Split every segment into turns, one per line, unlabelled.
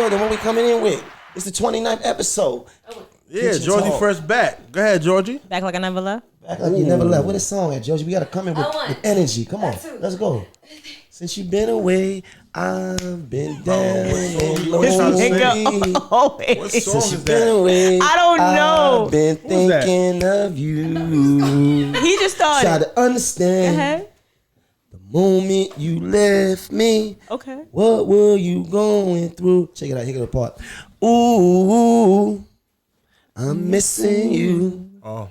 building. What we coming in with? It's the 29th episode.
Yeah, Georgie first back. Go ahead, Georgie.
Back like I never left.
Back like you never left. Where the song at, Georgie? We gotta come in with energy. Come on, let's go. Since you've been away, I've been down and lonely.
What song
Since
is
you've been
that?
away,
I don't know.
I've been thinking of you.
He just started.
Try to understand the moment you left me.
Okay.
What were you going through? Check it out. Here go the part. Ooh, I'm missing you.
Oh.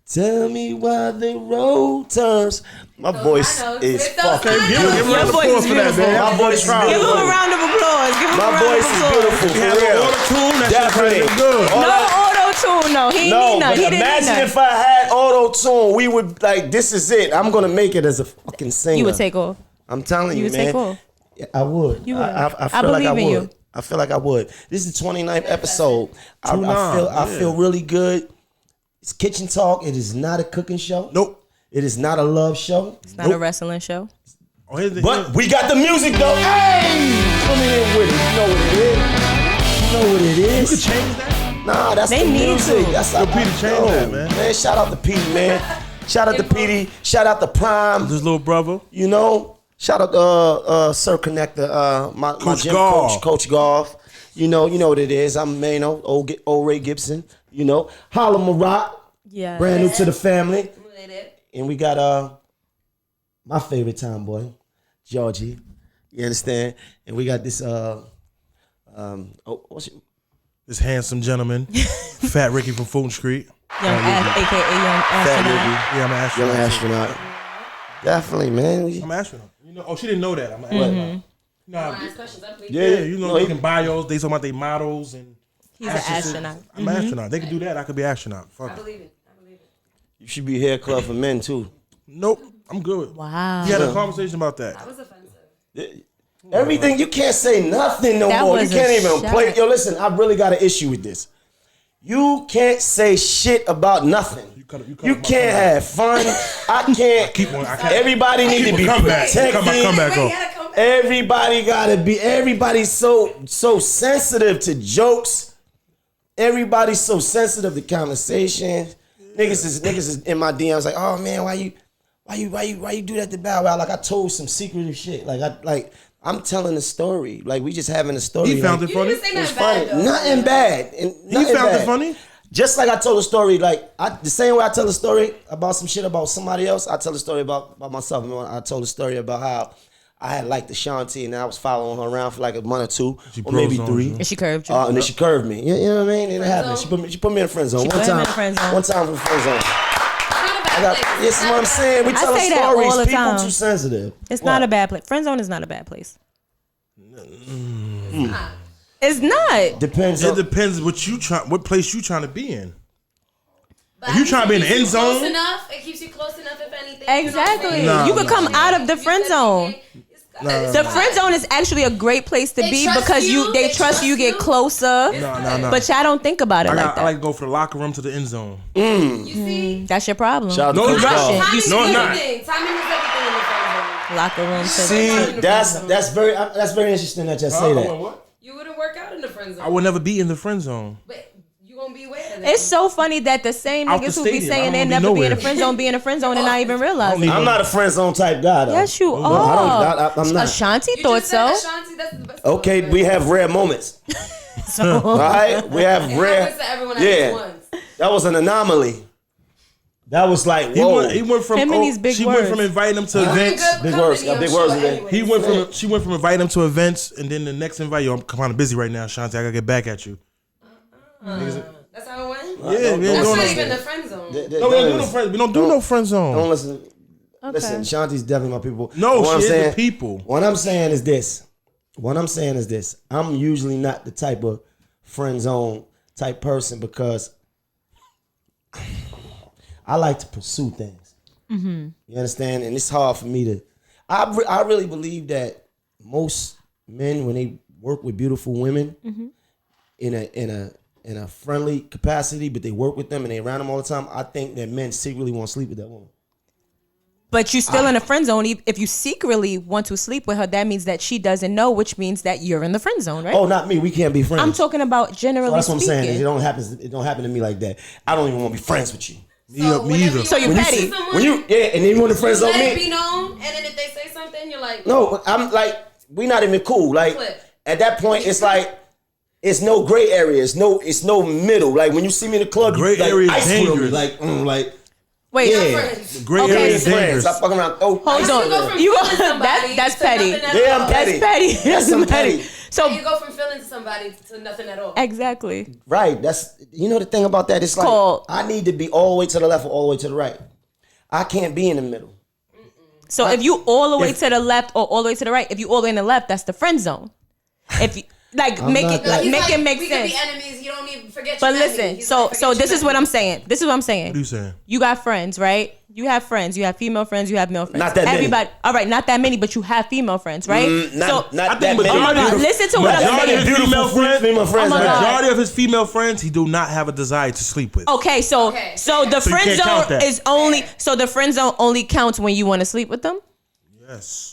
Tell me why the road turns. My voice is fucking
Give him a round of applause for that, man.
My voice is
Give him a
beautiful.
round of applause. Give him
My
a round
voice
of
is
applause.
beautiful. For
Have
real.
an auto-tune, that
Definitely.
shit good.
No auto-tune, no. He
No,
ain't need none.
but
He didn't need
imagine
none.
if I had auto-tune, we would like, this is it. I'm going to make it as a fucking singer.
You would take off.
I'm telling you,
You would
man.
take off.
Yeah, I would.
You would.
I feel like I
believe in
would.
you.
I feel like I would. This is the 29th episode. I
29,
feel really good. It's kitchen talk. It is not a cooking show.
Nope.
It is not a love show.
It's not a wrestling show.
Oh, here's the,
But we got the music though. Hey, coming in with it. You know what it is. You know what it
you
is.
could change that.
Nah, that's
They
the
need
music.
to.
That's
Yo,
how
Petey, change that, man.
Man, shout out to Petey, man. Shout out to Petey. Shout out to Prime.
This little brother.
You know, shout out to Sir Connector, my
Coach
gym
Golf.
Coach Golf. You know what it is. I'm Maino, old Ray Gibson. You know, Harlem Rock,
Yeah.
brand new to the family. And we got my favorite tomboy, Georgie. You understand? And we got this what's your,
This handsome gentleman, Fat Ricky from Fulton Street.
AKA Young
Fat
Astronaut.
Ricky,
Yeah, I'm an astronaut.
young astronaut. Definitely, man.
I'm an astronaut. You know? Oh, she didn't know that. I'm an astronaut. Nah,
Yeah,
you know,
no,
looking bios. They talking about their models and.
He's an astronaut.
I'm an astronaut. They can do that. I could be an astronaut. Fuck it.
believe it.
You should be hair club for men too.
Nope. I'm good.
Wow.
We had a conversation about that.
That was offensive.
Everything, you can't say nothing no
That
more. You
was
can't
a
even
shot.
play. Yo, listen, I really got an issue with this. You can't say shit about nothing. You can't have fun. I can't.
I can't.
Everybody need to be
Comeback.
protected.
Cut my comeback off.
Everybody gotta be. Everybody's so sensitive to jokes. Everybody's so sensitive to conversation. Niggas is in my DMs like, oh man, why you do that to Bow Wow? Like I told some secretive shit. I'm telling a story. Like we just having a story.
He found
like,
it funny.
You didn't say
It's
nothing
funny.
bad, though.
Nothing bad.
He found it funny.
Just like I told a story, the same way I tell a story about some shit about somebody else, I tell a story about myself. I told a story about how I had liked Ashanti and I was following her around for like a month or two, or maybe
on
3.
you.
And she curved you.
And then she curved me. You know what I mean? It happened. She put me in the friend zone.
She
One
put him
time.
in the friend zone.
One time from friend zone. This is what I'm saying. We
I
telling
say that
stories.
all the
People
time.
too sensitive.
It's not a bad place. Friend zone is not a bad place. It's not.
Depends
It
on.
depends what place you trying to be in. If you trying to be in the end zone,
Close enough. It keeps you close enough, if anything.
Exactly.
Nah,
You could come out of the friend zone.
Nah.
The friend zone is actually a great place to
They
be
trust
because
you.
they
They
trust you,
trust
get
you.
closer.
No.
But y'all don't think about it
I
like that.
like to go from the locker room to the end zone.
You see?
That's your problem.
Shout out to
No,
Coach
it's not.
Golf.
Timing is
No, it's not.
everything. Timing is everything in the friend zone.
Locker room to
See, that's very interesting that y'all say that.
What?
You wouldn't work out in the friend zone.
I would never be in the friend zone.
But you gonna be aware of that.
It's so funny that the same
Out the
niggas who be
stadium. I
saying
don't
they
wanna be
never be in
nowhere.
the friend zone, be in the friend zone and not even realize it.
I'm not a friend zone type guy though.
Yes, you
I'm
are.
not.
Ashanti
You
thought
just said
so.
Ashanti, that's the best
Okay,
one.
we have rare moments.
So
All right, we have
It
rare.
happens to everyone at
Yeah,
least once.
that was an anomaly. That was like whoa.
He went from
Him and these big
she
words.
went from inviting him to events.
Big words, got big words today.
She went from inviting him to events, and then the next invite, yo, I'm kind of busy right now, Shanti. I gotta get back at you.
That's how it went?
Yeah, we ain't
That's
doing
not
no.
even the friend zone.
No, we don't do no friends. We don't do no friend
Don't
zone.
listen. Listen, Shanti's definitely my people.
No,
But
she is the people.
What I'm saying is this. I'm usually not the type of friend zone type person because I like to pursue things. You understand? And it's hard for me to. I really believe that most men, when they work with beautiful women in a friendly capacity, but they work with them and they around them all the time, I think that men secretly want to sleep with that woman.
But you still in a friend zone. If you secretly want to sleep with her, that means that she doesn't know, which means that you're in the friend zone, right?
Oh, not me. We can't be friends.
I'm talking about generally
So that's what I'm
speaking.
saying. It don't happen to me like that. I don't even want to be friends with you.
Me either.
So you're petty.
And then you want to friend zone
let it
me.
be known, and then if they say something, you're like,
No, I'm like, we not even cool. Like at that point, it's like it's no gray area. It's no middle. Like when you see me in the club,
Gray
you like
area is
ice grill me.
dangerous.
Like
Wait,
yeah.
Gray
Okay.
area is dangerous.
I fucking around. Oh,
hold
you go
on.
from
You
feeling somebody
that's
to
petty.
nothing at
Yeah, I'm
all.
petty.
That's petty.
Yes, I'm petty.
So
You go from feeling to somebody to nothing at all.
exactly.
Right. That's the thing about that. It's like
Called-
I need to be all the way to the left or all the way to the right. I can't be in the middle.
So if you all the way to the left or all the way to the right, if you all the way in the left, that's the friend zone. If you make
not
it
that-
make it make
we
sense.
could be enemies. You don't even forget.
But
your
listen,
enemy. He's
so
like, forget
this
your
is what I'm
enemy.
saying. This is what I'm saying.
What are you saying?
You got friends, right? You have friends. You have female friends. You have male friends.
Not that many.
Everybody. All right, not that many, but you have female friends, right?
Not
I
that
think
many.
Oh my God!
Beautiful-
Listen to what I'm
Majority
saying.
of his female friends,
female friends.
Oh my God.
majority of his female friends, he do not have a desire to sleep with.
Okay, so
Okay.
the
So you
friend
can't count
zone
that.
is only the friend zone only counts when you want to sleep with them.
Yes.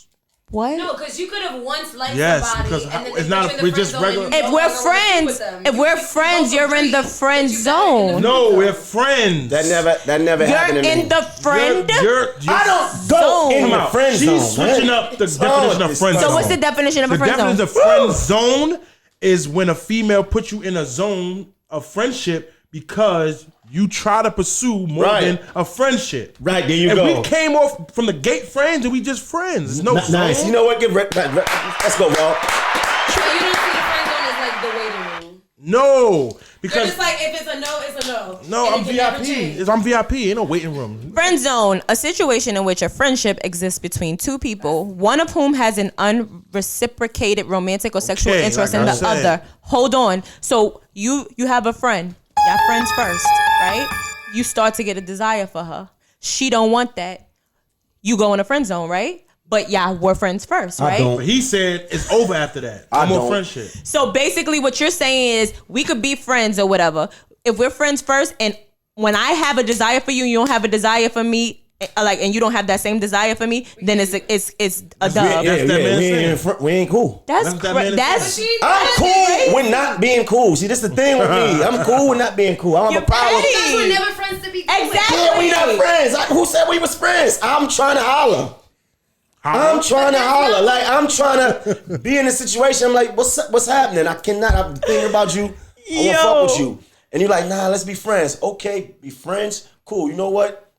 What?
No, because you could have once liked
Yes,
somebody,
because
and then
it's
they
not-
put you in the
we're
friend
just
zone
regular-
and you
If
no
we're
longer wanna be
friends,
with them.
if
You
we're
both
friends, you're in the
agree
friend
that you gotta be in the
zone.
No,
friend
we're
zone.
friends.
That never happened
You're
to me.
in the friend.
You're
I don't go
zone.
in
Come
the
out.
friend zone.
She's switching
man.
up the
What's
definition
wrong
of
with
friend
this
So
zone.
what's the definition of a
The
friend zone?
definition of friend zone is when a female puts you in a zone of friendship because you try to pursue more
Right.
than a friendship.
Right, there you
and
go.
we came off from the gate friends and we just friends. There's no zone.
Nice. You know what? Let's go, bro.
So you don't see the friend zone as like the waiting room.
No,
You're
because
just like, if it's a no, it's a no.
no,
And
I'm
it can never
VIP.
change.
I'm VIP. Ain't no waiting room.
Friend zone, a situation in which a friendship exists between two people, one of whom has an unreciprocated romantic or sexual
Okay,
interest
like
in
I
the
said.
other. Hold on. So you have a friend. Y'all friends first, right? You start to get a desire for her. She don't want that. You go in a friend zone, right? But y'all were friends first, right?
don't.
But he said it's over after that.
I
No more
don't.
friendship.
So basically what you're saying is we could be friends or whatever. If we're friends first and when I have a desire for you, you don't have a desire for me, and you don't have that same desire for me, then it's a dub.
That's that man
We ain't cool.
That's
That's that man
that's
saying.
I'm cool with not being cool. See, this is the thing with me. I'm cool with not being cool. I don't have a
You're
problem.
petty.
You guys were never friends to be cool with.
Exactly.
Yeah, we not friends. Who said we was friends? I'm trying to holler. I'm trying to holler. Like, I'm trying to be in a situation. I'm like, what's happening? I'm thinking about you. I want to fuck with you. And you're like, nah, let's be friends. Okay, be friends. Cool. You know what?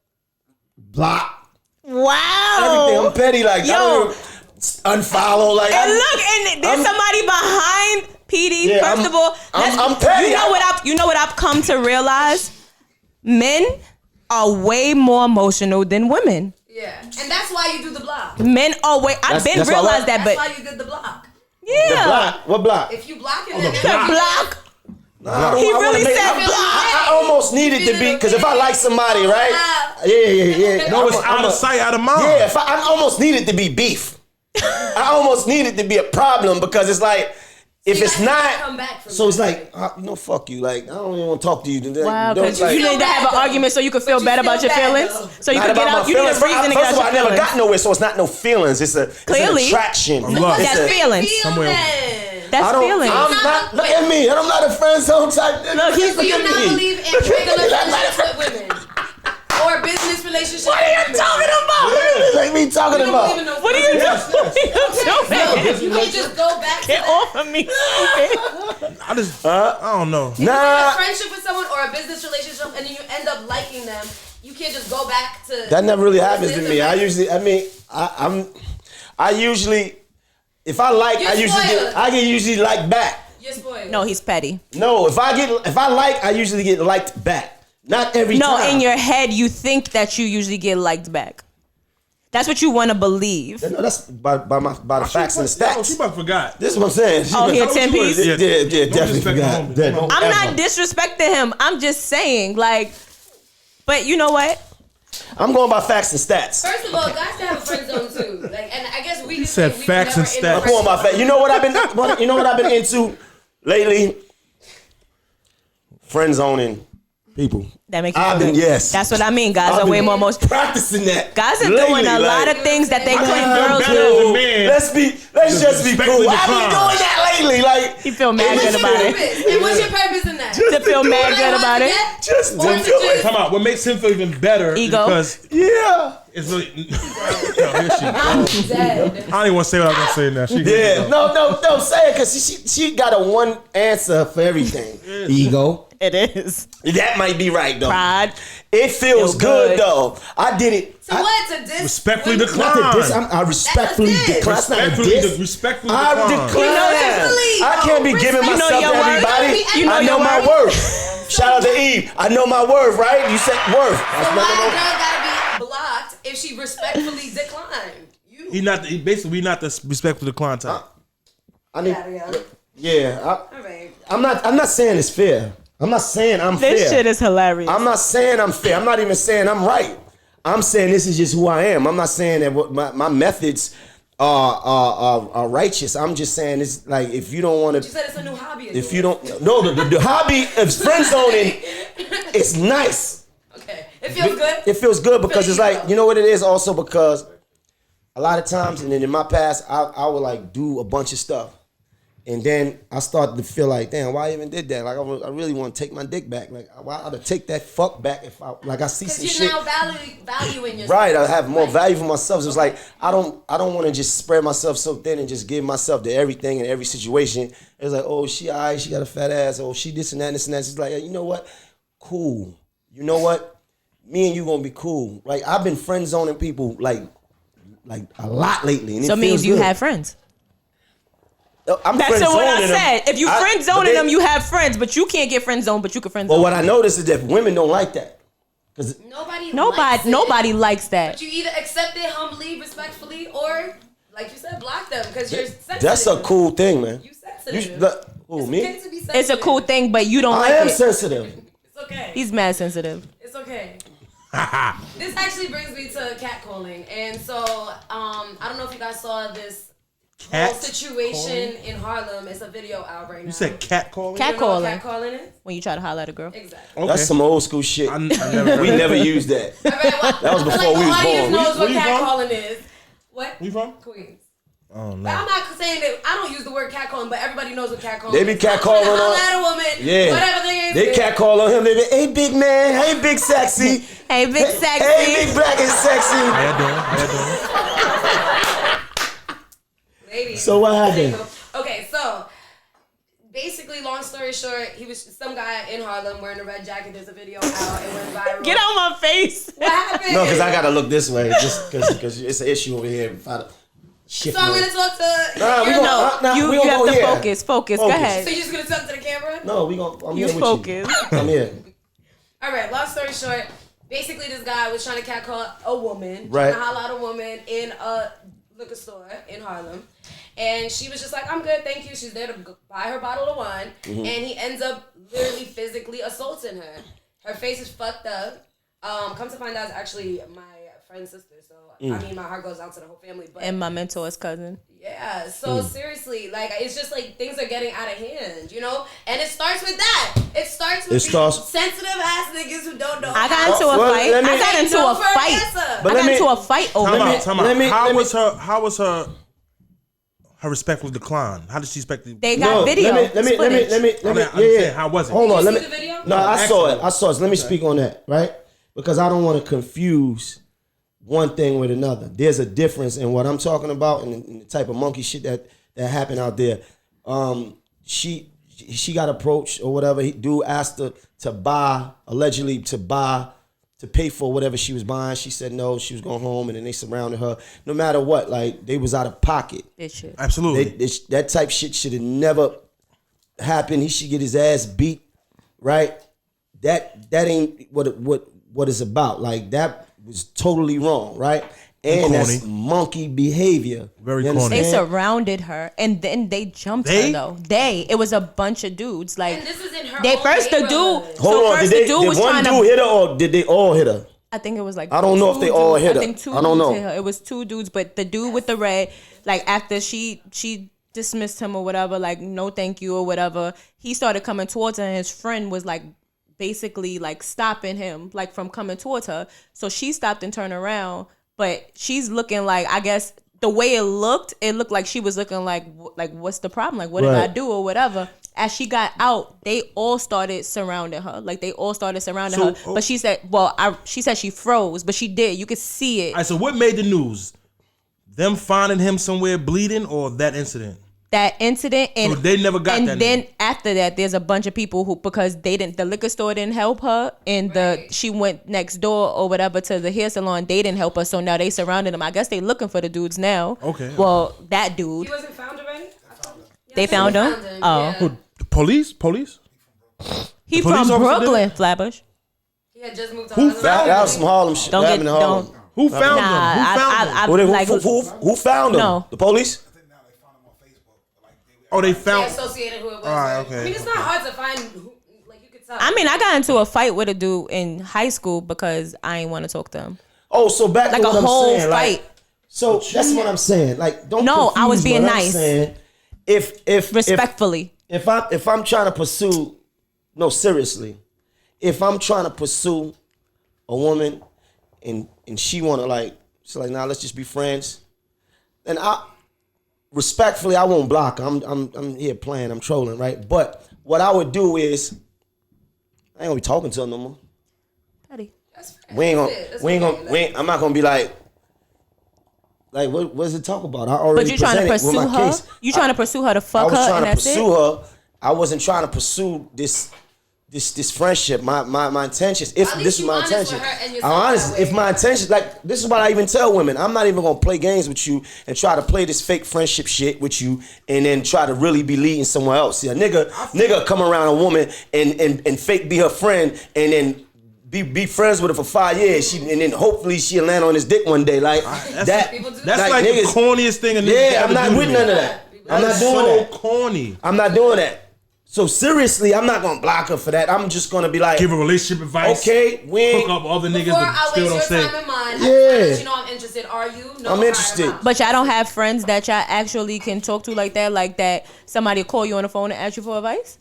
Block.
Wow.
Everything. I'm petty. Like,
Yo.
I don't even unfollow. Like,
And look, and there's somebody behind PD.
Yeah,
First of all,
I'm petty.
You know what I've come to realize? Men are way more emotional than women.
Yeah, and that's why you do the block.
Men are way. I've been
that's why
realized that,
That's
but
why you did the block.
yeah,
block. What block?
If you block it,
the
then
block.
Nah,
He
I wanna
really
make-
said
I-
block.
I almost needed to be, because if I like somebody, right? Yeah.
No, it's
I'm
out of sight, out of mind.
Yeah, if I almost needed to be beef. I almost needed to be a problem because it's like, if it's not,
come back from
so it's
that.
like, fuck you. Like, I don't even want to talk to you.
Wow,
Don't,
because
like,
you need to have an argument so you can feel
you
better
feel
about your
bad,
feelings.
though.
So you
not
can get
about
out.
my
You need a
feelings.
reason to get
First
out
of all,
your
I never
feelings.
got nowhere, so it's not no feelings. It's
Clearly.
an attraction.
love.
It's
That's
a-
feelings.
Somewhere.
That's
I don't,
feelings.
I'm not, look at me. I'm not a friend zone type nigga.
Look, he's-
Do you
Look
not
at me.
believe in regular relationships with women? Or business relationships
What are you
with women?
talking about? Like me talking
You don't
about?
believe in no
What are you doing? What are you doing?
You can't just go back to
Get
that.
off of me. Okay.
I don't know.
A
Nah.
friendship with someone or a business relationship, and then you end up liking them. You can't just go back to
That never really happens to me. I
business.
usually, if I like,
You're
I
spoiled.
get usually like back.
You're spoiled.
No, he's petty.
No, if I like, I usually get liked back. Not every
No,
time.
in your head, you think that you usually get liked back. That's what you want to believe.
No, that's by the facts and the
Yo,
stats.
she about forgot.
This is what I'm saying.
Oh, here,
Tell
10
what you
piece?
was.
Yeah,
Don't
definitely
disrespect the
forgot.
homie.
Yeah, don't
I'm
ever.
not disrespecting him. I'm just saying, like, but you know what?
I'm going by facts and stats.
First of all, guys can have a friend zone too. Like, and I guess we just
said
say we
facts
never
and
in a
stats.
I'm
friend
going by
zone.
facts. You know what I've been into lately? Friend zoning People.
That makes you
I've
feel
been,
good.
yes.
That's what I mean. Guys are way more emotional.
Practicing that.
Guys are
lately,
doing a lot of things that they couldn't girls do.
Man.
Let's just be cool. I've been doing that lately. Like,
You feel mad
What's
good
your
about it.
purpose? And what's your purpose in that?
To feel mad good about it.
just
Or
do
to just-
it.
Come on, what makes him feel even better
Ego.
is because
Yeah.
it's really, yo, here she
I'm
goes.
dead.
I don't even want to say what I was gonna say now. She
Yeah. No, say it, because she got a one answer for everything. Ego.
It is.
That might be right, though.
Pride.
It feels
Feel
good,
good.
though. I did it.
So what? To diss?
Respectfully
women?
decline.
Not to diss. I respectfully
That's a diss.
decline. It's not a
Respectfully,
diss.
respectfully
I
decline.
decline.
You know
I can't be giving
You know
myself
your
to
worth.
everybody.
You know
I know
your
my
worth.
worth. Shout out to Eve. I know my worth, right? You said worth. That's
So
not
why a
no.
girl gotta be blocked if she respectfully declined? You.
He basically we not the respectful decline type.
I need.
Yeah.
Yeah.
All right.
I'm not saying it's fair. I'm not saying I'm fair.
This shit is hilarious.
I'm not saying I'm fair. I'm not even saying I'm right. I'm saying this is just who I am. I'm not saying that what my methods are righteous. I'm just saying it's like, if you don't want
You
to,
said it's a new hobby. of
if
yours.
you don't, no, the hobby of friend zoning is nice.
Okay. It feels good.
It feels good because it's like,
ego.
you know what it is also, because a lot of times, and then in my past, I would like do a bunch of stuff. And then I started to feel like, damn, why I even did that? Like, I really want to take my dick back. Like, why I'd take that fuck back if I see some
Because
shit.
you're now valuing yourself.
Right, I have more value for myself. So it's like I don't want to just spread myself so thin and just give myself to everything in every situation. It's like, oh, she alright, she got a fat ass. Oh, she this and that and this and that. It's like, you know what? Cool. You know what? Me and you gonna be cool. Like, I've been friend zoning people like a lot lately. And
so
it
it means
feels
you
good.
have friends.
I'm
That's
friend
what I
zoning them.
said. If you friend
but
zoning
they-
them, you have friends, but you can't get friend zoned, but you can friend zone.
But what I noticed is that women don't like that. Cause
Nobody likes that.
But you either accept it humbly, respectfully, or, like you said, block them because you're sensitive.
that's a cool thing, man.
You sensitive.
Who,
It's
me?
okay to be sensitive.
It's a cool thing, but you don't
I
like
am
it.
sensitive.
It's okay.
He's mad sensitive.
It's okay. This actually brings me to catcalling, and so I don't know if you guys saw this whole situation in Harlem. It's a video out right now.
You said cat calling?
Cat-
You know what
catcalling.
catcalling is?
When you try to holler at a girl.
Exactly.
Okay.
That's some old school shit.
I never
We never used that.
All right, well,
That was
I feel
before
like
we
the
was
audience
born.
knows
Where
what
you from?
catcalling is. What?
Where you from?
Queens.
Oh
But
no.
I'm not saying that I don't use the word catcalling, but everybody knows what catcalling
They be
is.
catcalling
I'm
on-
at a woman,
Yeah.
whatever they is.
They catcall on him. They be, hey, big man. Hey, big sexy.
Hey, big sexy.
Hey, big black and sexy.
How you doing? How you doing?
Ladies.
So what happened?
Okay, so basically, long story short, he was some guy in Harlem wearing a red jacket. There's a video out. It went viral.
Get out my face.
What happened?
No, because I got to look this way. Just because it's an issue over here. Shift
So I'm
my-
gonna talk to.
Nah, we
your-
gonna- nah,
You
we gonna
have
go
to
here.
focus. Go
Focus.
So
ahead.
you're just gonna talk to the camera?
No, I'm
You
here with
focus.
you. I'm here.
All right. Long story short, basically this guy was trying to catcall a woman,
Right.
trying to holler at a woman in a liquor store in Harlem, and she was just like, "I'm good, thank you." She's there to buy her bottle of wine,
Mm-hmm.
and he ends up literally physically assaulting her. Her face is fucked up. Come to find out, it's actually my friend's sister. So I mean, my heart goes out to the whole family. But
And my mentor's cousin.
yeah, so seriously, like, it's just like things are getting out of hand, you know? And it starts with that. It starts with sensitive ass niggas who don't know.
I got into a
Well,
fight.
let me-
I got into
No
a
for
fight.
answer.
But
I
let
got
me-
into a fight over
Time
it.
out. Time out.
let me-
How
let me-
was her respectful decline? How did she expect to?
They got video.
Let me.
I'm
Yeah,
saying,
yeah.
how was it?
Hold on.
Did
Let
you
me.
see the video?
No, I saw it.
Excellent.
So let me speak on that, right? Because I don't want to confuse one thing with another. There's a difference in what I'm talking about and the type of monkey shit that happened out there. She got approached or whatever. Dude asked her allegedly to pay for whatever she was buying. She said no. She was going home, and then they surrounded her. No matter what, like, they was out of pocket.
This shit.
Absolutely.
That type shit should have never happened. He should get his ass beat, right? That ain't what it's about. Like, that was totally wrong, right? And that's
corny.
monkey behavior.
Very
You
corny.
They
understand?
surrounded her and then they jumped
They?
her though. It was a bunch of dudes. Like
And this is in her
they
own
first the dude.
neighborhood.
Hold
so
on,
first
did
the dude was
one
trying
dude
to.
hit her or did they all hit her?
I think it was like
I don't know if they all hit her.
I think two
I don't
dudes
know.
hit her. It was two dudes, but the dude with the red, like after she dismissed him or whatever, like no thank you or whatever, he started coming towards her and his friend was like basically like stopping him like from coming towards her. So she stopped and turned around, but she's looking like, I guess the way it looked like she was looking like what's the problem? Like, what did I do or whatever? As she got out, they all started surrounding her. Like, they all started surrounding her. But she said, she said she froze, but she did. You could see it.
All right, so what made the news? Them finding him somewhere bleeding, or that incident?
That incident, and
so they never got that.
And then after that, there's a bunch of people who, because the liquor store didn't help her, and she went next door or whatever to the hair salon, they didn't help her. So now they surrounded him. I guess they looking for the dudes now.
Okay.
Well, that dude.
He wasn't found already.
They found him. Oh,
yeah.
Who, the police?
He from Brooklyn, Flatbush.
He had just moved to
Who
Harlem.
found
That was some Harlem shit.
Don't
That
get
happened in Harlem.
don't.
Who found him?
Who found him?
No.
The police?
Oh, they
They
found.
associated who it was.
All right,
with.
okay.
I mean, it's not hard to find who, like, you could tell.
I mean, I got into a fight with a dude in high school because I ain't want to talk to him.
Oh, so back
Like
to
a
what I'm
whole
saying.
fight.
Like, so that's what I'm saying. Like, don't.
No, I was
confuse
being
what I'm
nice.
saying. If
Respectfully.
if I'm trying to pursue, no, seriously, if I'm trying to pursue a woman and she wanna like, she's like, nah, let's just be friends, then respectfully, I won't block her. I'm here playing, I'm trolling, right? But what I would do is, I ain't gonna be talking to her no more.
Petty.
I'm not gonna be like what does it talk about? I already
But you trying to
presented with
pursue
my
her?
case.
You trying to pursue her to fuck her,
I was trying
and
to
that's
pursue
it?
her. I wasn't trying to pursue this friendship. My intentions. If
At least
this is
you
my
honest
intention,
with her and
I'm
yourself
honest.
that way.
If my intention, like this is what I even tell women. I'm not even gonna play games with you and try to play this fake friendship shit with you, and then try to really be leading somewhere else. See, a nigga come around a woman and fake be her friend, and then be friends with her for 5 years, and then hopefully she'll land on his dick one day. Like that.
People do
That's
that.
like
niggas,
the corniest thing.
yeah, I'm not with none of that. I'm not
That's
doing
so
that.
corny.
I'm not doing that. So seriously, I'm not gonna block her for that. I'm just gonna be like,
Give her relationship advice.
okay,
Hook up other niggas,
Before
but
I
still
waste
don't
your
say.
time and mine,
Yeah.
I let you know I'm interested. Are you? No,
I'm
all right,
interested.
out.
But y'all don't have friends that y'all actually can talk to like that somebody call you on the phone and ask you for advice?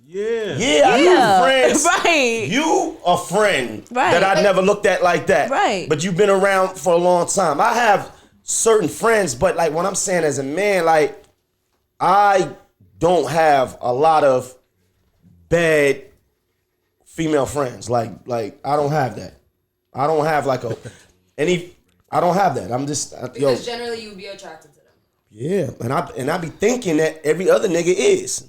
Yeah.
yeah, I know friends.
Right.
You a friend
Right.
that I never looked at like that.
Right.
But you've been around for a long time. I have certain friends, but like what I'm saying as a man, like I don't have a lot of bad female friends. Like I don't have that. I don't have like I don't have that. I'm just
Because generally you would be attracted to them.
yeah, and I be thinking that every other nigga is,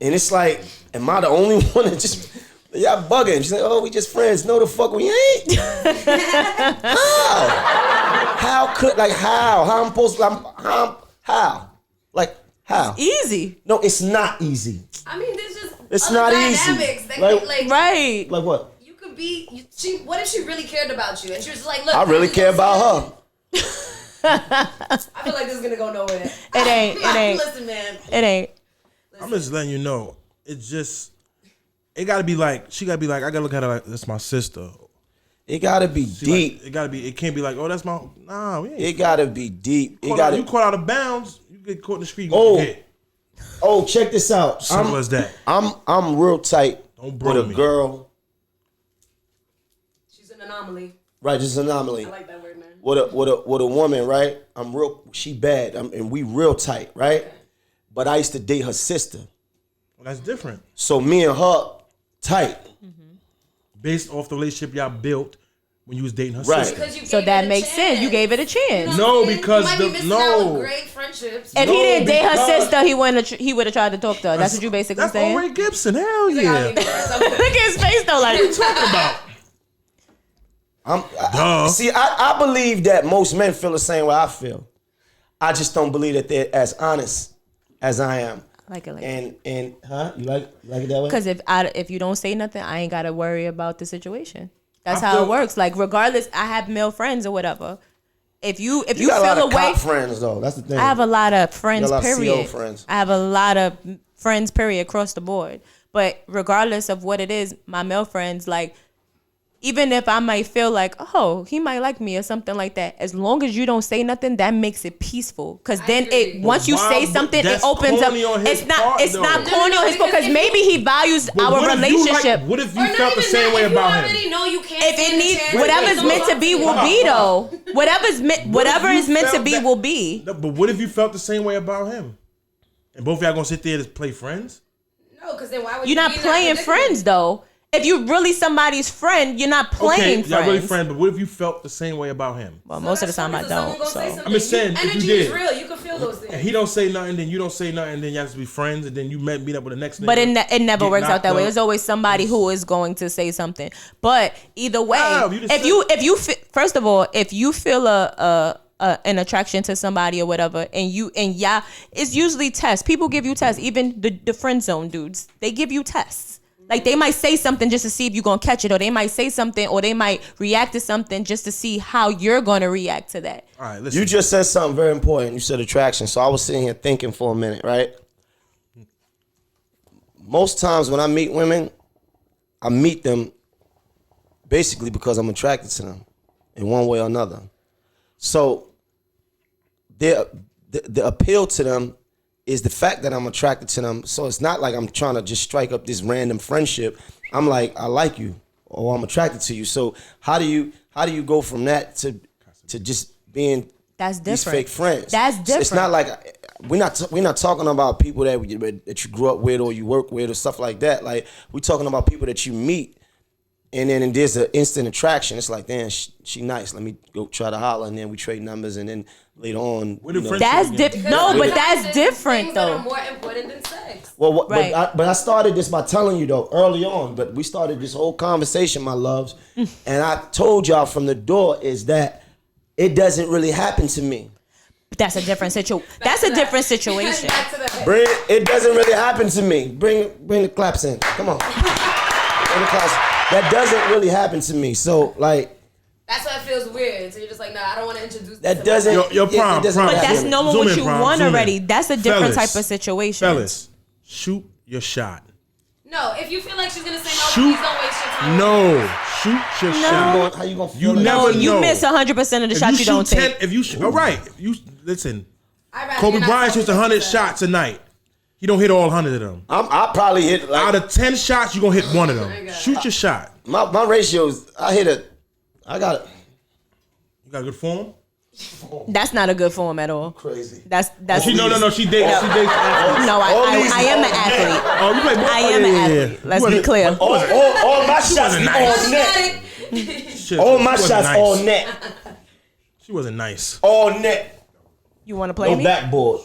and it's like, am I the only one that just y'all bugging? She's like, oh, we just friends. No, the fuck we ain't. How could how I'm supposed to how like how?
Easy.
No, it's not easy.
I mean, there's just
It's
other
not easy.
dynamics that
Like-
like
Right.
Like what?
you could be. What if she really cared about you and she was just like, look,
I really care about her.
I feel like this is gonna go nowhere.
It ain't. It ain't.
Listen, man.
It ain't.
I'm just letting you know. It's just, it gotta be like, she gotta be like, I gotta look at her like, that's my sister.
It gotta be
She
deep.
Like, it gotta be, it can't be like, oh, that's my, nah, we ain't.
It gotta be deep. It
You
gotta.
caught out of bounds, you get caught in the street.
Oh.
Hit.
Oh, check this out.
Simple as that.
I'm real tight
Don't
with
bro
a
me.
girl.
She's an anomaly.
Right, just an anomaly.
I like that word, man.
With a woman, right? She bad, and we real tight, right? But I used to date her sister,
Well, that's different.
so me and her tight.
Based off the relationship y'all built when you was dating her
Right.
sister.
Because you
So
gave
that
it a
makes sense. You
chance.
gave it a chance.
No,
You know,
because
you might be
the-
missing
no.
out on great friendships.
If he
No,
didn't date her
because-
sister, he would have tried to talk to her. That's what you basically
That's
saying.
Ray Gibson. Hell
Like, I
yeah.
don't need friends. I'm good.
Look at his face though, like
Talking about.
See, I believe that most men feel the same way I feel. I just don't believe that they're as honest as I am.
like it like
And you like it that way?
because if you don't say nothing, I ain't gotta worry about the situation. That's
I
how
feel-
it works. Like regardless, I have male friends or whatever. If you
you got a lot
feel
of
away,
cop friends though. That's the thing.
I have a lot of friends.
You got a lot of CO
Period.
friends.
I have a lot of friends. Period across the board. But regardless of what it is, my male friends like even if I might feel like, oh, he might like me or something like that, as long as you don't say nothing, that makes it peaceful. Because then once you say something, it opens up. It's not corny on his part because maybe he values our relationship.
What if you felt the same way about him?
Already know you can't.
If it needs, whatever's meant to be will be though. Whatever is meant to be will be.
No, but what if you felt the same way about him? And both of y'all gonna sit there to play friends?
No, because then why would
you're not playing friends though? If you're really somebody's friend, you're not playing friends.
Y'all really friends, but what if you felt the same way about him?
Well, most of the time I don't. So
I'm just saying, if you did,
is real. You can feel those things.
And he don't say nothing, then you don't say nothing, then y'all just be friends, and then you meet up with the next nigga.
But it never works out that way. There's always somebody who is going to say something. But either way, if you first of all, if you feel an attraction to somebody or whatever, and yeah, it's usually tests. People give you tests. Even the friend zone dudes, they give you tests. Like they might say something just to see if you're gonna catch it, or they might say something, or they might react to something just to see how you're gonna react to that.
All right, listen.
You just said something very important. You said attraction. So I was sitting here thinking for a minute, right? Most times when I meet women, I meet them basically because I'm attracted to them in one way or another. So the appeal to them is the fact that I'm attracted to them. So it's not like I'm trying to just strike up this random friendship. I'm like, I like you, or I'm attracted to you. So how do you go from that to just being these fake friends?
That's different.
It's not like we're not talking about people that you grew up with or you work with or stuff like that. Like we're talking about people that you meet, and then there's an instant attraction. It's like, damn, she nice. Let me go try to holler, and then we trade numbers, and then later on,
that's different. No, but that's different though.
That are more important than sex.
Well,
right.
but I started this by telling you though early on. But we started this whole conversation, my loves, and I told y'all from the door is that it doesn't really happen to me.
But that's a different situation. That's a different situation.
It doesn't really happen to me. Bring the claps in. Come on. Bring the claps. That doesn't really happen to me. So like.
That's why it feels weird. So you're just like, nah, I don't want to introduce.
That doesn't.
Your prime.
But that's knowing what you want already. That's a different type of situation.
Fellas, shoot your shot.
No, if you feel like she's gonna say no, please don't waste your time.
No, shoot your shot.
How you gonna feel?
You never know.
You miss 100% of the shots you don't take.
If you all right, listen. Kobe Bryant shoots 100 shots a night. He don't hit all 100 of them.
I probably hit
out of 10 shots, you gonna hit one of them. Shoot your shot.
My ratios, I got it.
You got a good form?
That's not a good form at all.
Crazy.
That's
no. She dates athletes.
No, I am an athlete.
Oh, you play ball?
I am an athlete. Let's be clear.
All my shots all net. All my shots all net.
She wasn't nice.
All net.
You want to play me?
No backboard.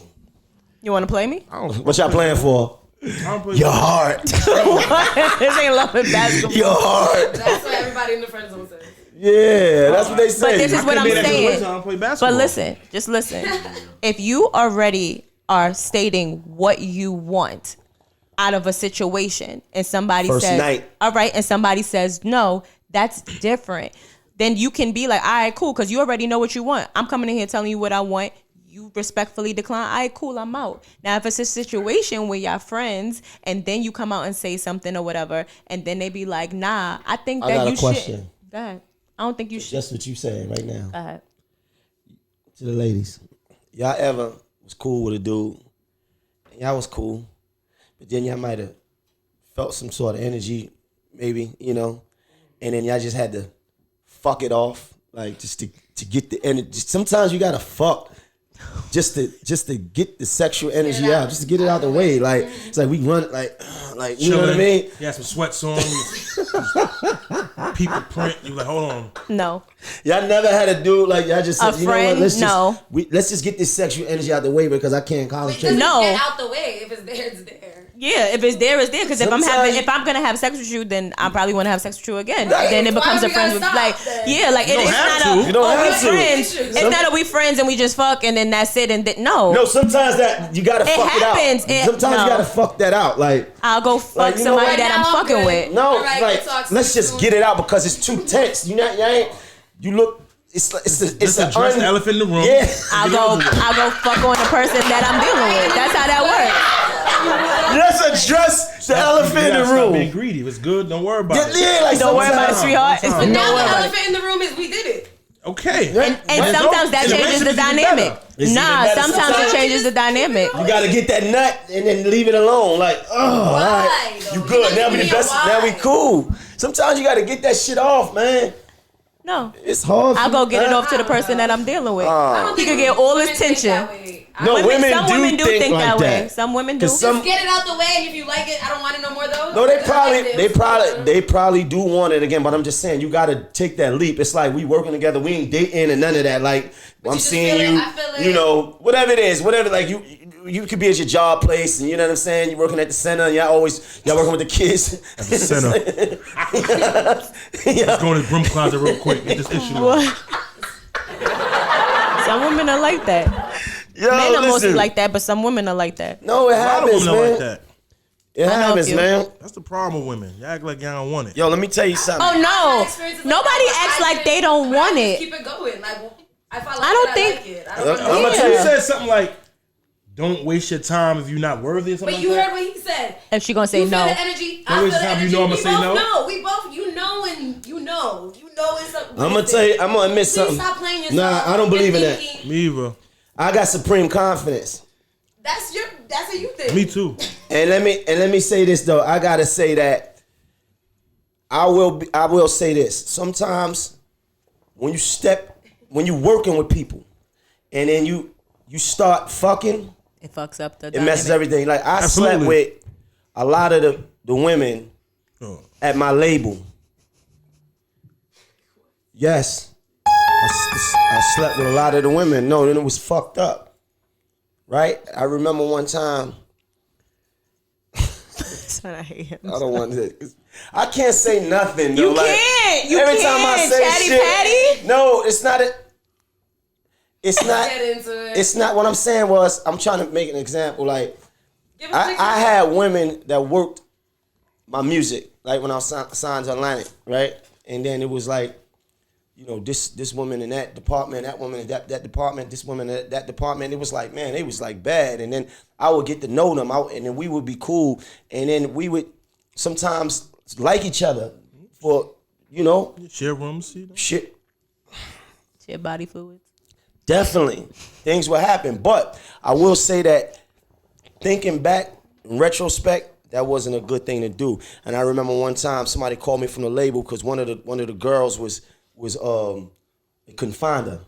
You want to play me?
What y'all playing for? Your heart.
This ain't loving basketball.
Your heart.
That's what everybody in the friend zone says.
Yeah, that's what they say.
But this is what I'm saying.
But
listen, just listen. If you already are stating what you want out of a situation, and somebody says, all right, and somebody says no, that's different. Then you can be like, all right, cool, because you already know what you want. I'm coming in here telling you what I want. You respectfully decline, all right, cool, I'm out. Now, if it's a situation where y'all friends and then you come out and say something or whatever, and then they be like, nah, I think that you should. Go ahead. I don't think you should.
Just what you saying right now.
Go ahead.
To the ladies, y'all ever was cool with a dude, and y'all was cool, but then y'all might have felt some sort of energy, maybe, and then y'all just had to fuck it off, like just to get the energy. Sometimes you gotta fuck. Just to get the sexual energy out, just to get it out the way. Like it's like we run like you know what I mean?
You had some sweats on, people print. You like, hold on.
No.
Y'all never had a dude like y'all just said,
you friend,
know what? Let's just get this sexual energy out the way because I can't concentrate.
No, get out the way. If it's there, it's there.
Yeah, if it's there, it's there. Because if I'm gonna have sex with you, then I probably want to have sex with you again.
Right.
Then it becomes a friends with it's not friends. It's not we friends and we just fuck and then that's it. And no,
sometimes that you gotta fuck it out. Sometimes you gotta fuck that out. Like
I'll go fuck somebody that I'm fucking with.
No, let's just get it out because it's too tense. You look. It's an
elephant in the room.
Yeah.
I'll go fuck on the person that I'm dealing with. That's how that works.
let's address the elephant in the
Stop
room.
being greedy. If it's good, don't worry about it.
Yeah, like
Don't worry about it, sweetheart.
Sometimes.
But
Don't
now
worry
the
about it.
elephant in the room is we did it.
Okay.
And sometimes that changes the dynamic.
It's even
Nah,
better
sometimes
sometimes.
it changes the dynamic.
You gotta get that nut and then leave it alone. Like, all right,
though?
you good.
You
Now we
gotta
the
give me a
best. Now we
why.
cool. Sometimes you gotta get that shit off, man.
No.
It's hard.
I'll go get it off to the
I don't
person
know.
that I'm dealing with.
I don't
He
think
could get all his
women think
tension.
that way.
No, women
Some
do
women do
think
think
like
that way.
that.
Some women do.
Cause some-
Just get it out the way, and if you like it, I don't want it no more though.
No,
Because
they probably do want it again, but I'm just saying you gotta take that leap. It's like we working together, we ain't dating and none of that. Like I'm
you just
seeing
feel it,
you,
I feel it.
you know, whatever it is, whatever. Like you could be at your job place, and you know what I'm saying. You're working at the center, and y'all working with the kids.
At the center. Let's go in the broom closet real quick. Get this issue.
Some women are like that.
Yo,
Men are mostly
listen.
like that, but some women are like that.
No, it
A lot of
happens,
women are
man.
like that.
It
know a
happens,
few.
man.
That's the problem with women. Y'all act like y'all don't want it.
Yo, let me tell you something.
Oh no, nobody acts like they don't want it.
Keep it going. Like if I like
I don't
it,
think-
I like it. I don't
I'm
know.
gonna
She
tell you.
said something like, "Don't waste your time if you're not worthy." Or something
But you
like
heard
that.
what he said.
If she gonna say
You feel
no,
the energy.
Don't
I feel
waste
the
time. You
energy.
know I'ma
We
say
both
no?
know. We both, you know, and you know it's something.
I'm gonna tell you. I'm gonna admit
Please
something.
stop playing yourself.
Nah, I don't believe in
and
that.
thinking,
Me either.
I got supreme confidence.
That's what you think.
Me too.
And let me say this though. I gotta say that I will say this. Sometimes when you working with people, and then you start fucking,
it fucks up the
it messes
dynamic.
everything. Like I slept
Absolutely.
with a lot of the women
Oh.
at my label. Yes, I slept with a lot of the women. No, then it was fucked up. Right? I remember one time.
I hate him.
I don't want to. I can't say nothing.
You
though. Like,
can't. You
every
can't.
time I say
Chatty
shit,
Patty.
no, it's not. It's not.
Get into it.
It's not. What I'm saying was, I'm trying to make an example. Like,
Give us an
I had women that worked my music, like when I was signed to Atlantic, right? And then it was like, you know, this woman in that department, that woman in that department, this woman in that department. It was like, man, they was like bad. And then I would get to know them, and then we would be cool. And then we would sometimes like each other for, you know,
Share rooms. You know?
shit.
Share body fluids.
Definitely, things will happen. But I will say that thinking back in retrospect, that wasn't a good thing to do. And I remember one time somebody called me from the label because one of the girls was they couldn't find her,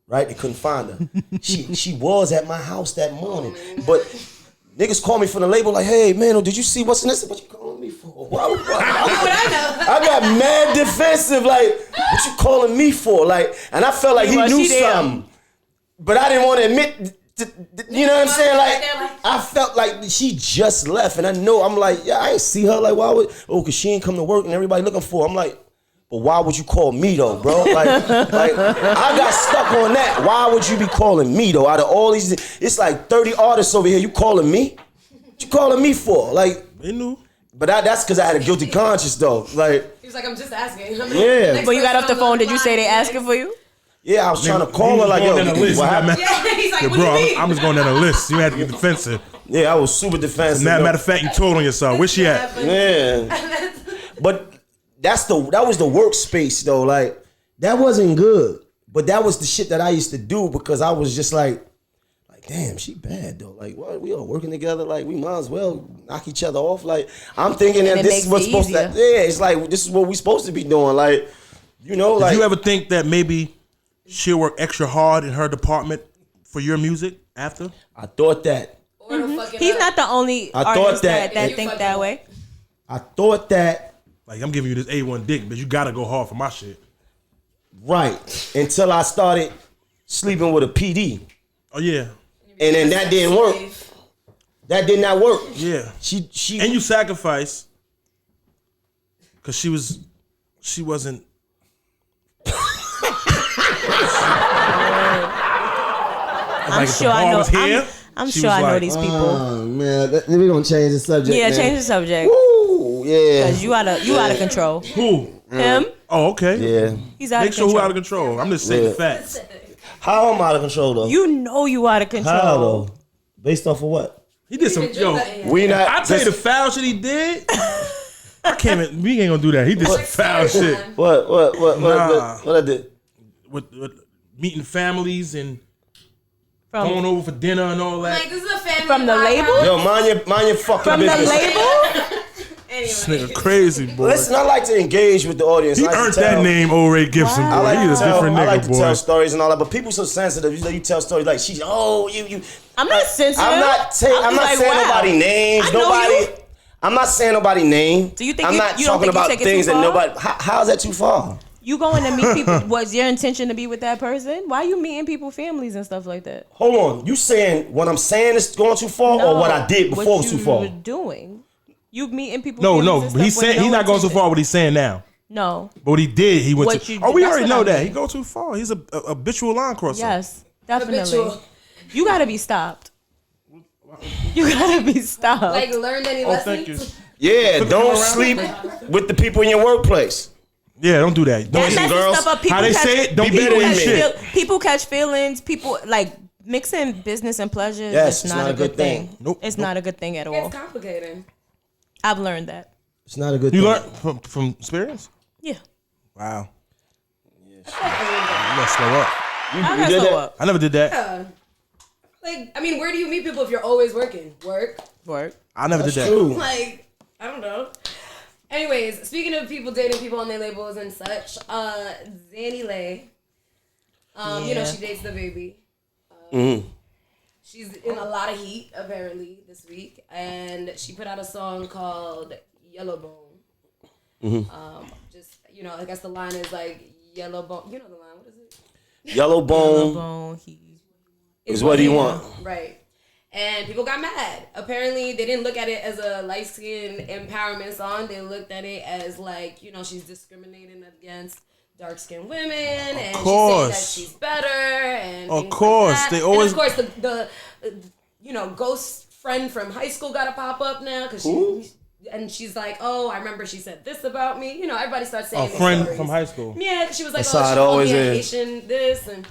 right? They couldn't find her. She was at my house that morning, but niggas called me from the label like, hey man, did you see what's in this? What you calling me for? Why would I got mad defensive. Like, what you calling me for? Like, and I felt like he
Was
knew
she there?
something, but I didn't want to admit. You know what I'm saying? Like, I felt like she just left, and I know I'm like, yeah, I ain't see her. Like, why would? Oh, cause she ain't come to work, and everybody looking for her. I'm like, but why would you call me though, bro? Like I got stuck on that. Why would you be calling me though? Out of all these, it's like 30 artists over here. You calling me? What you calling me for? Like,
They knew.
but that's because I had a guilty conscience though. Like,
He was like, I'm just asking.
Yeah.
But you got off the phone. Did you say they asking for you?
yeah, I was trying to call
He
her
was
like,
going
yo,
down the list.
what happened?
Yeah, he's like,
Yeah,
what
bro,
do you mean?
I'm just going down the list. You had to get defensive.
Yeah, I was super defensive.
Matter of fact, you told on yourself. Where's she at?
Yeah. But that was the workspace though. Like, that wasn't good. But that was the shit that I used to do because I was just like, damn, she bad though. Like, what, we all working together. Like, we might as well knock each other off. Like, I'm thinking that
it
this is
makes
what's
it
supposed to.
easier.
Yeah, it's like this is what we supposed to be doing. Like, you know, like.
Did you ever think that maybe she'll work extra hard in her department for your music after?
I thought that.
He's not the only
I thought
artist
that-
that
You
think
fucking
that
up.
way.
I thought that.
Like, I'm giving you this A1 dick, but you gotta go hard for my shit.
Right. Until I started sleeping with a PD.
Oh yeah,
And then that didn't work. That did not work.
yeah.
She
And you sacrifice because she wasn't.
I'm sure I know. I'm
she
sure
was
I know
like,
these people.
Oh man, we're gonna change the subject.
Yeah,
man.
change the subject.
Ooh, yeah.
Cause you out of control.
Who?
Him,
Oh, okay.
Yeah.
he's out
Make
of
sure
control.
who out of control. I'm just saying
Yeah.
the facts.
How am I out of control though?
You know you out of control.
How though? Based off of what?
He did some. Yo,
we not.
I tell you the foul shit he did. I can't even. We ain't gonna do that. He did some foul shit.
What I did?
With meeting families and going over for dinner and all that.
Like, this is a family
From the label?
Yo, mind your fucking
From
business.
the label?
This nigga crazy, boy.
Listen, I like to engage with the audience.
He
I like
earned
to tell,
that name, Old Ray Gibson,
Wow.
boy.
I like,
He's
to
a
tell,
different
I
nigga,
like to
boy.
tell stories and all that, but people so sensitive. You tell stories like you.
I'm not sensitive.
I'm not saying nobody names.
I know
Nobody.
you.
I'm not saying nobody name.
Do you think
I'm
you-
not
you don't
talking
think you
about
take it
things
too
that
far?
nobody. How's that too far?
You going to meet people? Was your intention to be with that person? Why are you meeting people, families, and stuff like that?
Hold on. You saying what I'm saying is going too far, or what I did before was too far?
What you were doing? You meeting people?
No,
families
no.
and stuff
He's
with
saying
no
he's not going so
intention.
far. What he's saying now.
No.
But what he did, he went
What
to.
you-
Oh, we
that's
already
what
know
I
that.
mean.
He go too far. He's a habitual line crosser.
Yes, definitely.
Habitual.
You gotta be stopped. You gotta be stopped.
Like, learned any lessons?
Thank you.
Yeah, don't sleep with the people in your workplace.
Yeah, don't do that.
that
Don't
messes
girls,
stuff up. People
how they
catch,
say it, don't
be better than me.
People catch feelings. People like mixing business and pleasure.
Yes,
is not a good thing.
Nope.
It's not a good thing at all.
It's complicated.
I've learned that.
It's not a good
You
thing.
learn from experience?
Yeah.
Wow. You gotta slow up.
I
You
gotta
did
slow
that?
up.
I never did that.
Yeah. Like, I mean, where do you meet people if you're always working? Work.
Work.
I never
That's
did that.
true.
Like, I don't know. Anyways, speaking of people dating people on their labels and such, Dani Leigh, you know, she dates the baby. She's in a lot of heat, apparently, this week. And she put out a song called Yellow Bone. Just, you know, I guess the line is like, Yellow Bone. You know the line. What is it?
Yellow bone
Bone, he-
is what he want.
Right. And people got mad. Apparently, they didn't look at it as a light-skinned empowerment song. They looked at it as like, you know, she's discriminating against dark-skinned women, and she's saying that she's better. And
Of
things
course,
like that.
they always.
And of course, the you know, ghost friend from high school got to pop up now because she's like, oh, I remember she said this about me. You know, everybody starts saying
A
these
friend
stories.
from high school.
Yeah, 'cause she was like,
That's
oh,
how
she
it
called
always
me a
is.
Haitian this and.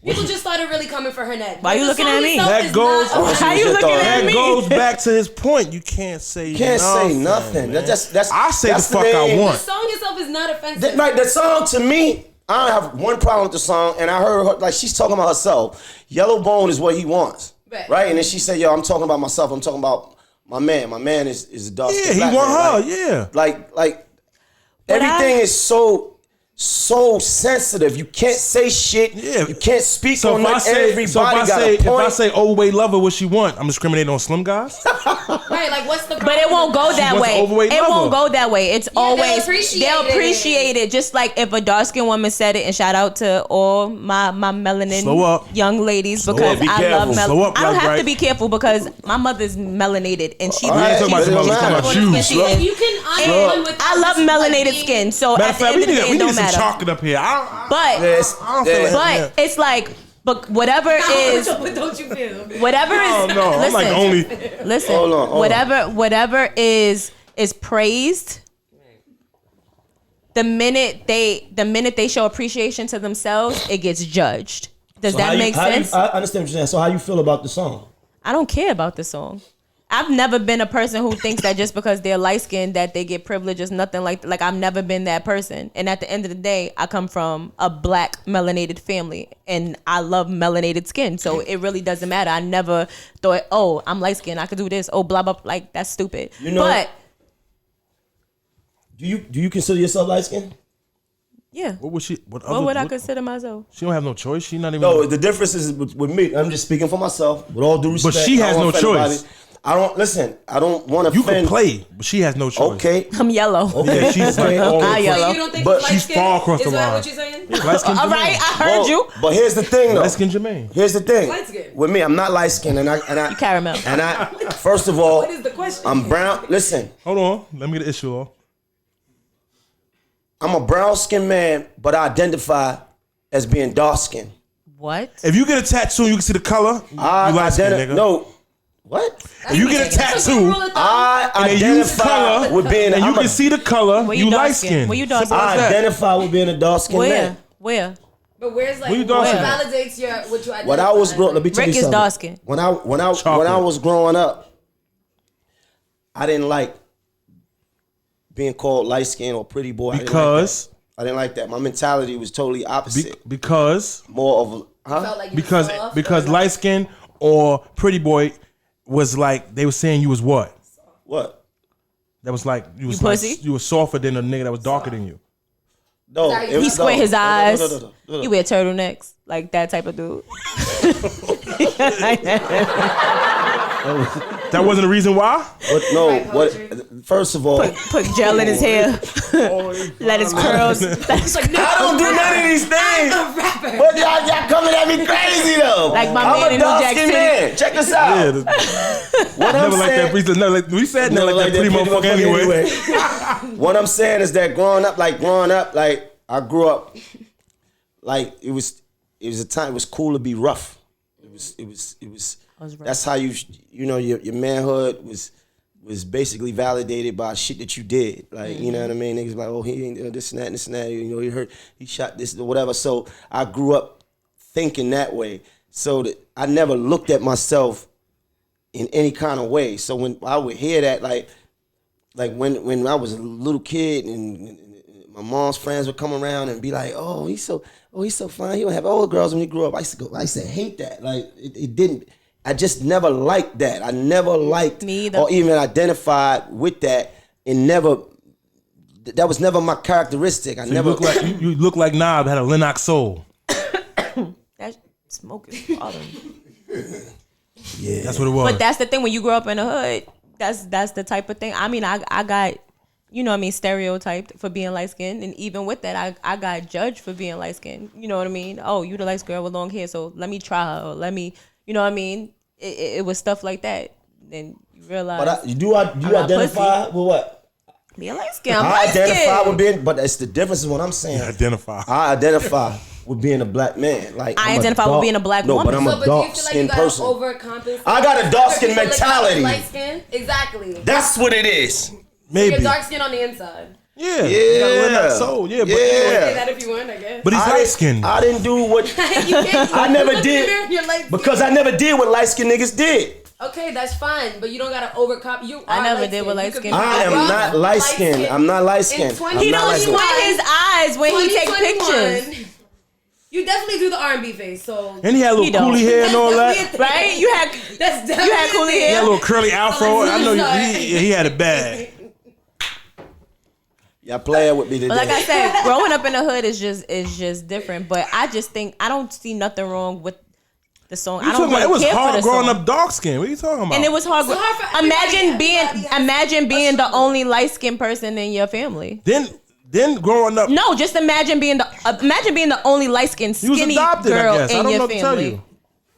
People just started really coming for her neck.
Why you
The
looking
song
at me?
itself
That
is
goes-
not
How
you looking at
That
me?
goes back to his point. You can't say
Say nothing.
man.
That's
I say
that's
the fuck I
name.
The
want.
song itself is not offensive.
The song to me, I don't have one problem with the song, and I heard her like she's talking about herself. Yellow bone is what he wants,
Right.
And then she said, "Yo, I'm talking about myself. I'm talking about my man. My man is a dark.
Yeah, he
black
want
man.
her. Yeah.
Like
But
everything is so sensitive. You can't say shit.
Yeah.
You can't speak
So
on
if I
like
say,
everybody got
if
a point.
I say overweight lover, what she want? I'm discriminating on slim guys.
Right, like what's the problem?
But it won't go
with
that
wants
way.
overweight
It
lover.
won't go that way. It's always
appreciate
they'll
it.
appreciate it. Just like if a dark skinned woman said it, and shout out to all my melanin
Slow up.
young ladies
Slow
because
up. Be
I
careful.
love
Slow up,
I don't
right,
have
right.
to be careful because my mother's melanated and she
All right,
she's
talking about-
she's
talking about
beautiful
shoes.
skin she is.
You can
And
honor with
I love melanated skin, so
Matter
at
of
the
fact,
end of the day,
we
it don't
need some
matter.
chocolate up here.
But
Yes,
I don't feel
yes.
like-
but it's like, but whatever is.
What don't you feel?
Whatever is
no, I'm
listen,
like only.
listen.
Hold on.
Whatever is praised. The minute they show appreciation to themselves, it gets judged. Does that make sense?
I understand what you're saying. So how you feel about the song?
I don't care about the song. I've never been a person who thinks that just because they're light skinned that they get privileges. Nothing like I've never been that person. And at the end of the day, I come from a black melanated family, and I love melanated skin. So it really doesn't matter. I never thought, oh, I'm light skinned, I could do this. Oh, blah blah. Like that's stupid.
You know-
but
Do you consider yourself light skinned?
yeah,
What would she?
what would I consider myself?
She don't have no choice. She not even.
No, the difference is with me. I'm just speaking for myself. With all due respect,
she
I
has
don't
no
offend
choice.
nobody. I don't listen. I don't want to.
You can play, but she has no choice.
Okay.
I'm yellow.
Yeah, she's like
Okay.
all
I
the
yellow.
So you don't think
But
he's
she's
light-skinned?
far across the
Is that
line.
what you're saying?
light-skinned
All right, I heard you.
But here's the thing, though.
Light-skinned Jermaine.
Here's the thing.
Light-skinned.
With me, I'm not light skinned, and I
You caramel.
and I. First of all,
What is the question?
I'm brown. Listen,
Hold on, let me get the issue off.
I'm a brown skinned man, but I identify as being dark skinned.
What?
If you get a tattoo, you can see the color. You light-skinned, nigga.
No. What?
If you get a tattoo
I
and they use
identify
color,
with being.
and you
I'm
can
a-
see the color,
Where
you
dark
light
skin?
skinned.
Where you dark
Simple
skin?
as
I
that.
identify with being a dark skinned
Where?
man.
Where?
But where's like
What you
what
dark skin?
validates your what you identify?
When I was growing, let me tell
Rick
you
is
something.
dark skin.
When I
Chocolate.
was growing up, I didn't like being called light skin or pretty boy.
Because
I didn't like that. My mentality was totally opposite.
because
More of a
Felt like you were soft,
because
or like-
light skin or pretty boy was like they were saying you was what?
what?
That was like you was
You
like,
pussy?
you was softer than a nigga that was darker than you.
No,
He
it was-
He squint his eyes.
no.
He wear turtlenecks, like that type of dude.
That wasn't the reason why.
What? No,
Right,
what?
poetry.
First of all,
Put gel in his hair, let his curls.
I don't do none of these things.
I'm a rapper.
But y'all coming at me crazy though.
Like my
I'm
man
a
in New
dark
Jack
skin
City.
man. Check this out.
Yeah,
What I'm
never like
saying,
that. Never like, we said never like that pretty motherfucker anyway.
What I'm saying is that growing up, like I grew up, like it was a time. It was cool to be rough. It was.
rough.
That's how you know your manhood was basically validated by shit that you did. Like you know what I mean. Niggas like, oh, he ain't this and that and this and that. You know, he hurt. He shot this or whatever. So I grew up thinking that way. So that I never looked at myself in any kind of way. So when I would hear that, like when I was a little kid and my mom's friends would come around and be like, oh, he's so fine. He don't have older girls when he grew up. I used to hate that. Like it didn't. I just never liked that. I never liked
Me either.
or even identified with that, and never. That was never my characteristic. I
You
never
look like you look like Knob had a Lennox soul.
That smoke is bothering me.
Yeah,
That's what it was.
But that's the thing when you grow up in the hood. That's the type of thing. I mean, I got, you know what I mean, stereotyped for being light skinned, and even with that, I got judged for being light skinned. You know what I mean? Oh, you the light girl with long hair, so let me try her, or let me, you know what I mean? It was stuff like that. Then you realize.
but you identify with what?
being light skinned. I'm
I
light
identify with
skinned.
being, but it's the difference is what I'm saying.
Identify.
I identify with being a black man. Like
I
I'm a
identify with being a black
no,
woman.
but I'm
So,
a
but do you
dark
feel like you
skinned
gotta
person.
overcompensate?
I got a dark skin
for people
mentality.
Light skin, exactly.
That's what it is.
Maybe.
You're dark skin on the inside.
Yeah. You got a Lennox soul. Yeah. But
Say that if you want, I guess.
but he's light skinned.
I didn't do what
You can't-
I never
look in the
did
mirror, you're light
because
skinned.
I never did what light skinned niggas did.
Okay, that's fine, but you don't gotta overcome. You
I
are
never
light
did what
skinned.
light
You could be
skin-
I am
rough,
not light skinned. I'm not light skinned.
In 20
I'm
He
not
don't
light skinned.
squint his eyes when he take
2021,
pictures.
You definitely do the R&B face, so
And he had a
He
little
don't.
coolie hair and all
That's
that.
definitely a
Right?
thing.
You had
That's definitely
you had
a
coolie
thing.
He had a
hair.
little curly afro. I know
Sorry.
he had it bad.
Y'all playing with me today.
But like I said, growing up in the hood is just different. But I just think I don't see nothing wrong with the song.
You
I don't
talking about,
really
it was
care for
hard
the
growing
song.
up dark skin. What are you talking about?
And it was hard.
It's hard for
Imagine
everybody. Everybody has
imagine
a
being the
struggle.
only light skinned person in your family.
Then growing up,
No, just imagine being the only light skinned
he was
skinny
adopted.
girl
I guess I
in
don't
your
know what to tell
family.
you.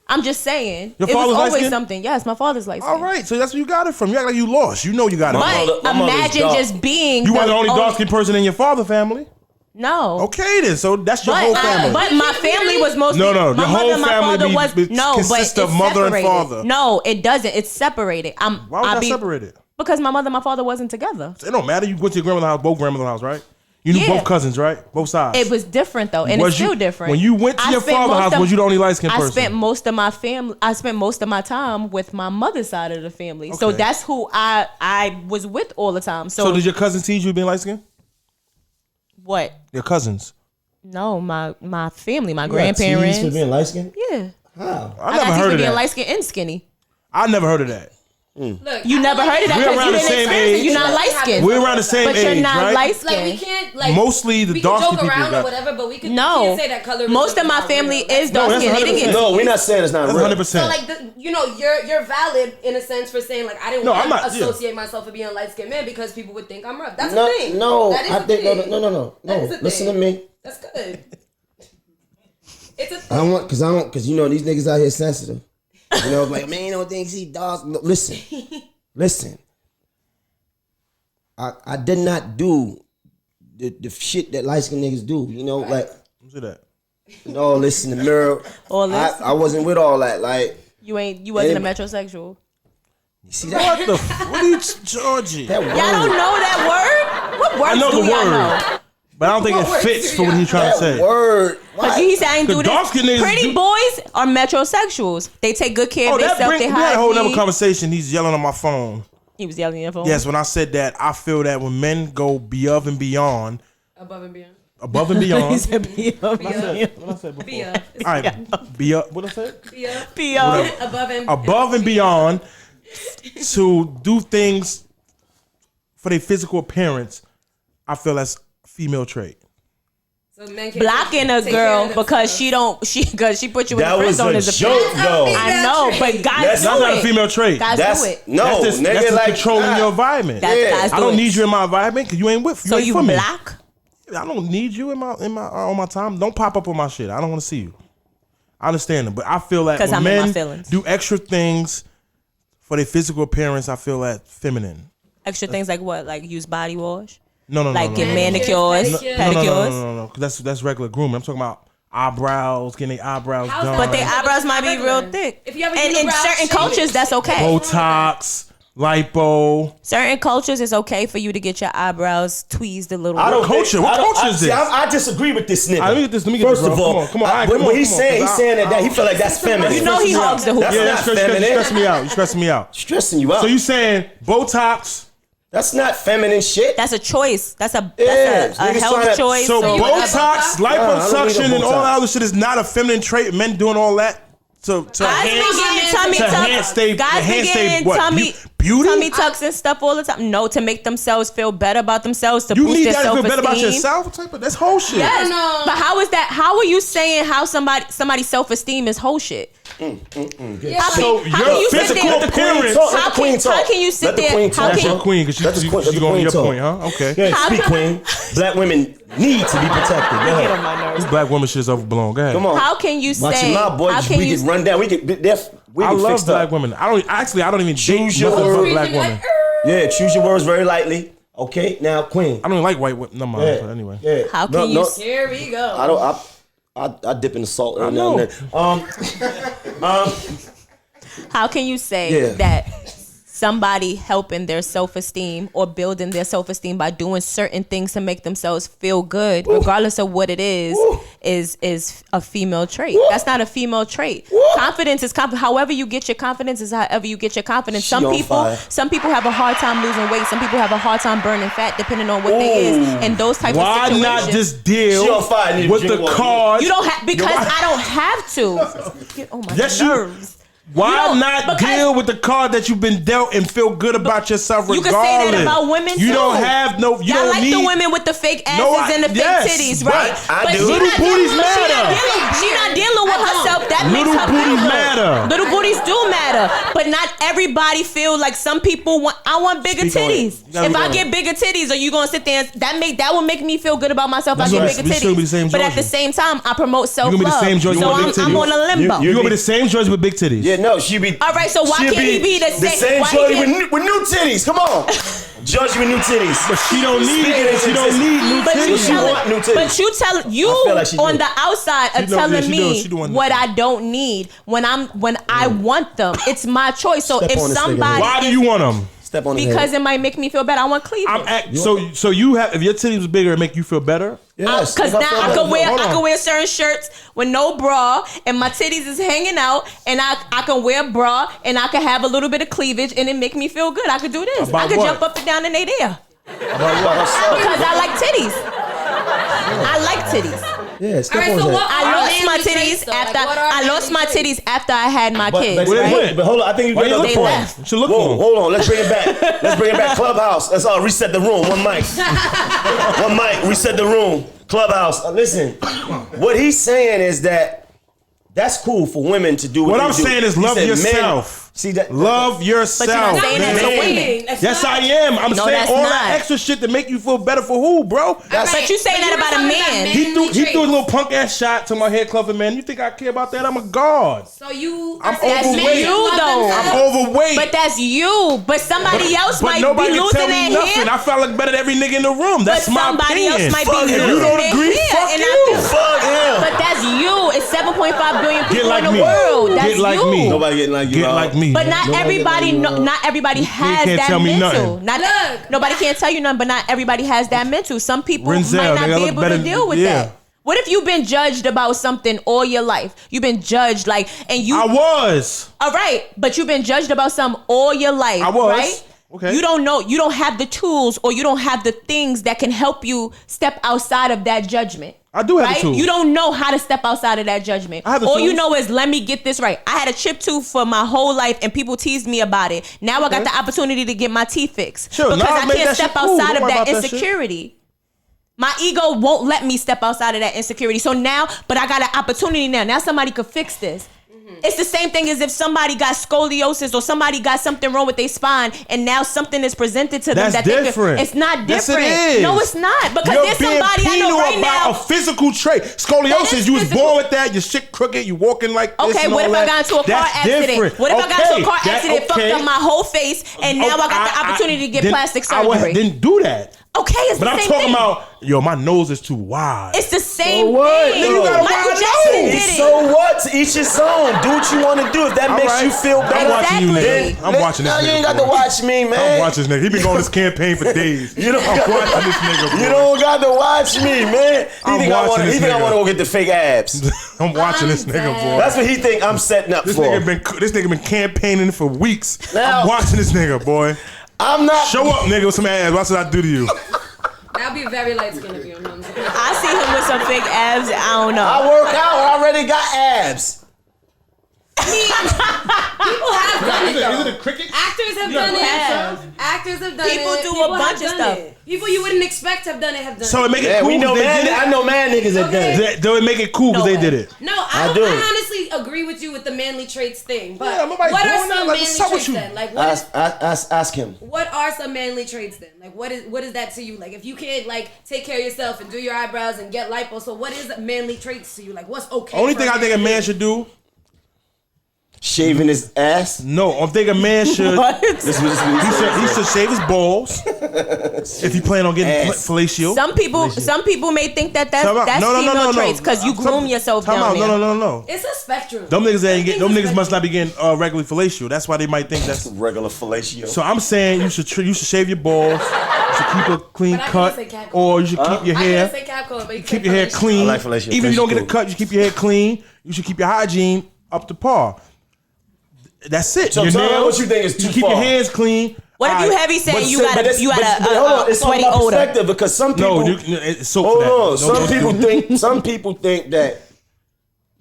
I'm just saying.
Your
It was
father's
always
light-skinned?
something. Yes, my father's light
All
skinned.
right, so that's where you got it from. You act like you lost. You know you got it.
But
my mother's
imagine
dark.
just being
You weren't the only dark skinned person in your father family.
No.
Okay, then. So that's your
But,
whole family.
but my family was mostly
No,
my
the
mother
whole
and my
family
father was
consists
but
of
it's
mother and
separated.
father.
No, it doesn't. It's separated.
Why was that separated?
Because my mother and my father wasn't together.
It don't matter. You went to your grandmother's house, both grandmother's house, right? You knew
Yeah.
both cousins, right? Both sides.
It was different though, and
Was
it's still
you-
different.
when you went to your
spent
father's
most
house,
of-
was you the only light-skinned person?
I spent most of my time with my mother's side of the family. So
Okay.
that's who I was with all the time.
So did your cousins teach you being light skinned?
what?
Your cousins.
No, my family, my
You got teased
grandparents.
for being light skinned?
Yeah.
How?
I
I
never
got teased
heard
for
of
being
that.
light skinned and skinny.
I never heard of that.
Look,
You never heard of that
We're
because
around
you
the
didn't
same
experience it.
age.
You're not light skinned.
We're around the same
But
age,
you're not
right?
light
Like we
skinned.
can't like
Mostly the
we
dark
can
skinned
joke
people
around
got-
or whatever, but we could
No.
can't say that color.
Most of my family is
No,
dark
that's
skinned. They didn't
100%.
get
No, we're not saying it's not
That's
real.
100%.
So like you know you're valid in a sense for saying like I didn't
No,
want
I'm not-
to
yeah.
associate myself with being a light skinned man because people would think I'm rough. That's
No,
the thing.
no,
That is
I
the
think
thing.
no.
That is the
Listen
thing.
to me.
That's good. It's a
I
thing.
don't want, cause you know these niggas out here sensitive. You know, like man, you don't think he dark. No, listen. I did not do the shit that light skinned niggas do. You know, like
Let me see that.
no, listen, the mirror.
All this.
I wasn't with all that. Like
You wasn't a
Anyway.
metrosexual.
you see that?
What are you, Georgie?
That
Y'all don't know that word? What words
I know
do
the
y'all
word.
know?
But I don't think it fits for what he's trying to say.
Word.
But he said I ain't do this.
dark-skinned niggas
Pretty
do-
boys are metrosexuals. They take good care of
that
themselves. They
we had a whole
hygiene.
other conversation. He's yelling on my phone.
He was yelling at your phone.
Yes, when I said that, I feel that when men go above and beyond.
Above and beyond.
Above and beyond.
He said be up.
What I said before?
Be up.
All right, be up. What I said?
Be up.
Be up.
Above and
Beyond to do things for their physical appearance. I feel that's a female trait.
So men can
Blocking a
take
girl
care of
because
themselves.
she put you in
That
the friend
was
zone
a
as a
joke, though.
I know, but guys
That's
do
That's not a
it.
female trait.
Guys
That's
do it.
no,
That's
nigga.
just
Like
controlling your environment.
That's
Yeah.
guys do
I don't
it.
need you in my environment because you ain't with.
So
ain't
you
for me.
block?
I don't need you in my on my time. Don't pop up on my shit. I don't want to see you. I understand it, but I feel that
'Cause
when
I'm in my
men
feelings.
do extra things for their physical appearance, I feel that feminine.
Extra things like what? Like use body wash?
No,
Like get
no.
manicures,
Pedicures.
pedicures?
No. 'Cause that's regular grooming. I'm talking about eyebrows, getting their eyebrows
How's
done.
But their eyebrows might be
Regular.
real thick.
If you have a
and in
unibrow
certain
shape.
cultures, that's okay.
Botox, lipo.
Certain cultures, it's okay for you to get your eyebrows tweezed a little
I don't
bit.
Culture?
think-
What
I don't-
culture is
see,
this?
I disagree with this nigga.
Let me get this. Let me get
First
this,
of
bro.
all,
Come on. All right,
when
come on,
he's
come on,
saying,
'cause
he's saying that he feel like that's feminine.
You know he hogs the hoop.
That's
Yeah,
not
you
feminine.
stressing me out. You stressing me out.
Stressing you out.
So you saying Botox?
That's not feminine shit.
That's a choice. That's a
Yeah,
a
niggas
health
tryna-
choice.
So
you want
Botox,
that
Nah, I don't
liposuction,
need no
and all
Botox.
that other shit is not a feminine trait. Men doing all that to
Guys be
enhance,
getting tummy
to
tucks.
enhance they,
Guys be
enhance they
getting
what?
tummy
Beauty?
tummy tucks and stuff all the time. No, to make themselves feel better about themselves, to
You
boost
need
their
that to feel
self-esteem.
better about yourself? What type of that's whole shit.
Yes,
No.
but how is that? How are you saying how somebody's self-esteem is whole shit?
Yeah.
So
how
your
can you sit
physical
there?
Let the queen
appearance.
talk. Let
How
the queen
can,
talk.
how can you sit
Let the
there?
queen
How
talk.
That's
can
your queen because
Let the
she
queen- let the
going to
queen
your
talk.
point, huh? Okay.
Yeah,
How
speak,
come-
queen. Black women need to be protected. Go
get
ahead.
on my nerves?
This black woman shit is overblown. Go ahead.
Come on.
How can you
Watch
say?
your mouth, boy.
How can
We
you?
can run down. We can
I love
fix
black
up.
women. I don't even date
Choose your
nothing but
words.
black women.
Yeah, choose your words very lightly. Okay, now queen.
I don't even like white women. No mind,
Yeah.
but anyway.
Yeah.
How can you?
Here we go.
I don't. I dip in the salt. I
know.
How can you say
Yeah.
that somebody helping their self-esteem or building their self-esteem by doing certain things to make themselves feel good, regardless of what it is a female trait? That's not a female trait. Confidence is however you get your confidence is however you get your confidence.
She on fire.
Some people have a hard time losing weight. Some people have a hard time burning fat, depending on what they is. And those type
Why
of situations.
not just deal
She on fire, need to
with
drink
the
water.
cards?
You don't have because I don't have to. Get on my
Yes, you-
nerves.
Why
You don't-
not
because-
deal with the card that you've been dealt and feel good about yourself
You
regardless?
can say that about women
You
too.
don't have no. You
Y'all
don't
like
need
the women with the fake asses
No,
and the fake
yes,
titties,
but
right?
I do.
she
Little
not
booties
dealing-
matter.
She not dealing with herself. That
Little
makes her
booties
feel good.
matter.
Little booties do matter, but not everybody feel like some people want. I want bigger
Speak on it.
titties.
Gotta
If
be
I
on
get
it.
bigger titties, are you gonna sit there? That would make me feel good about myself.
That's
I get
right.
bigger
We still be the
titties,
same
but at
Georgie.
the same time, I promote self
gonna be
love.
the same Georgie
So
with
I'm,
big
I'm
titties.
on a limbo.
You gonna be the same George with big titties?
Yeah, no, she be.
All right, so why
she'll
can't he be the same? Why he
Shorty
can't-
with new titties? Come on, Georgie with new titties.
But she don't need.
Speaking of
She don't need new
But you
titties.
She want new titties.
But you tell you
I feel like she
on
do.
the outside are
She do,
telling
yeah, she do,
me
she do want
what
new
I don't need when I want them. It's my choice. So
Step
if
on this nigga
somebody
Why do you want them?
Step on his
because
head.
it might make me feel better. I want cleavage.
So you have if your titties was bigger, it make you feel better.
Yes,
Because
if
now
feel
I
better-
hold on.
can wear certain shirts with no bra and my titties is hanging out and I can wear a bra and I can have a little bit of cleavage and it make me feel good. I could do this.
About
I could
what?
jump up and down and they there.
About herself.
Because I like titties. I like titties.
Yeah, step
All right,
on
so
his
what
head.
I
are
lost my
manly traits,
titties
though? Like,
after
what are
I lost my
manly traits?
titties after I had my kids.
Where they
Right?
went?
But hold on, I think you
Why
get
you
another
look
They
for
point.
left.
them? Should look
Whoa,
for them.
hold on, let's bring it back. Let's bring it back. Clubhouse. Let's all reset the room. One mic. One mic. Reset the room. Clubhouse. Listen, what he's saying is that that's cool for women to do what
What
they
I'm
do.
saying is
He
love
said men-
yourself.
See that?
Love yourself.
But you're not saying that to
Man.
women.
That's
Yes,
not-
I am. I'm
No,
saying
that's
all
not.
that extra shit to make you feel better for who, bro?
That's-
But you saying
But
that
you were
about a
talking
man.
about
He threw
manly
a little punk ass shot to my hair clubbing man. You think I care about that? I'm a god.
So you
I'm
are saying
That's
overweight.
you
love
though.
themselves?
I'm overweight.
But that's you. But somebody else
But
might
nobody
be
can
losing
tell me
their
nothing.
hair.
I felt like better than every nigga in the room. That's
But
my
somebody
opinion.
else might
Fuck
be
him.
losing
You don't
their
agree?
hair.
Fuck
And
you.
Fuck him.
But that's you. It's 7.5 billion people
like
in the
me.
world. That's
Get like
you.
me.
Nobody getting like you.
Get like me.
But not everybody. Not everybody has
can't
that
tell me
mental.
nothing.
Not nobody can't tell you nothing. But not everybody has that mental. Some people
Renzel,
might not
nigga,
be
look
able
better
to
than-
deal with
yeah.
that. What if you've been judged about something all your life? You've been judged and you.
I was.
All right, but you've been judged about something all your life.
I was.
Right?
Okay.
You don't know. You don't have the tools, or you don't have the things that can help you step outside of that judgment.
I do have the
right?
tools.
You don't know how to step outside of that judgment.
I have the
All you
tools.
know is, let me get this right. I had a chipped tooth for my whole life, and people teased me about it. Now I got the opportunity to get my teeth fixed
Sure,
because
now
I
make
can't
that
step
shit cool.
outside
Don't
of
worry
that
about that shit.
insecurity. My ego won't let me step outside of that insecurity. So now, but I got an opportunity now. Now somebody could fix this. It's the same thing as if somebody got scoliosis or somebody got something wrong with their spine, and now something is presented to them
That's
that
different.
It's not
Yes, it
different.
is.
No, it's not. Because
You're
there's
being
somebody I know
penal
right
about
now.
a physical trait.
That
Scoliosis,
is
you was
physical.
born with that. Your shit crooked. You walking like this.
Okay,
and
what
all
if I
that.
got into a car
That's
accident?
different.
What if I got into a car
That-
accident, fucked
okay.
up my whole face, and now I got the opportunity to get
then
plastic
I
surgery?
didn't do that.
Okay, it's
But
the
I'm
same
talking
thing.
about, yo, my nose is too wide.
It's the same
what?
thing.
Then you got a
Michael
wide
Jackson
nose.
did it.
So what? To each his own. Do what you want to do. If that
All
makes
right.
you feel
I'm
better.
watching you,
Exactly.
nigga. I'm watching this
No,
nigga.
you ain't got
boy.
to watch me, man.
I'm watching this nigga. He been going this campaign for days.
You don't,
I'm watching this nigga, boy.
you don't got to watch me, man.
I'm
He think
watching this
I
nigga.
want to go get the fake abs.
I'm watching this nigga, boy.
That's what he think I'm setting up
This
for.
nigga been campaigning for weeks.
Now-
I'm watching this nigga, boy.
I'm not.
Show up, nigga, with some ass. What should I do to you?
That'll be very light skinned of you.
I see him with some fake abs. I don't know.
I work out. I already got abs.
People have done it though.
Is it a cricket?
Actors have
You got
done
have.
it. Actors have done
People
it.
do a
People
bunch
have
of
done
stuff.
it. People you wouldn't expect have done it have done
So
it.
it make it
Yeah,
cool.
we know
they
man.
did it?
I know man niggas that done it.
Do it make it cool because
No
they
way.
did it?
No,
I
I
do.
honestly agree with you with the manly traits thing. But
Yeah, nobody
what are
doing that.
some
Like,
manly
what's up with
traits
you?
then? Like what,
Ask him.
what are some manly traits then? Like what is that to you? Like if you can't like take care of yourself and do your eyebrows and get lipo, so what is manly traits to you? Like what's okay?
Only
for
thing I think a man should do.
Shaving his ass.
No, I think a man should.
This is what
He should shave his balls if he plan on getting
Ass.
fellatio.
Some people may think that's female traits because you groom yourself
Time
down
out.
there.
No.
It's a spectrum.
Them niggas ain't get. Them
Everything's a
niggas must not be
spectrum.
getting regular fellatio. That's why they might think that's.
regular fellatio.
So I'm saying you should shave your balls. You should keep a clean
But I
cut,
can't say catcall.
or you should keep your
I
hair.
can't say Capcom, but you
Keep
can
your hair
say
clean.
I like fellatio.
Even if you don't get a
Cool.
cut, you keep your hair clean. You should keep your hygiene up to par. That's it.
So
your
tell me
nails,
what you think is too
keep
far.
your hands clean.
What if you
Alright.
heavy saying
But
you
but
got
it's-
a
but hold on, it's all
sweaty
about
odor?
perspective because some people.
No, it's soap
Hold
for that.
on.
Don't-
Some people think that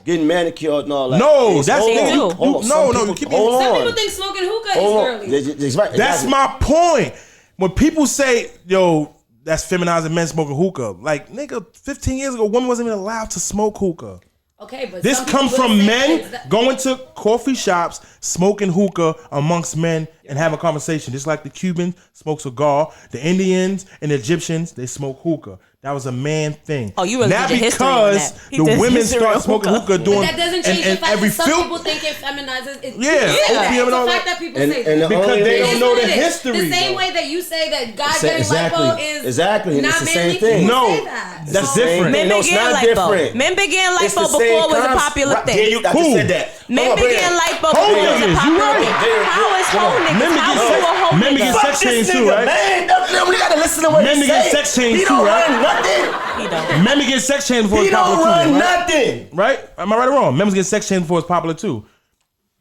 getting manicured and all that.
No,
is-
that's
hold
nigga,
on,
you-
hold on.
you-
Some
no,
people-
you keep
hold
your-
Some
on.
people think smoking hookah
Hold
is
on.
girly.
That's right.
That's
exactly.
my point. When people say, yo, that's feminizing men smoking hookah, like, nigga, 15 years ago, women wasn't even allowed to smoke hookah.
Okay, but
This
some people
comes
will
from
say
men
things that-
going to coffee shops, smoking hookah amongst men and having conversation. Just like the Cubans smoke cigar, the Indians and the Egyptians, they smoke hookah. That was a man thing.
Oh, you really
Not
did your history on
because
that. He
the
did
women
history
start
on
smoking
hookah.
hookah doing
But that doesn't change
and
the fact
every
that some
filth.
people think it feminizes. It,
Yeah,
it's
opium and all
the
that.
fact that people
And-
say
and
that.
the
Because
only
they
thing-
don't
It
know
is
the
what it is.
history.
The same
though.
way that you say that guys getting
Exactly.
lipo is
Exactly. And
not
it's the
manly,
same thing.
people
No.
say that.
That's
So-
different.
Men
No,
been
it's
getting
not
lipo.
different.
Men been getting
It's
lipo
the same
before it was a
concept.
popular
Right,
thing.
there I just
Who?
said that.
Men
Hold on,
been
bring it
getting
up.
lipo
Whole
before it was a
niggas, you
popular
right.
thing. How is whole
Men
niggas?
be
How
getting
you a whole
men be
nigga?
getting
Fuck
sex
this
change
nigga,
too, right?
man. We gotta listen to what
Men
he
to get
say.
sex change
He
too,
don't
right?
run nothing.
He don't.
Men be getting sex change before
He
it's
don't
popular
run
too, right?
nothing.
Right? Am I right or wrong? Men was getting sex change before it's popular too.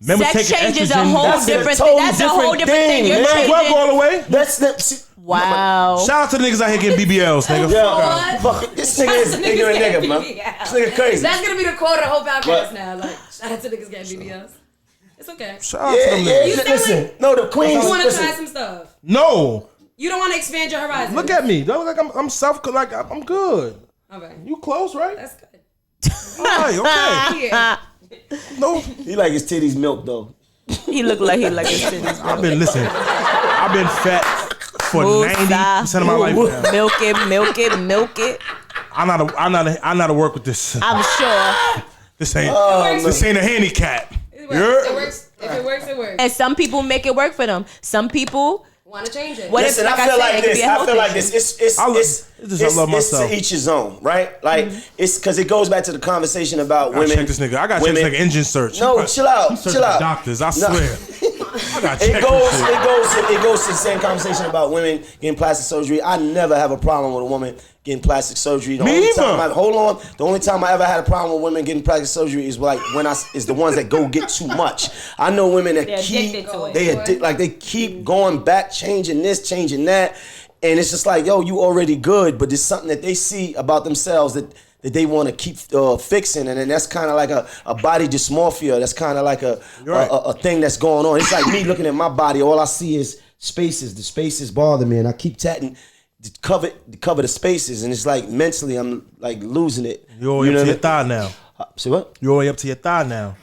Men was
Sex
taking
change is a
estrogen.
whole
That's a
different
totally
thing. That's a whole
different
different thing.
thing,
You're
man.
Man, work all
changing.
the way.
That's the.
Wow.
Shout out to the niggas out here getting BBLs, nigga.
Yeah, fuck it. This nigga is ignorant nigga, man. This nigga crazy.
That's gonna be the quote of the whole podcast
What?
now. Like, shout out to niggas getting BBLs. It's okay.
Shout out to
Yeah,
them
yeah.
niggas.
You sound
Listen, no, the queens.
You want to try
Listen,
some stuff.
No.
You don't want to expand your horizon.
Look at me. Don't look like I'm self like I'm good.
Okay.
You close, right?
That's good.
All right, okay.
Yeah.
No.
he like his titties milk though.
He look like his titties.
I've been fat for
Woosah.
90% of my life now.
Milk it.
I know to work with this.
I'm sure.
This ain't
works.
this ain't a handicap.
It works. It works. If it works, it works.
And some people make it work for them. Some people
want to change it.
Listen, I feel like this. I feel like this. It's to each his own, right? Like it's because it goes back to the conversation about women.
Check this nigga. I got to check this nigga engine search.
No, chill out. Chill out.
Doctors, I swear.
It goes to the same conversation about women getting plastic surgery. I never have a problem with a woman getting plastic surgery. The only time I ever had a problem with women getting plastic surgery is is the ones that go get too much. I know women that they keep going back, changing this, changing that, and it's just like, yo, you already good, but there's something that they see about themselves that they want to keep fixing, and then that's kind of like a body dysmorphia. That's kind of like a thing that's going on. It's like me looking at my body. All I see is spaces. The spaces bother me, and I keep tatting to cover the spaces, and it's like mentally I'm like losing it.
You're all up to your thigh now.
Say what?
You're all up to your thigh now.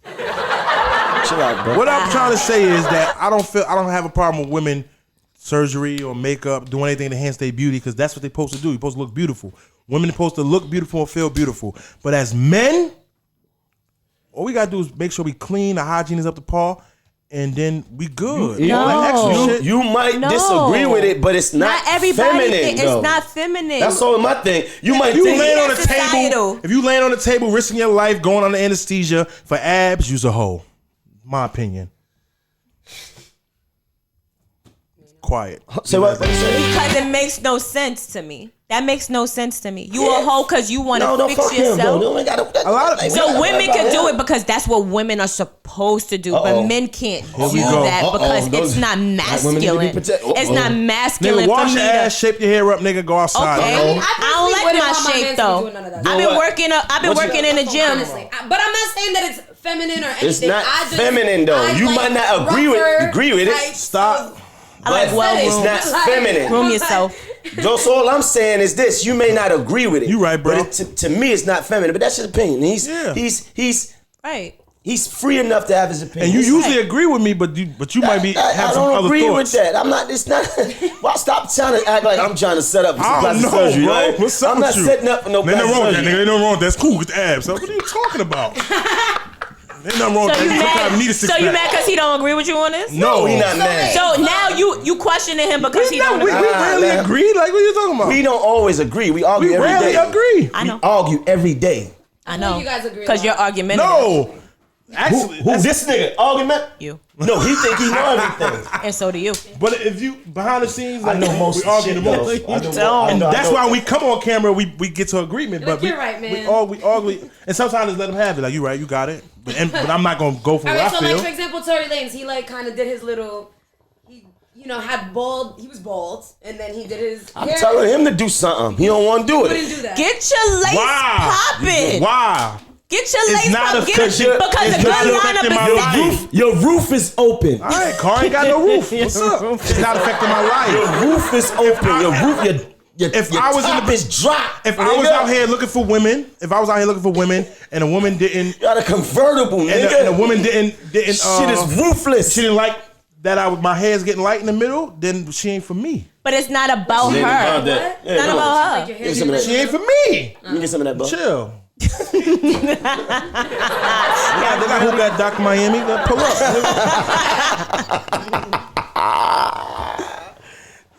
Chill out, bro.
What I'm trying to say is that I don't have a problem with women surgery or makeup, doing anything to enhance their beauty, because that's what they're supposed to do. You're supposed to look beautiful. Women are supposed to look beautiful and feel beautiful. But as men, all we gotta do is make sure we clean, the hygiene is up to par, and then we good.
You might disagree with it, but it's not feminine.
It's not feminine.
That's all my thing. You might
you
think
laying on the table. If you laying on the table, risking your life, going under anesthesia for abs, use a hoe. My opinion. Quiet.
Say what?
Because it makes no sense to me. That makes no sense to me. You a hoe because you want to fix yourself. So women can do it because that's what women are supposed to do, but men can't do that because it's not masculine. It's not masculine
nigga, wash
for me
your ass, shape your hair up, nigga, go outside.
Okay, I don't like my shape though. I've been working in the gym.
But I'm not saying that it's feminine or anything.
It's not feminine though. You might not agree with it. Stop.
I like well
room. It's not feminine.
Room yourself.
That's all I'm saying is this. You may not agree with it.
You right, bro.
But to me, it's not feminine. But that's his opinion. He's
right.
He's free enough to have his opinion.
And you usually agree with me, but you might be have some other thoughts. I don't agree with that. I'm not. It's not. Well, stop trying to act like I'm trying to set up for some plastic surgery. Bro.
Right?
What's up
I'm not setting up for no plastic surgery.
Ain't nothing wrong with that. That's cool with the abs. What are you talking about? Ain't nothing wrong with that.
So you mad because he don't agree with you on this?
No, he not mad.
So now you questioning him because he don't agree.
We rarely agree. Like, what are you talking about?
We don't always agree. We argue every day.
We rarely agree.
I know.
We argue every day.
I know.
You guys agree
because you're argumentative.
No. Actually,
who this nigga? Argument?
You.
No, he think he know everything.
And so do you.
But if you behind the scenes,
I know most
we argue the most.
And
that's why we come on camera. We get to agreement. But
you're right, man.
We argue, and sometimes just let them have it. Like, you right, you got it. But I'm not gonna go for what I feel.
Like for example, Tory Lanez, he like kind of did his little. Had bald. He was bald, and then he did his.
I'm telling him to do something. He don't want to do it.
He didn't do that.
Get your lace popping.
Wow.
Get your lace popping. Because a good lineup is
your roof is open.
All right, car ain't got no roof. What's up? It's not affecting my life.
Your roof is open. Your roof.
If I was in the
is drop.
If I was out here looking for women, and a woman didn't,
you got a convertible, nigga.
And a woman didn't.
Shit is ruthless.
She didn't like that. My hair's getting light in the middle. Then she ain't for me.
But it's not about her. It's not about her.
She ain't for me.
Let me get some of that, bro.
Chill. They got hookah at Dr. Miami. Pull
up.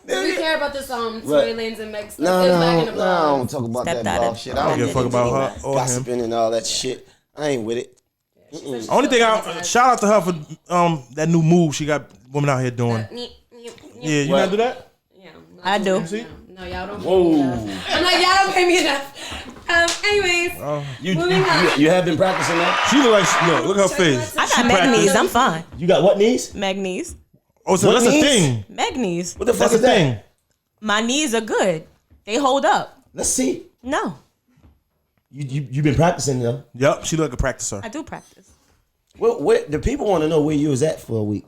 Do we care about this Tory Lanez and Meg?
No, I don't talk about that dog shit.
I don't give a fuck about her or
gossiping and all that shit. I ain't with it.
Only thing shout out to her for that new move she got women out here doing. Yeah, you gotta do that?
Yeah,
I do.
No, y'all don't pay me enough. I'm like, y'all don't pay me enough. Anyways,
you have been practicing that?
She look her face.
I got Meg knees. I'm fine.
You got what knees?
Meg knees.
Oh, so that's a thing.
Meg knees.
What the fuck is that?
My knees are good. They hold up.
Let's see.
No.
You been practicing though?
Yep, she look like a practicer.
I do practice.
Well, the people want to know where you was at for a week.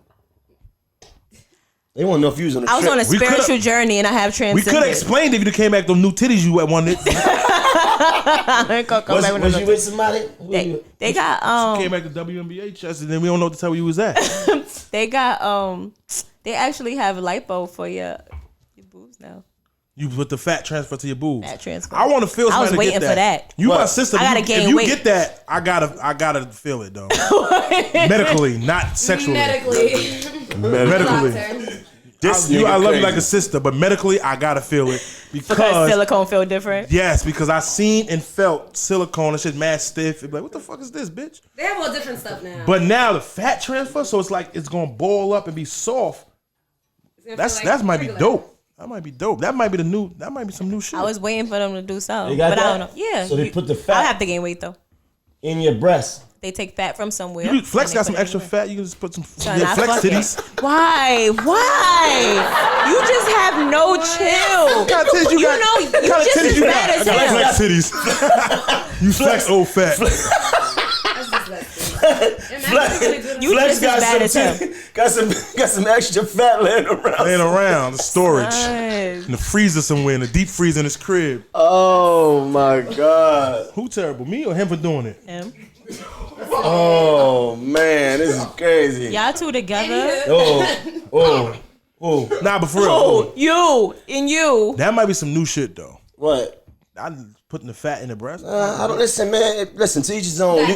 They want to know if you was on a trip.
I was on a spiritual journey and I have transcended.
We could have explained if you came back them new titties you wanted.
Was you with somebody?
They got
She came back to WNBA chest and then we don't know what to tell you was at.
They got they actually have lipo for your boobs now.
You put the fat transfer to your boobs.
Fat transfer.
I want to feel.
I was waiting for that.
You my sister.
I gotta gain weight.
If you get that, I gotta feel it though. Medically, not sexually.
Medically.
Medically. I love you like a sister, but medically I gotta feel it
Because silicone feel different.
Yes, because I seen and felt silicone and shit mad stiff. It be like, what the fuck is this, bitch?
They have all different stuff now.
But now the fat transfer, so it's like it's gonna ball up and be soft. That might be dope. That might be dope. That might be some new shit.
I was waiting for them to do something,
They got
but
that?
I don't know. Yeah.
So they put the fat
I have to gain weight though.
in your breast.
They take fat from somewhere.
Flex
and they
got
put
some
it
extra
anywhere.
fat. You can just put some
Son, I
flex
fuck it.
titties.
Why? You just have no chill.
What kind of titties you got?
know, you just as bad as
I got
him.
flex titties. You flex old fat.
You just as bad as him.
Got some extra fat laying around.
The storage.
Nice.
In the freezer somewhere, in the deep freezer in his crib.
Oh my God.
Who terrible? Me or him for doing it?
Him.
Oh man, this is crazy.
Y'all two together.
Oh.
Nah, but for real.
Oh, you and you.
That might be some new shit though.
What?
I putting the fat in the breast.
I don't listen, man. Listen, to each his own.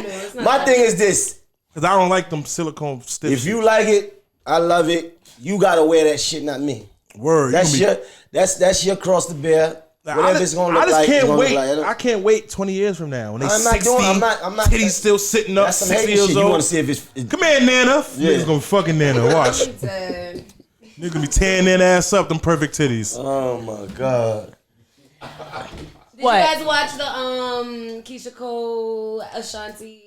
My thing is this:
Cause I don't like them silicone stiff.
if you like it, I love it. You gotta wear that shit, not me.
Word.
That's your cross to bear. Whatever it's gonna look like.
Can't
it's gonna
wait.
look like.
I can't wait 20 years from now when they
I'm not
60.
doing. I'm not.
Titties still sitting up.
That's some
60
hating
years
shit.
old.
You want to see if it's.
Come here, Nana.
Yeah.
Niggas gonna fucking Nana. Watch.
Did
Niggas gonna be tearing that ass up. Them perfect titties.
Oh my God.
What?
you guys watch the Keisha Cole Ashanti?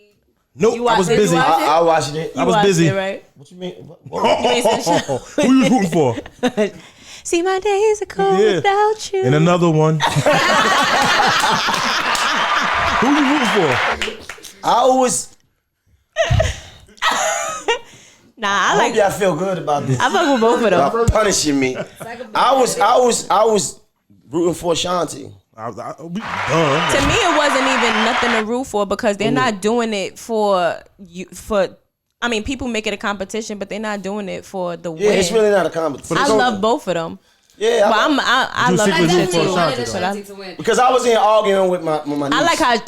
Nope.
You
I was
watch it?
busy.
You watch it?
I watched it.
I was
watched
busy.
it, right?
What you mean? What?
Who you was rooting for?
See, my days are cold
Yeah.
without you.
And another one. Who you rooting for?
I always.
Nah, I
I hope
like.
y'all feel good about this.
I fuck with both of them.
Y'all punishing me. I was rooting for Ashanti.
We done.
To me, it wasn't even nothing to root for because they're not doing it for you. I mean, people make it a competition, but they're not doing it for the
Yeah,
win.
it's really not a competition.
I love both of them.
Yeah,
But I
You
love
secretly
them
root for
too.
Ashanti,
wanted
though.
Ashanti to win.
because I was in arguing with my niece.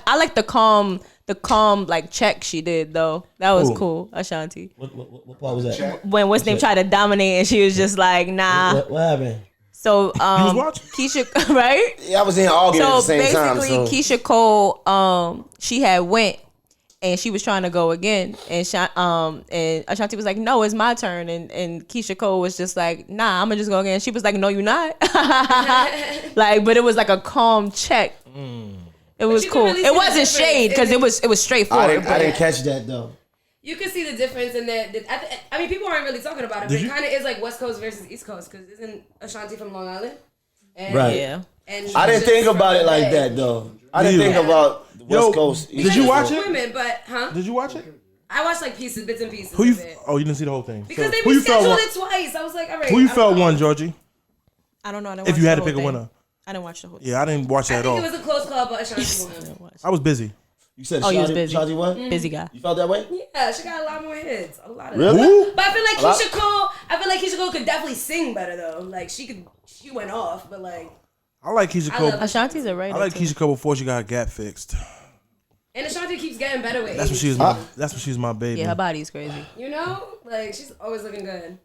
I like the calm like check she did though. That was cool, Ashanti.
What part was that?
When what's name tried to dominate and she was just like, nah.
What happened?
So
was watching?
Keisha, right?
Yeah, I was in arguing at
So
the same time.
basically,
So
Keisha Cole, she had went and she was trying to go again, and and Ashanti was like, "No, it's my turn," and Keisha Cole was just like, "Nah, I'm gonna just go again." She was like, "No, you're not." Like, but it was like a calm check. It was
you can
cool.
really see
It
the
wasn't
difference.
shade because it was straightforward.
I didn't catch that though.
You can see the difference in that. I mean, people aren't really talking about it, but it kind of is like West Coast versus East Cost because isn't Ashanti from Long Island? And,
Right.
Yeah.
And
I didn't
she's
think
from
about it like
LA.
that though. I didn't think about the
Yo,
West Coast.
did you watch it?
Women, but
Did you watch it?
I watched like bits and pieces.
Who you?
of it.
Oh, you didn't see the whole thing.
Because
So,
they
who you felt
rescheduled
won?
it twice. I was like, all right.
Who you
I
felt
don't know.
won, Georgie?
I don't know. I didn't
If
watch
you had
the
to pick a
whole thing.
winner.
I didn't watch the whole thing.
Yeah, I didn't watch
I
that at
think
all.
it was a close call, but Ashanti won.
I was busy.
You said
Oh, you was
Shawty-
busy.
Shawty what?
Busy guy.
You felt that way?
Yeah, she got a lot more hits. A lot of
Really?
Who?
But I feel like
lot?
Keisha Cole could definitely sing better though. Like she went off, but like
I like Keisha
I
Cole.
love
Ashanti's a writer.
I like
too.
Keisha Cole before she got her gap fixed.
and Ashanti keeps getting better with
That's when
age.
she was my. That's when she was my baby.
Yeah, her body's crazy.
You know, like she's always looking good.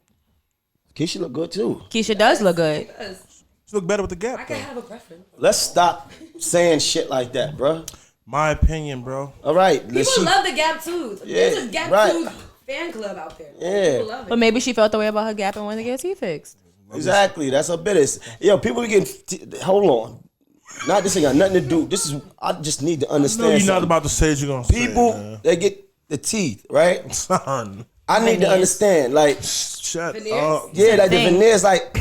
Keisha look good too.
Keisha does look good.
Because
She look better with the
I
gap.
can
Though.
have a preference.
Let's stop saying shit like that, bruh.
My opinion, bro.
All right,
People love the Gap Tooth. There's a Gap
right.
Tooth fan club out there.
Yeah.
People love it.
But maybe she felt the way about her gap and wanted to get her teeth fixed.
Exactly. That's her business. Yo, people be getting. Hold on. Not this ain't got nothing to do. This is. I just need to
No,
understand.
you're not
something.
about to say what you're gonna say.
People
man.
they get the teeth right.
Son,
I need to
Veneers.
understand. Like,
shut
Veneers?
up.
yeah, like the
thing.
veneers. Like,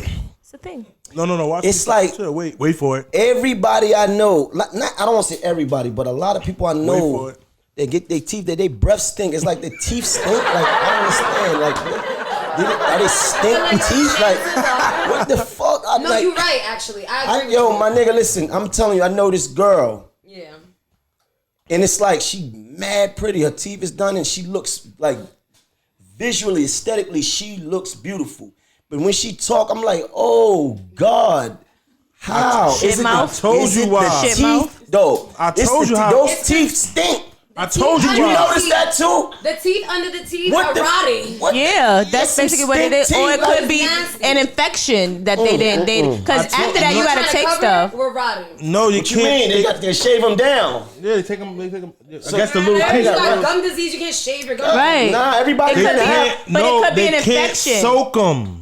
It's a thing.
No. Watch
It's
this.
like-
Chill, wait for it.
everybody I know. Not. I don't want to say everybody, but a lot of people I
Wait
know.
for it.
They get their teeth. They breath stink. It's like the teeth stink. Like I don't understand. Like, are they stinking teeth? Like, what the fuck? I'm
No,
like,
you're right. Actually, I agree with
yo,
you.
my nigga, listen. I'm telling you, I know this girl.
Yeah.
And it's like she mad pretty. Her teeth is done and she looks like visually, aesthetically, she looks beautiful. But when she talk, I'm like, oh God. How?
Shit
Is it
mouth?
the,
Told
is
you
it
why.
the
Shit
teeth?
mouth?
Though.
I
It's
told
the
you how-
Those teeth stink.
I told you.
You notice that too?
The teeth under the teeth
What
are
the-
rotting.
what-
Yeah, that's
some
basically what it is.
stink
Or it
teeth,
could
like,
be
nasty.
an infection that they didn't. Because after that, you gotta
Trying to
take
cover
stuff.
it, we're rotting.
No, you
What you mean?
can't.
They got to shave them down.
Yeah, they take them. I guess the little
If
piece.
you got gum disease, you can't shave your gum.
Right.
Nah, everybody
It
can
could be-
have.
but it could be an
they
infection.
can't soak them.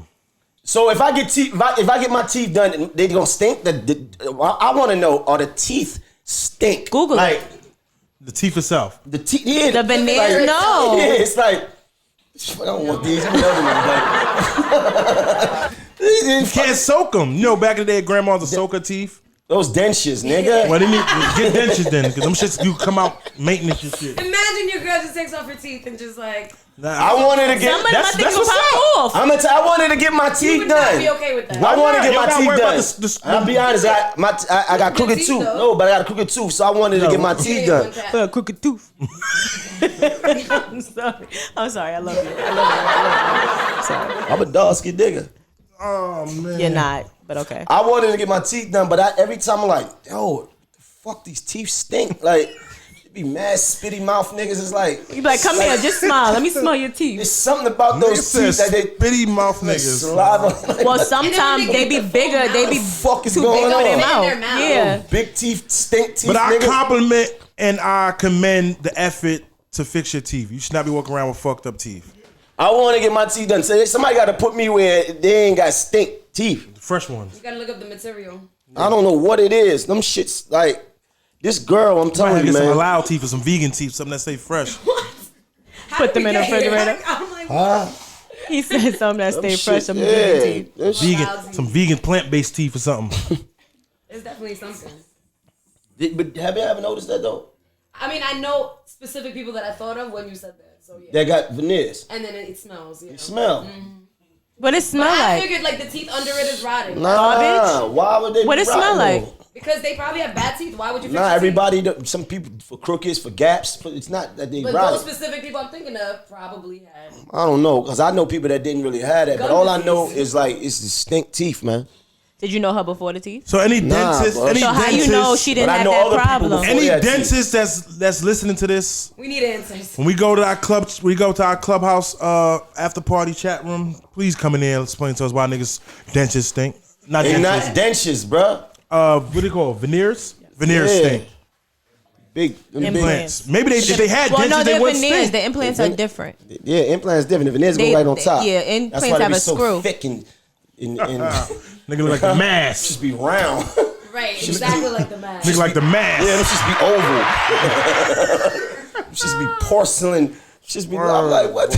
So if I get if I get my teeth done, they gonna stink. I want to know, are the teeth stink?
Google it.
like,
The teeth itself.
the teeth. Yeah,
The veneers? No.
Yeah, it's like I don't want these. You
You can't soak them. You know, back in the day, grandma's a soaker teeth.
Those dentures, nigga.
Well, they need get dentures then, because them shits you come out maintenance and shit.
Imagine your girl just takes off her teeth and just like.
I wanted to get.
Some of them I
That's-
think
that's
will
what's
pop off.
I wanted to get my
You
teeth
would not
done.
be okay with that.
I want to get
You
my
gotta
teeth
worry about
done.
this-
I'll be honest. I got crooked
teeth,
tooth.
though.
No, but I got a crooked tooth, so I wanted to get my teeth done.
Crooked tooth. I'm sorry. I love you. I'm sorry.
I'm a dog-skin nigga.
Oh man.
You're not, but okay.
I wanted to get my teeth done, but every time I'm like, yo, the fuck, these teeth stink. Like, it be mad spitty mouth niggas. It's like,
You be like, come here, just smile. Let me smell your
there's
teeth.
something about
Niggas
those
said
teeth that they
spitty mouth niggas.
saliva.
Well, sometimes they be bigger. They be
fuck is
too
going
big for their
on?
mouth.
Their mouth.
Yeah.
Big teeth, stink teeth.
But I
nigga.
compliment and I commend the effort to fix your teeth. You should not be walking around with fucked up teeth.
I want to get my teeth done. So somebody got to put me where they ain't got stink teeth.
The fresh ones.
You gotta look up the material.
I don't know what it is. Them shits like this girl. I'm
I
telling
had to
you,
get some
man.
halal teeth or some vegan teeth, something that stay fresh.
Put them in the refrigerator.
I'm like,
He said something that stay
Them
fresh.
shit,
Some
yeah.
vegan teeth.
Them shit-
Vegan, some vegan plant-based teeth or something.
it's definitely something.
But have you ever noticed that though?
I mean, I know specific people that I thought of when you said that. So yeah.
They got veneers.
And then it smells. You know.
Smell.
What it smell
I
like?
figured like the teeth under it is rotting.
Nah,
Garbage?
why would they?
What
be
it smell
rotten,
like?
though?
Because they probably have bad teeth. Why would you fix
Nah,
your teeth?
everybody. Some people for crookeds, for gaps. It's not that they
But
rotten.
those specific people I'm thinking of probably had.
I don't know, cause I know people that didn't really have that. But
Gum
all I
disease.
know is like it's the stink teeth, man.
Did you know her before the teeth?
So any
Nah,
dentist,
bro.
any
So how
dentist,
you know she didn't
But I
have
know
that
other people
problem?
before.
any
Yeah,
dentist that's listening to this,
We need answers.
when we go to our clubhouse after party chat room, please come in there and explain to us why niggas dentures stink. Not
They not
dentures.
dentures, bruh.
What do you call it? Veneers? Veneers
Yeah.
stink.
Big them big-
Implants.
Maybe if they had
Well,
dentures,
no,
they
they're
wouldn't
veneers.
stink.
The implants are different.
Yeah, implants different. The veneers
They-
go right on top.
yeah,
That's
implants
why they
have
be
a
so
screw.
thick and
Nigga look like the mask.
just be round.
Right, exactly like the mask.
Nigga like the mask.
Yeah, this just be oval. Just be porcelain. Just be. I'm like, what?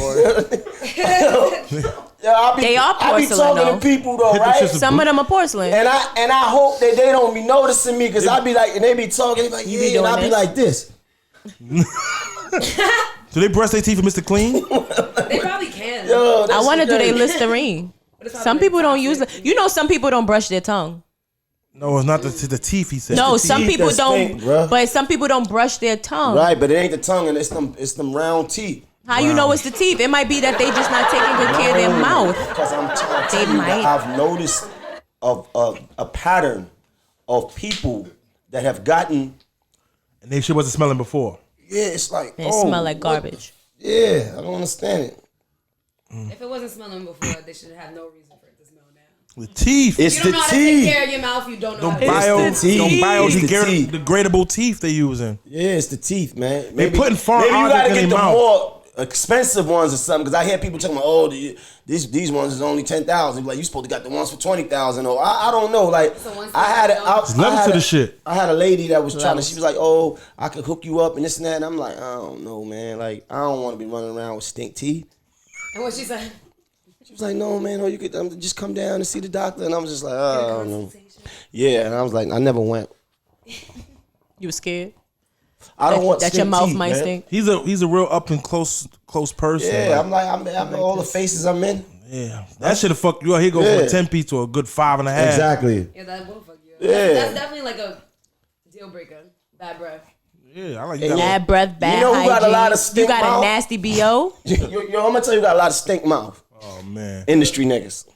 Yeah,
They are
I be
porcelain,
talking
though.
to people though,
Hit them
right?
shits with
Some of them are porcelain.
And I hope that they don't be noticing me because I be like, and they be talking, they be like,
be
yeah, and
doing
I be
this?
like this.
Do they brush their teeth for Mr. Clean?
They probably can.
Yo,
I wonder, do they
list?
Listerine?
But it's probably
Some people don't
toxic.
use. You know, some people don't brush their tongue.
No, it's not the teeth. He said.
No,
The
some
teeth
people
that
don't.
stink, bruh.
But some people don't brush their tongue.
Right, but it ain't the tongue and it's them round teeth.
How you know it's the teeth? It might be that they just not taking good care of their mouth.
Because I'm trying to
They
tell you that
might.
I've noticed a pattern of people that have gotten,
And they shit wasn't smelling before.
yeah, it's like,
And it
oh,
smell like
what-
garbage.
Yeah, I don't understand it.
If it wasn't smelling before, they should have no reason for it to smell now.
The teeth.
It's
You don't
the
know how to take
teeth.
care of your mouth. You don't know
Them
how to.
It's the teeth.
biodegradable teeth they using.
Yeah, it's the teeth, man.
They putting foreign
maybe you
objects
gotta
in
get
their
the
mouth.
more expensive ones or something. Because I hear people talking about, oh, these ones is only 10,000. Like you supposed to got the ones for 20,000. Or I don't know. Like
So once
I had
they
a,
know-
I,
There's
I
levels
had
to
a-
the shit.
I had a lady that was trying to. She was like, oh, I could hook you up and this and that. And I'm like, I don't know, man. Like I don't want to be running around with stink teeth.
And what she said?
She was like, no, man. Or you could just come down and see the doctor. And I was just like, oh, I don't know. Yeah, and I was like, I never went.
You were scared
I don't want
that your
stink
mouth
teeth,
might
man.
stink.
He's a real up and close person.
Yeah,
Like,
I'm all the faces I'm in.
yeah. That should have fucked you up. He go from
Yeah.
a 10-piece to a good 5.5.
Exactly.
Yeah, that will fuck you up.
Yeah.
That's definitely like a deal breaker. Bad breath.
Yeah, I like
And
that.
Bad breath, bad
You know who got a
hygiene.
lot of
You
stink
got
mouth?
a nasty BO.
Yo, I'm gonna tell you, got a lot of stink mouth.
Oh man.
Industry niggas.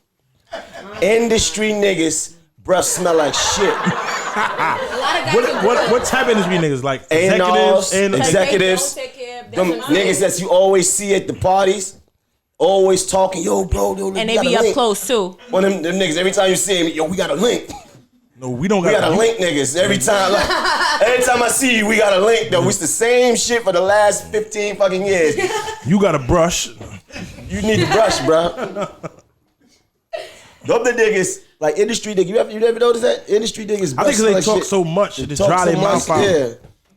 Industry niggas, breath smell like shit.
lot of guys
What type of industry niggas? Like
A&Rs,
executives?
executives,
They don't take care of
them
their
niggas that you always see at the parties, always talking, yo, bro, yo,
and they be up close too.
One of them niggas, every time you see him, yo, we got a link.
No, we don't
We
got
got a link, niggas. Every time I see you, we got a link, though. It's the same shit for the last 15 fucking years.
You got a brush.
You need to brush, bro. Them the niggas, like industry niggas. You ever notice that? Industry niggas.
I think
brush
they
like
talk
shit.
so much, it just
Talk
dry
so
their mouth
much,
out.
Yeah.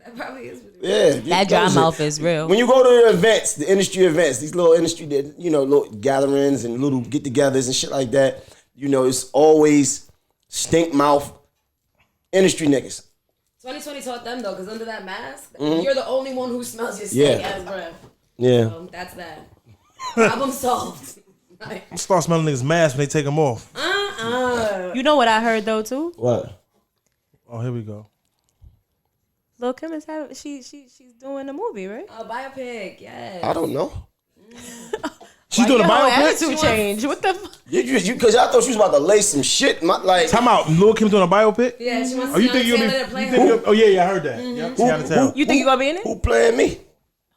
That probably is.
Yeah,
That dry mouth is real.
When you go to the events, the industry events, these little industry, little gatherings and little get-togethers and shit like that, it's always stink mouth industry niggas.
2020 taught them though, because under that mask, you're the only one who smells your stink ass breath.
Yeah.
So that's that. Problem solved.
I start smelling niggas' masks when they take them off.
You know what I heard though too?
What?
Oh, here we go.
Lil Kim is having she's doing a movie, right?
A biopic, yes.
I don't know.
She's doing a
Your whole
biopic?
attitude change. What the fuck?
Because I thought she was about to lay some shit.
Time out. Lil Kim doing a biopic?
Yeah, she wants
Oh, you
Tiana
think you'll
Taylor
be?
to play
You
her.
think oh yeah, I heard that. Yep. Tiana Taylor.
You think you gonna be in it?
Who playing me?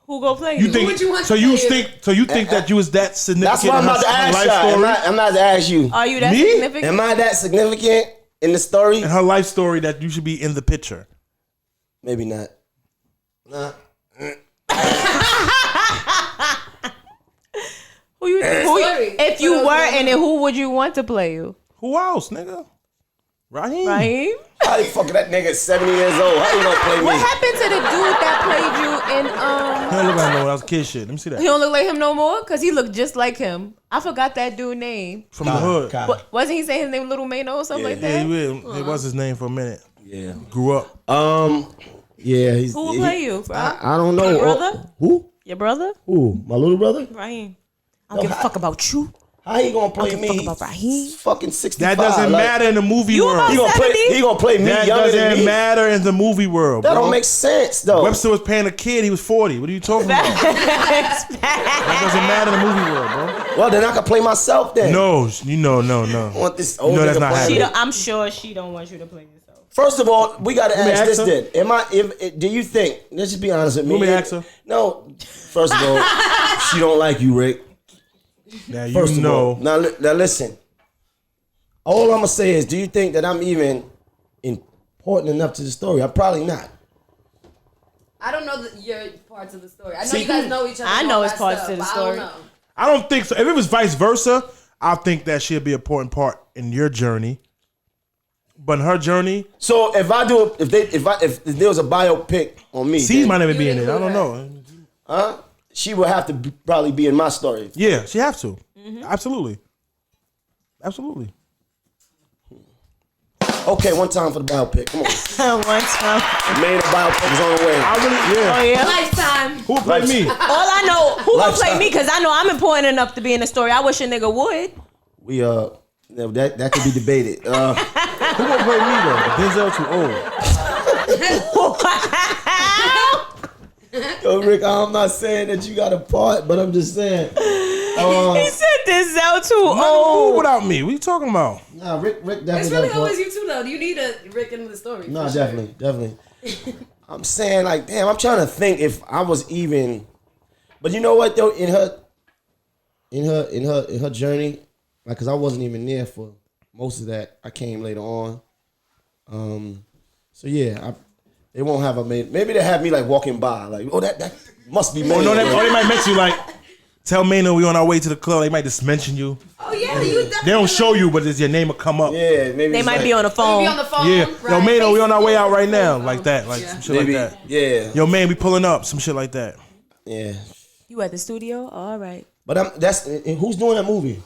Who gonna play
You
you?
think?
would you want
So
to
you
play
think that you was that significant?
That's what I'm
in
about to
her
ask
life
you.
story?
I'm about to ask you.
Are you that
Me?
significant?
Am I that significant in the story?
In her life story, that you should be in the picture.
Maybe not. Nah.
If you were in it, who would you want to play you?
Who else, nigga? Raheem.
Raheem?
How the fuck that nigga 70 years old? How you gonna play me?
What happened to the dude that played you in
He don't look like no, that was kid shit. Let me see
He
that.
don't look like him no more? Cause he looked just like him. I forgot that dude's name.
From the hood.
But wasn't he saying his name Little Maino or something like
Yeah,
that?
it was his name for a minute.
Yeah.
Grew up.
Yeah. He's,
Who will play you, bro?
I don't know.
Your brother?
Who?
Your brother?
Who? My little brother?
Raheem. I don't give a fuck about you.
How he gonna play
give a
me?
fuck about Raheem.
He's fucking 65.
That doesn't
like,
matter in the movie
You
world.
about
He gonna play.
70?
He gonna play me
That
younger than
doesn't
me.
matter in the movie world,
That
bro.
don't make sense though.
Webster was paying a kid. He was 40. What are you talking about? That doesn't matter in the movie world, bro.
Well, then I can play myself then.
No, no.
I want this old
No, that's
nigga
not
playing
happening.
me.
I'm sure she don't want you to play yourself.
First of all, we gotta
me
ask
ask
this
her?
then. Do you think? Let's just be honest with me.
Let me ask her.
No. First of all, she don't like you, Rick.
Now you
First of all,
know.
now listen. All I'm gonna say is, do you think that I'm even important enough to the story? I'm probably not.
I don't know your parts of the story. I know
See,
you guys know each other.
I
and
know
all
his
that
parts
stuff,
to the
but
story.
I don't know.
I don't think so. If it was vice versa, I think that she'd be an important part in your journey. But in her journey,
So if I do, if there was a biopic on me,
C's
then,
might not even be in
You
it. I don't
include
know.
she would have to probably be in my story.
Yeah, she have to. Absolutely.
Okay, one time for the biopic. Come on,
One time.
made a biopic is on the way.
I really,
Oh
yeah.
yeah.
Lifetime.
Who would play me?
All I know, who will play
Lifestyle.
me? Cause I know I'm important enough to be in the story. I wish a nigga would.
We that could be debated.
Who would play me though? Denzel too old.
Yo, Rick, I'm not saying that you got a part, but I'm just saying.
He said Denzel too
Who
old.
without me? What you talking about?
Nah, Rick definitely
It's
got
really
a part.
always you two though. You need a Rick into the story.
No,
for sure.
definitely. I'm saying like, damn, I'm trying to think if I was even. But you know what though, in her journey, like, cause I wasn't even there for most of that. I came later on. So yeah, they won't have a maid. Maybe they have me like walking by, like, oh that must be Maino.
Oh no, they might mention you like. Tell Maino we on our way to the club. They might just mention you.
Oh yeah, you definitely.
They don't show you, but your name will come up.
Yeah, maybe
They
it's
might
like,
be on the
You
phone.
be on the phone.
Yeah.
Right?
Yo, Maino, we on our way out right
Facebook,
now.
phone.
Like that. Like
Yeah.
some shit
maybe,
like that.
yeah,
Yo, man, we pulling up. Some shit like that.
yeah.
You at the studio? All right.
But that's who's doing that movie?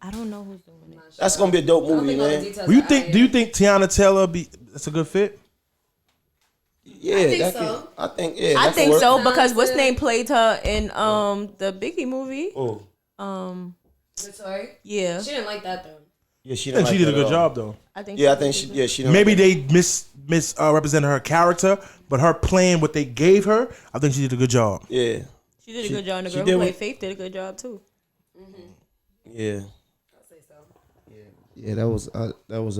I don't know who's doing it.
That's gonna be a dope
I don't
movie,
think all the
man.
details
Do you
are
think?
out
Do you
yet.
think Tiana Taylor that's a good fit?
Yeah,
I think
that
so.
could, I think yeah.
I
that
think
could
so
work.
because what's name played her in the Biggie movie.
Oh,
Sorry.
Yeah.
She didn't like that though.
yeah, she
And
didn't
she
like
did a
that
good
at all.
job though.
I think.
Yeah, I think she. Yeah, she. Didn't
Maybe
like
they misrepresented her character, but her playing what they gave her, I think she did a good job.
that. Yeah,
She did a good job. And the
she
girl
did
who
what-
played Faith did a good job too.
yeah,
I'll say so.
yeah. That was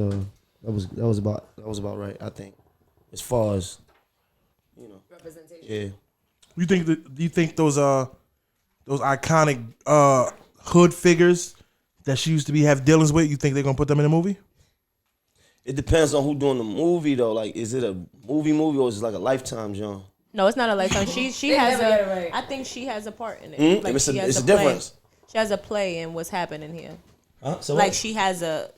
That was about right, I think. As far as
Representation.
yeah.
Do you think those iconic hood figures that she used to have dealings with, you think they're gonna put them in the movie?
It depends on who doing the movie though. Like, is it a movie or is it like a Lifetime genre?
No, it's not a lifetime. She
They
has
never get it right.
I think she has a part in it.
It's
she has
a
play.
difference.
She has a play in what's happening here.
Huh? So
Like
what?
she has a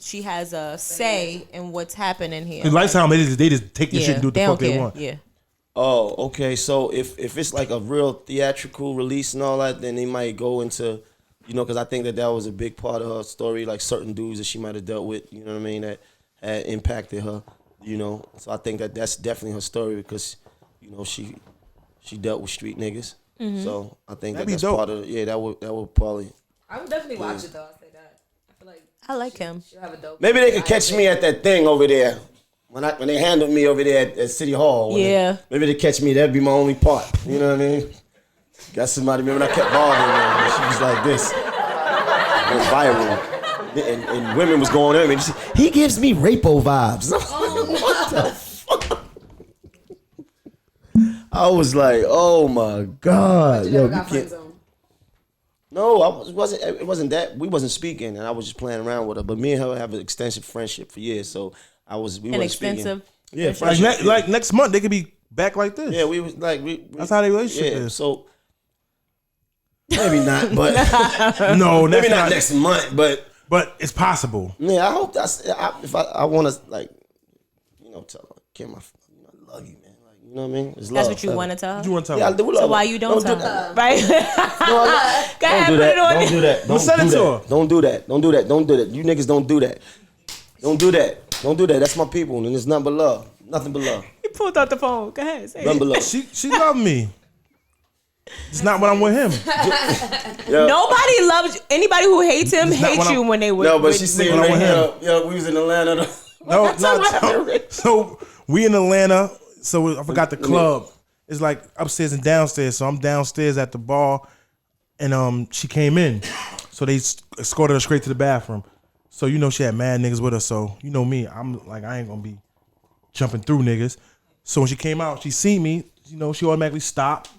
say in what's happening here.
In Lifetime, they just take your shit and do what the fuck they want.
Yeah.
Oh, okay. So if it's like a real theatrical release and all that, then they might go into, because I think that was a big part of her story, like certain dudes that she might have dealt with, you know what I mean, that had impacted her, So I think that that's definitely her story because, she dealt with street niggas. So I think
That'd be
that's
dope.
part of that would probably.
I would definitely watch it though. I'll say that. I feel like
I like him.
she'll have a dope.
Maybe they could catch me at that thing over there. When they handled me over there at City Hall. Maybe they catch me. That'd be my only part. You know what I mean? Got somebody. Remember when I kept bothering her? She was like this. It was viral. And women was going over. And he gives me rapo vibes. What the fuck? I was like, oh my God.
You
Yo,
never
you
got
can't.
Friendzone.
No, it wasn't that. We wasn't speaking, and I was just playing around with her. But me and her have an extensive friendship for years, so we weren't
extensive
speaking. Yeah,
friendship.
Like next month they could be back like this.
Yeah, we was like
That's how their relationship
yeah,
is.
So maybe not, but
No,
maybe
that's
not next month.
But it's possible.
Yeah, I hope if I want to tell her, Kim, I love you, man. Like, you know what I mean? It's
That's
love,
what you want to tell her?
What you want to tell
Yeah, I
me?
do love
So
her.
why you don't tell
do
her?
that.
Right? Go ahead,
Don't do
put it on.
that. Don't do that. Don't
send it
do
to
that.
her.
Don't do that. Don't do that. Don't do that. You niggas don't do that. Don't do that. Don't do that. That's my people, and it's nothing but love. Nothing but love.
He pulled out the phone. Go ahead, say
Nothing
it.
but love.
She loved me. It's not when I'm with him.
Yeah.
Nobody loves anybody who hates him
It's not
hates
when
you
I'm-
when they were.
No, but she said,
when I'm with him.
we was in Atlanta.
No. So we in Atlanta. So I forgot the club. It's like upstairs and downstairs. So I'm downstairs at the bar, and she came in. So they escorted her straight to the bathroom. So she had mad niggas with her. So me, I'm like, I ain't gonna be jumping through niggas. So when she came out, she seen me. She automatically stopped.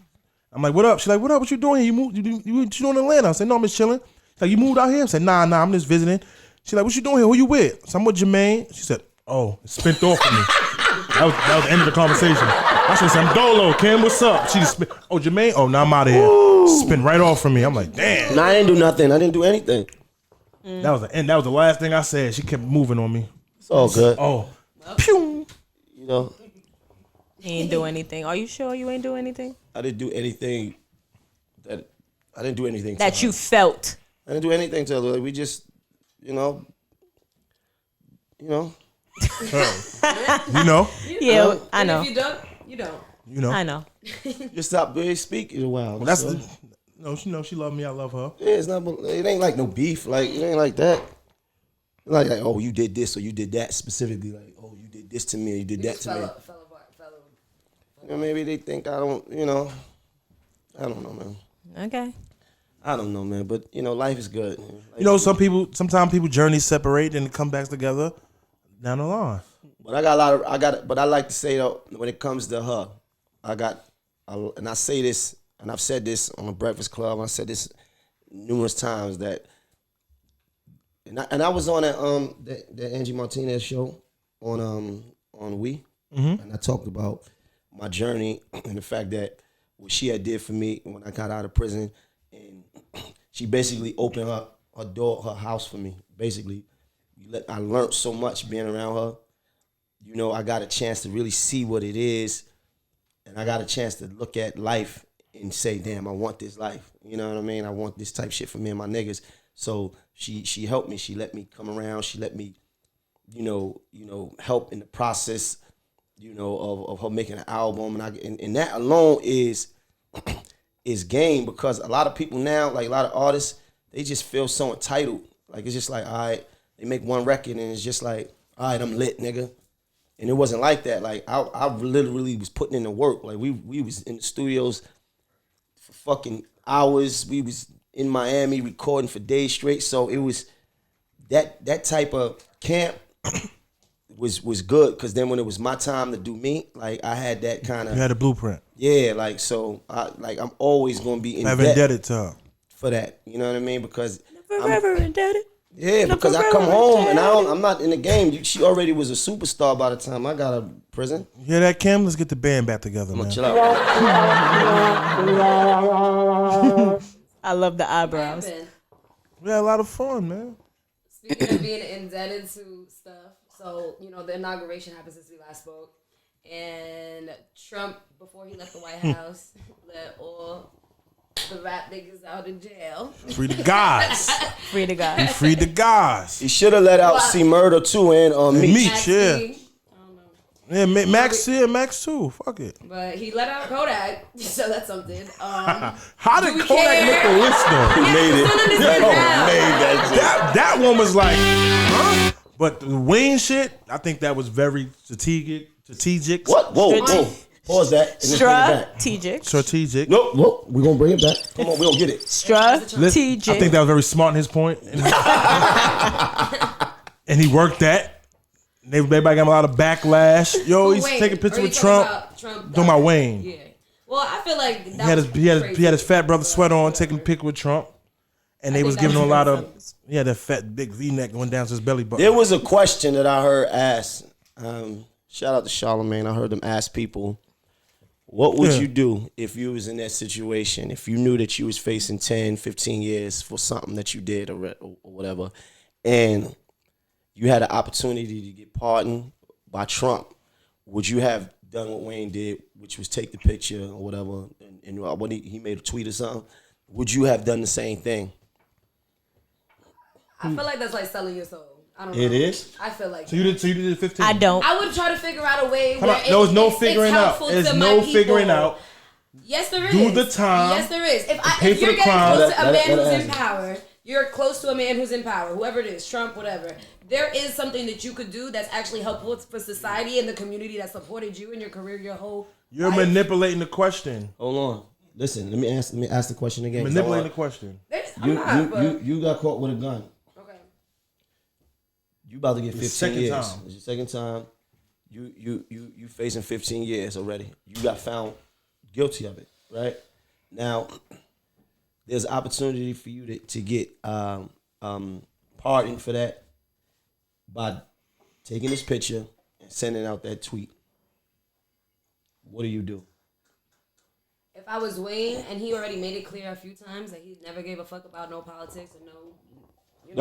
I'm like, what up? She's like, what up? What you doing here? You moved? You doing in Atlanta? I said, no, I'm just chilling. She's like, you moved out here? I said, nah, I'm just visiting. She's like, what you doing here? Who you with? So I'm with Jermaine. She said, oh, it spent off for me. That was the end of the conversation. I said, I'm Dolo. Kim, what's up? She just spent, oh, Jermaine? Oh, now I'm out of here. Spin right off from me. I'm like, damn.
No, I didn't do nothing. I didn't do anything.
That was the end. That was the last thing I said. She kept moving on me.
It's all good.
Oh. Pew.
He ain't do anything. Are you sure you ain't do anything?
I didn't do anything that
That you felt.
I didn't do anything to her. Like, we just,
You know?
Yeah, I
And
know.
if you don't, you don't.
You know?
I know.
just stopped speaking a while.
Well, that's
So,
she loved me. I love her.
yeah, it's not. It ain't like no beef. Like, it ain't like that. Like, oh, you did this or you did that specifically. Like, oh, you did this to me or you did that to me.
Fell apart.
Maybe they think I don't. I don't know, man.
Okay.
I don't know, man. But life is good.
Sometimes people journeys separate and come back together down the line.
But but I like to say though, when it comes to her, and I say this, and I've said this on the Breakfast Club. I said this numerous times that, and I was on that Angie Martinez show on We, and I talked about my journey and the fact that what she had did for me when I got out of prison, and she basically opened her door, her house for me. Basically, I learned so much being around her. I got a chance to really see what it is, and I got a chance to look at life and say, damn, I want this life. You know what I mean? I want this type shit for me and my niggas. So she helped me. She let me come around. She let me, help in the process, of her making an album. And that alone is game, because a lot of people now, like a lot of artists, they just feel so entitled. Like, it's just like, all right, they make one record and it's just like, all right, I'm lit, nigga. And it wasn't like that. Like, I literally was putting in the work. Like, we was in the studios for fucking hours. We was in Miami recording for days straight. So it was that type of camp was good because then when it was my time to do me, like I had that kind of.
You had a blueprint.
Yeah, like so, I'm always gonna be
indebted to her
for that. You know what I mean? Because
Forever indebted.
Yeah, because I come home and I'm not in the game. She already was a superstar by the time I got out of prison.
You hear that, Kim? Let's get the band back together, man.
Chill out.
I love the eyebrows.
We had a lot of fun, man.
Speaking of being indebted to stuff, so, you know, the inauguration happened since we last spoke. And Trump, before he left the White House, let all the rap niggas out of jail.
Free the guys.
Free the guys.
He freed the guys.
He should have let out C Murder too and
Meech, yeah.
I don't know.
Yeah, Max too. Fuck it.
But he let out Kodak, so that's something.
How did
we
Kodak
care?
make the list though?
He made it.
I don't understand how.
That one was like, huh? But the Wayne shit, I think that was very strategic.
What? Whoa. Pause that. And then bring it back.
Strategic.
Nope. We're going to bring it back. Come on, we don't get it.
Strategic.
I think that was very smart in his point. And he worked that. Everybody got him a lot of backlash. Yo, he's taking pictures with Trump. Talking about Wayne.
Yeah. Well, I feel like
He had his fat brother sweater on, taking a pic with Trump. And they was giving him a lot of, that fat big V-neck going down to his belly button.
There was a question that I heard asked. Shout out to Charlamagne. I heard them ask people, what would you do if you was in that situation? If you knew that you was facing 10, 15 years for something that you did or whatever, and you had an opportunity to get pardoned by Trump, would you have done what Wayne did, which was take the picture or whatever, and when he made a tweet or something? Would you have done the same thing?
I feel like that's like selling your soul. I don't know.
It is?
I feel like
So you did 15?
I don't.
I would try to figure out a way where
There was no
it's
figuring out.
helpful
There's
to
no
my
figuring
people.
out.
Yes, there is.
Do the time.
Yes, there is.
Pay
If
for
you're
the
getting
crime.
close to a man
Let
who's
it
in power, you're close to a man who's in power, whoever it is, Trump, whatever. There is something that you could do that's actually helpful for society and the community that supported you in your career, your whole
You're
life.
manipulating the question.
Hold on. Listen, let me ask the question again.
Manipulating the question.
You got caught with a gun.
Okay.
You about to get 15
second
years.
time.
It's your second time. You facing 15 years already. You got found guilty of it, right? Now, there's opportunity for you to get pardoned for that by taking this picture and sending out that tweet. What do you do?
If I was Wayne and he already made it clear a few times that he never gave a fuck about no politics or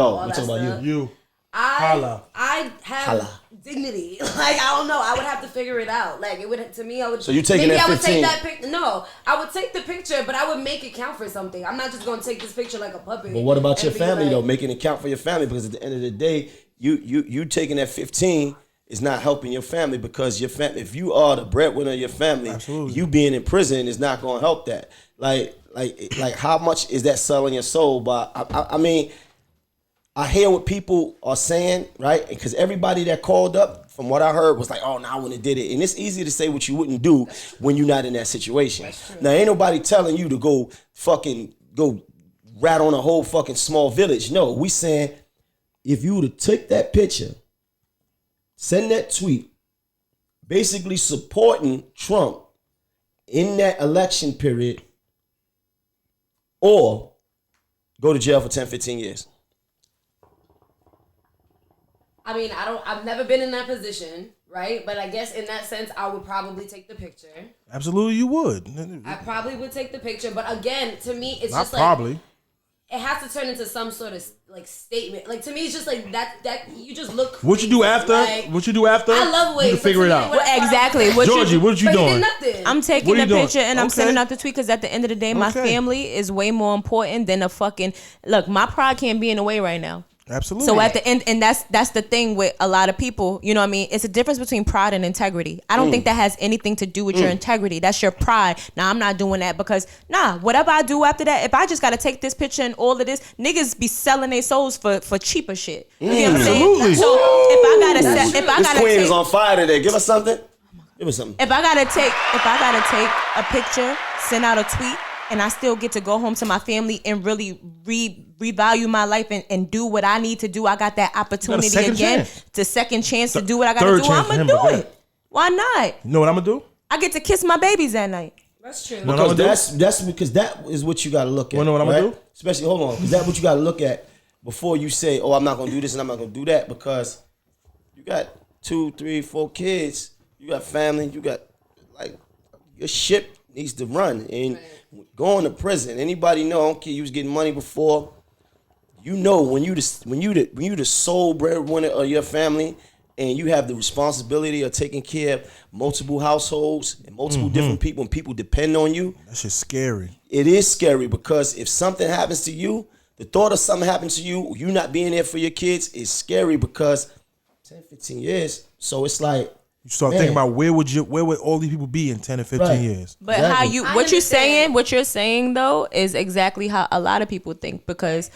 all
I'm
that
talking about
stuff.
You.
I have dignity. Like, I don't know. I would have to figure it out. Like, it would, to me, I would.
So you taking
maybe
that
I would
15?
take that picture. No, I would take the picture, but I would make it count for something. I'm not just gonna take this picture like a puppet.
But what about
and
your
be
family
like,
though? Making it count for your family, because at the end of the day, you taking that 15 is not helping your family, because your family, if you are the breadwinner of your family,
Absolutely.
you being in prison is not going to help that. Like how much is that selling your soul? But I mean, I hear what people are saying, right? Because everybody that called up, from what I heard, was like, oh, no, I wouldn't have did it. And it's easy to say what you wouldn't do when you're not in that situation. Now, ain't nobody telling you to go rat on a whole fucking small village. No, we saying if you would have took that picture, send that tweet, basically supporting Trump in that election period, or go to jail for 10, 15 years.
I mean, I've never been in that position, right? But I guess in that sense, I would probably take the picture.
Absolutely, you would.
I probably would take the picture, but again, to me, it's
Not
just like
probably.
it has to turn into some sort of like statement. Like, to me, it's just like that you just look crazy.
What you do after?
Like,
What you do after?
I love Wayne.
You can figure it out.
Exactly.
Georgie, what you
But he
doing?
did nothing.
I'm taking
What are
the
you doing?
picture and I'm
Okay.
sending out the tweet because at the end of the day, my
Okay.
family is way more important than a fucking look. My pride can't be in the way right now.
Absolutely.
So at the end, and that's the thing with a lot of people, you know what I mean? It's a difference between pride and integrity. I don't think that has anything to do with your integrity. That's your pride. Now, I'm not doing that because, whatever I do after that, if I just got to take this picture and all of this, niggas be selling their souls for cheaper shit. You know what I'm saying?
Absolutely.
So
This queen is on fire today. Give us something. Give us something.
if I gotta take a picture, send out a tweet, and I still get to go home to my family and really revalue my life and do what I need to do. I got that opportunity again to second chance to do what I got to do. I'm going to do it. Why not?
You know what I'm going to do?
I get to kiss my babies at night.
That's true.
Because that's because that is what you got to look at.
You know what I'm going to do?
Especially, hold on, because that's what you got to look at before you say, oh, I'm not going to do this and I'm not going to do that, because you got 2, 3, 4 kids, you got family, you got, like, your ship needs to run. And going to prison, anybody know, I don't care, you was getting money before, you know when you the sole breadwinner of your family and you have the responsibility of taking care of multiple households and multiple different people and people depend on you.
That shit's scary.
It is scary, because if something happens to you, the thought of something happening to you, you not being there for your kids, is scary, because 10, 15 years. So it's like,
you start thinking about where would all these people be in 10 or 15 years?
But what you're saying though is exactly how a lot of people think, because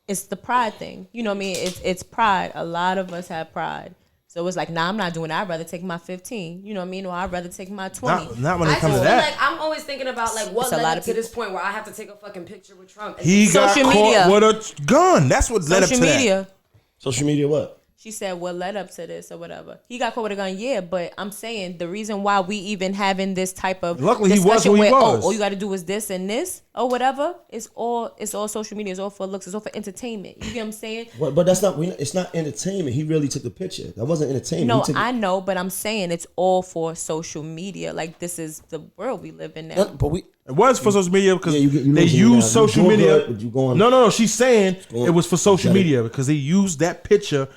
it's the pride thing. You know what I mean? It's pride. A lot of us have pride. So it's like, nah, I'm not doing it. I'd rather take my 15. You know what I mean? Or I'd rather take my 20.
Not when it comes to that.
Like, I'm always thinking about like what led up to this point where I have to take a fucking picture with Trump.
He got caught with a gun. That's what led up to that.
Social media what?
She said, what led up to this or whatever. He got caught with a gun, yeah, but I'm saying the reason why we even having this type of
luckily he
discussion
was who he
where,
was.
all you got to do is this and this or whatever, it's all social media. It's all for looks. It's all for entertainment. You get what I'm saying?
But that's not. It's not entertainment. He really took the picture. That wasn't entertainment.
No, I know, but I'm saying it's all for social media. Like, this is the world we live in now.
It was for social media because
you
they use social media.
Good,
no. She's saying it was for social media because they used that picture.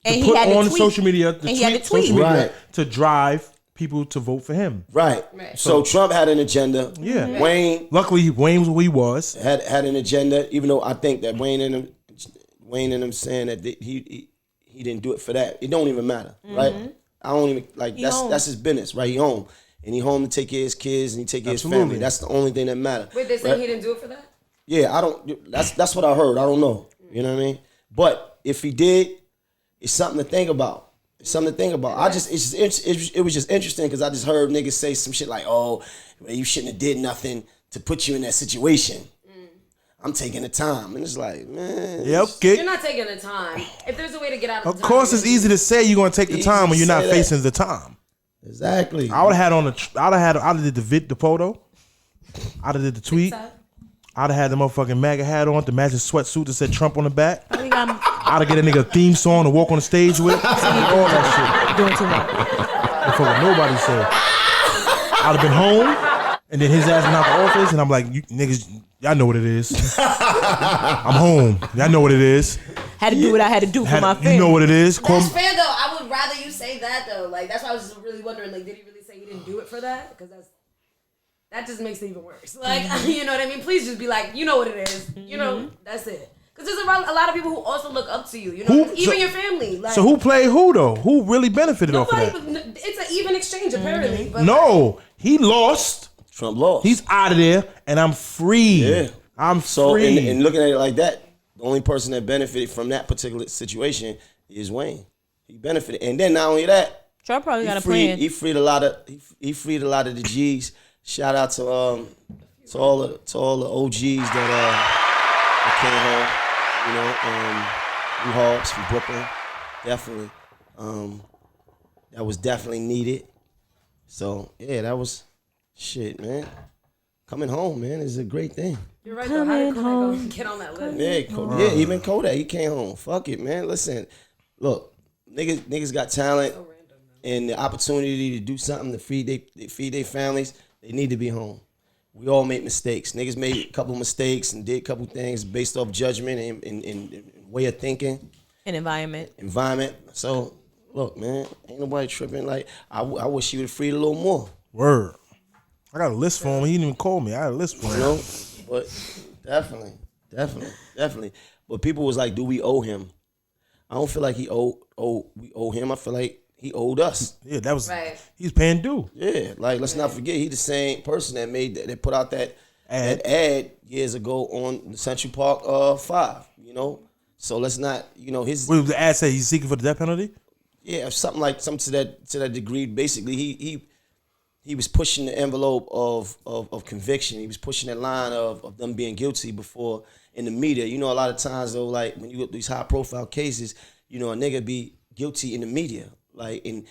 And
to
he
put
had
on
to tweet.
social media,
He had to tweet.
social media
Right.
to drive people to vote for him.
Right. So Trump had an agenda.
Yeah.
Wayne.
Luckily, Wayne was who he was.
Had an agenda, even though I think that Wayne and him saying that he didn't do it for that. It don't even matter, right? I don't even like that's his business, right? He home and he home to take care of his kids and he take care of his family. That's the only thing that matters.
Wait, they say he didn't do it for that?
Yeah, I don't. That's what I heard. I don't know. You know what I mean? But if he did. It's something to think about. It's something to think about. It was just interesting because I just heard niggas say some shit like, "Oh, you shouldn't have did nothing to put you in that situation." I'm taking the time, and it's like, man,
okay.
You're not taking the time. If there's a way to get out of the time,
of course, it's easy to say you're gonna take the time when you're not facing the time.
Exactly.
I would have had I'd have did the photo. I'd have did the tweet. I'd have had the motherfucking MAGA hat on, the magic sweatsuit that said Trump on the back. I'd have get a nigga a theme song to walk on the stage with. All that shit.
Doing too much.
Before what nobody said. I'd have been home, and then his ass went out the office, and I'm like, you niggas, y'all know what it is. I'm home. Y'all know what it is.
Had to do what I had to do for my family.
You know what it is.
That's fair, though. I would rather you say that, though. Like, that's why I was just really wondering, like, did he really say he didn't do it for that? Because that just makes it even worse. Like, you know what I mean? Please just be like, you know what it is. You know, that's it. Because there's a lot of people who also look up to you. You know, even your family. Like,
so who played who though? Who really benefited off of that?
It's an even exchange apparently. But
no, he lost.
Trump lost.
He's out of there, and I'm free.
Yeah,
I'm
so
free.
and looking at it like that, the only person that benefited from that particular situation is Wayne. He benefited, and then not only that,
Trump probably got a plan.
He freed a lot of the G's. Shout out to all the OGs that came home. You know, New Hogs from Brooklyn, definitely. That was definitely needed. So yeah, that was shit, man. Coming home, man, is a great thing.
You're right. Though. How did Kodak get on that list?
Yeah, even Kodak, he came home. Fuck it, man. Listen, look, niggas got talent and the opportunity to do something to feed their families. They need to be home. We all make mistakes. Niggas made a couple mistakes and did a couple things based off judgment and way of thinking.
And environment.
So, look, man, ain't nobody tripping. Like, I wish he would have freed a little more.
Word. I got a list for him. He didn't even call me. I had a list for him.
You know? But definitely. But people was like, do we owe him? I don't feel like we owe him. I feel like he owed us.
Yeah, that was he's paying due.
Yeah, like let's not forget he the same person that put out that ad years ago on Central Park 5. You know, so let's not his.
What did the ad say? He's seeking for the death penalty.
Yeah, something to that degree. Basically, he was pushing the envelope of conviction. He was pushing that line of them being guilty before in the media. You know, a lot of times though, like when you get these high profile cases, you know, a nigga be guilty in the media, like and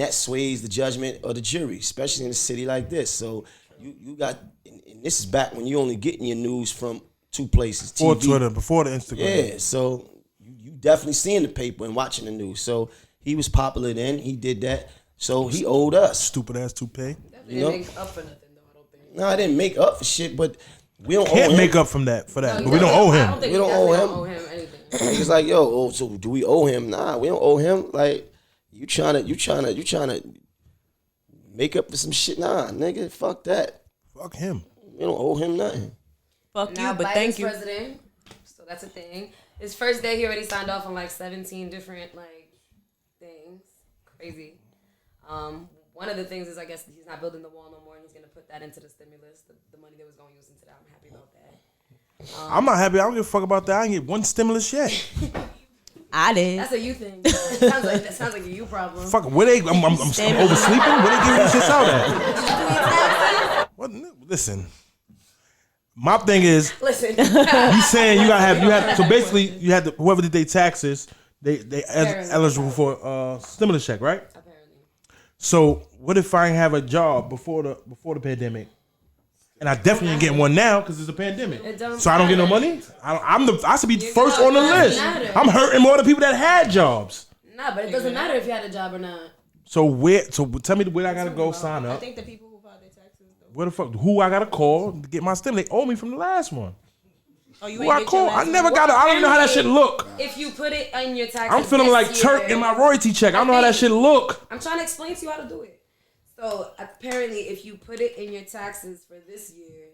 that sways the judgment of the jury, especially in a city like this. So you got, and this is back when you only getting your news from two places,
Before
TV.
Twitter, before the Instagram.
Yeah, so you definitely seeing the paper and watching the news. So he was popular then. He did that. So he owed us.
Stupid ass toupee.
Definitely didn't make up for nothing though. I don't think.
No, I didn't make up for shit, but we don't owe
Can't
him.
make up from that for that.
No,
But we don't owe
I
him.
don't think
We don't owe him.
anything.
It's like, yo, so do we owe him? Nah, we don't owe him. Like, you trying to make up for some shit? Nah, nigga, fuck that.
Fuck him.
We don't owe him nothing.
Fuck
Now
you, but
Biden's
thank you.
president, so that's a thing. His first day, he already signed off on like 17 different like things. Crazy. One of the things is I guess he's not building the wall no more, and he's gonna put that into the stimulus, the money that was going to use into that. I'm happy about that.
I'm not happy. I don't give a fuck about that. I ain't get one stimulus yet.
I did.
That's a you thing. That sounds like a you problem.
Fuck, where they? I'm oversleeping. Where they giving this shit out at? What? Listen. My thing is,
Listen,
you saying you have. So basically, you had to, whoever did their taxes, they eligible for stimulus check, right?
apparently.
So what if I ain't have a job before the pandemic, and I definitely ain't getting one now because it's a pandemic?
It don't
So I don't get no
matter.
money. I should be first on the
it doesn't
list.
matter.
I'm hurting more than people that had jobs.
Nah, but it doesn't matter if you had a job or not.
So tell me where I gotta go sign
I
up.
think the people who filed their taxes though.
Where the fuck? Who I gotta call to get my stimulus? They owe me from the last one.
Oh, you
Who I call? I never got. I don't even know how that shit look.
If you put it on your taxes,
I'm feeling
this
like Turk
year-
in my royalty check. I don't know how that shit look.
I'm trying to explain to you how to do it. So apparently, if you put it in your taxes for this year,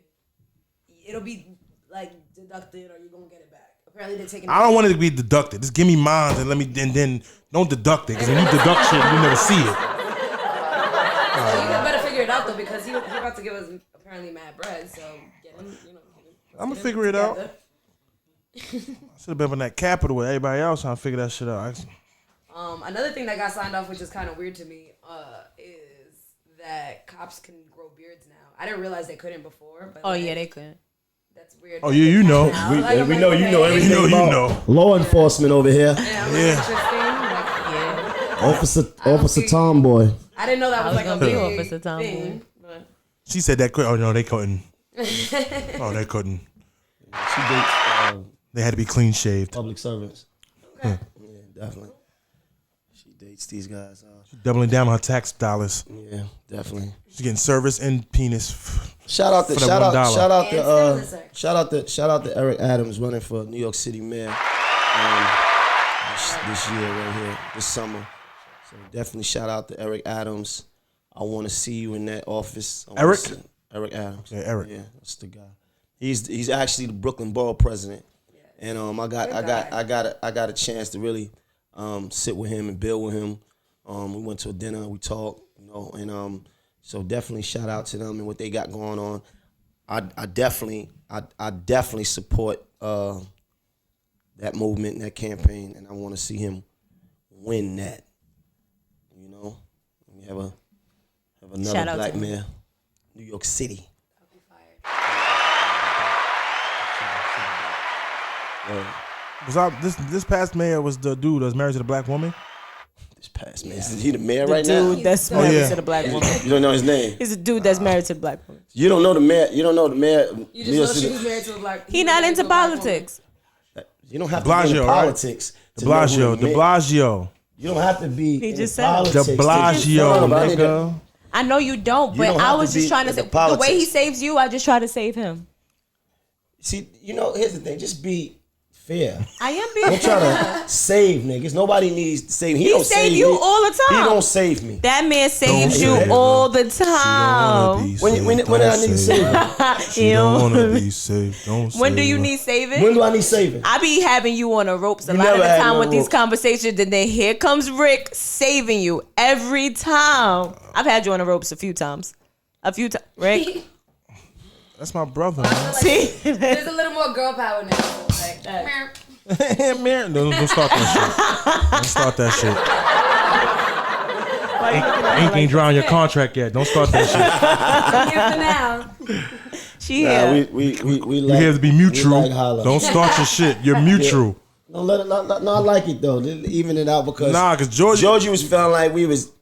it'll be like deducted, or you're gonna get it back. Apparently, they're taking.
I don't want it to be deducted. Just give me mine and then don't deduct it. Because when you deduct shit, you never see it.
So you better figure it out though, because he's about to give us apparently mad bread. So get him,
I'm gonna figure it out. I should have been on that Capitol with everybody else trying to figure that shit out.
Another thing that got signed off, which is kind of weird to me, is that cops can grow beards now. I didn't realize they couldn't before. But
Oh yeah, they could.
That's weird.
Oh yeah, you know.
We know you know everything
You
about
know.
law enforcement over here.
Yeah.
Yeah.
Officer Tomboy.
I didn't know that was like a
gonna be
big
Officer Tomboy.
thing. But
She said that. Oh no, they couldn't. Oh, they couldn't.
She dates
They had to be clean shaved.
public servants.
okay.
Yeah, definitely. She dates these guys.
Doubling down on her tax dollars.
Yeah, definitely.
She's getting service and penis.
Shout out
For the $1.
shout out to Eric Adams running for New York City mayor this year right here, this summer. So definitely shout out to Eric Adams. I want to see you in that office.
Eric?
Eric Adams.
Yeah, Eric.
Yeah, that's the guy. He's actually the Brooklyn Borough president, and I got a chance to really sit with him and build with him. We went to a dinner, we talked, and so definitely shout out to them and what they got going on. I definitely support that movement and that campaign, and I want to see him win that. We have another
Shout out
black
to him.
mayor, New York City.
This past mayor was the dude that was married to the black woman.
This past man, is he the mayor
The
right
dude
now?
that's married
yeah.
to the black woman.
You don't know his name.
He's a dude that's married to the black woman.
You don't know the mayor. You don't know the mayor.
You just know she was married to a black.
He not into politics.
You don't have to be in
Blasio, right?
politics.
De
to know who
Blasio.
the
De
mayor-
Blasio.
You don't have to be
He
in
just said it.
De
politics. to get
Blasio,
fun about it.
nigga.
I know you don't,
You
but
don't
I
have
was
to be
just trying to
in
say
the
the way he
politics.
saves you, I just try to save him.
See, here's the thing. Just be fair.
I am
Don't
being
try to save niggas. Nobody needs to save me. He don't
save
save
you
me.
all the time.
He don't save me.
That man saves
Don't
you
save
all the
Don't
time.
wanna be
When
saved,
did I
don't
need to
save
save
her.
him?
She don't want to be saved. Don't
When
save
do you
her.
need saving?
When do I need saving?
I be having you on the ropes a
You
lot of
never
the
had me
time
on
with
the
these
rope.
conversations, and then here comes Rick saving you every time. I've had you on the ropes a few times. Rick.
That's my brother. Man.
See?
There's a little more girl power now. Like,
Man, don't start that shit. Don't start that shit. Ink ain't drawing your contract yet. Don't start that shit.
Here for now.
She
Nah,
here.
we
You
like,
have to be mutual.
We like Harlem.
Don't start your shit. You're mutual.
No, let it, no, I like it though. Even it out because
Nah, cause Georgie
was feeling like we was,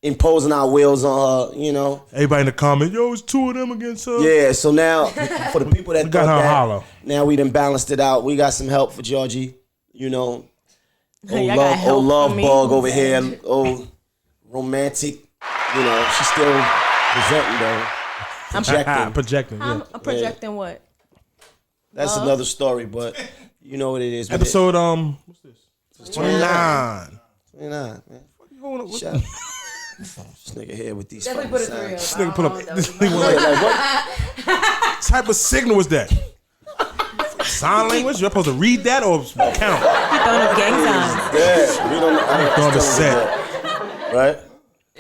imposing our wills on her,
Everybody in the comments, yo, it's two of them against her.
Yeah, so now for the people that
got
thought
her
that,
hollow.
now we done balanced it out. We got some help for Georgie,
Y'all got
old
help
love
for me?
bug over here, old romantic. She's still presenting though. Projecting.
Projecting. Yeah.
I'm projecting what?
That's another story, but you know what it is.
Episode what's this? 29.
29, man.
Hold up,
Shut up. This nigga here with these
Definitely
fucking
put it through.
signs.
This nigga put up. This nigga
Wait,
was like,
what?
type of signal was that? Sign language? You're supposed to read that or count?
He throwing up gang signs.
Yeah, we don't know. I
Throwing the
set. Right?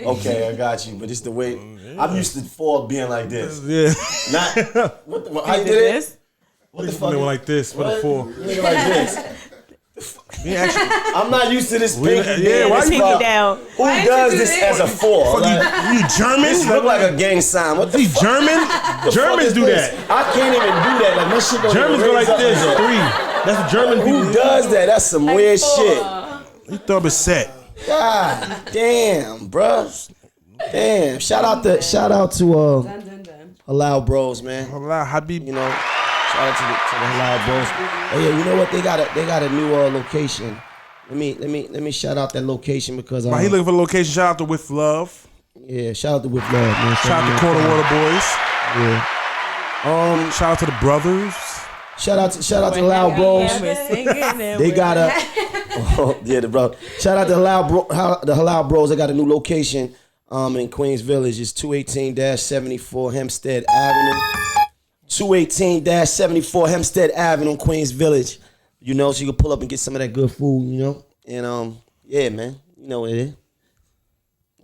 Okay, I got you. But it's the way. I'm used to 4 being like this.
Yeah.
Not. How you
Did
did it?
this?
What the
They
fuck?
went like this for the
What?
4.
Nigga like this.
We actually,
I'm not used to this pinky.
yeah,
being
why
this
you-
far.
Pinky down.
Who
Why
does
you do
this
this?
as a 4? Like,
you German?
this look like a gang sign. What the
You
fuck?
German?
the fuck
Germans
is
do
this?
that.
I can't even do that. Like my shit don't
Germans
even
go
raise
like
up
this.
that.
3. That's the German people.
Who does that? That's some weird shit.
You throw up a set.
God damn, bruh. Damn. Shout out to
Dun, dun, dun.
Halal Bros, man.
Allah, Habib.
Shout out to the Halal Bros. Oh yeah, you know what? They got a new location. Let me shout out that location because
While he looking for the location, shout out to With Love.
yeah, shout out to With Love, man.
Shout out to Quarter Water Boys.
Yeah.
Shout out to the brothers.
Shout out to Halal Bros. They got the bro. Shout out to the Halal Bros. They got a new location in Queens Village. It's 218-74 Hempstead Avenue. 218-74 Hempstead Avenue, Queens Village. So you can pull up and get some of that good food, And yeah, man. You know what it is.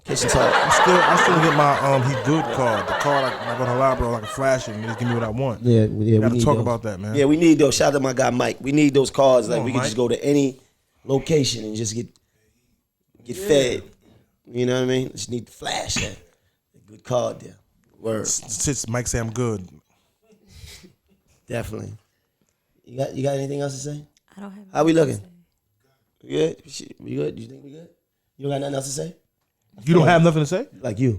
Kitchen talk.
I still get my He Good card. The card I go to Halal, bro, I can flash it and just give me what I want.
Yeah,
We gotta
need
talk
those.
about that, man.
Yeah, we need those. Shout out to my guy Mike. We need those cards. Like
on,
we can
Mike.
just go to any location and just get fed. You know what I mean? Just need to flash that. Good card there. Word.
Since Mike say I'm good.
Definitely. You got anything else to say?
I don't have.
How we looking? We good? We good? You think we good? You don't got nothing else to say?
You don't have nothing to say?
Like you.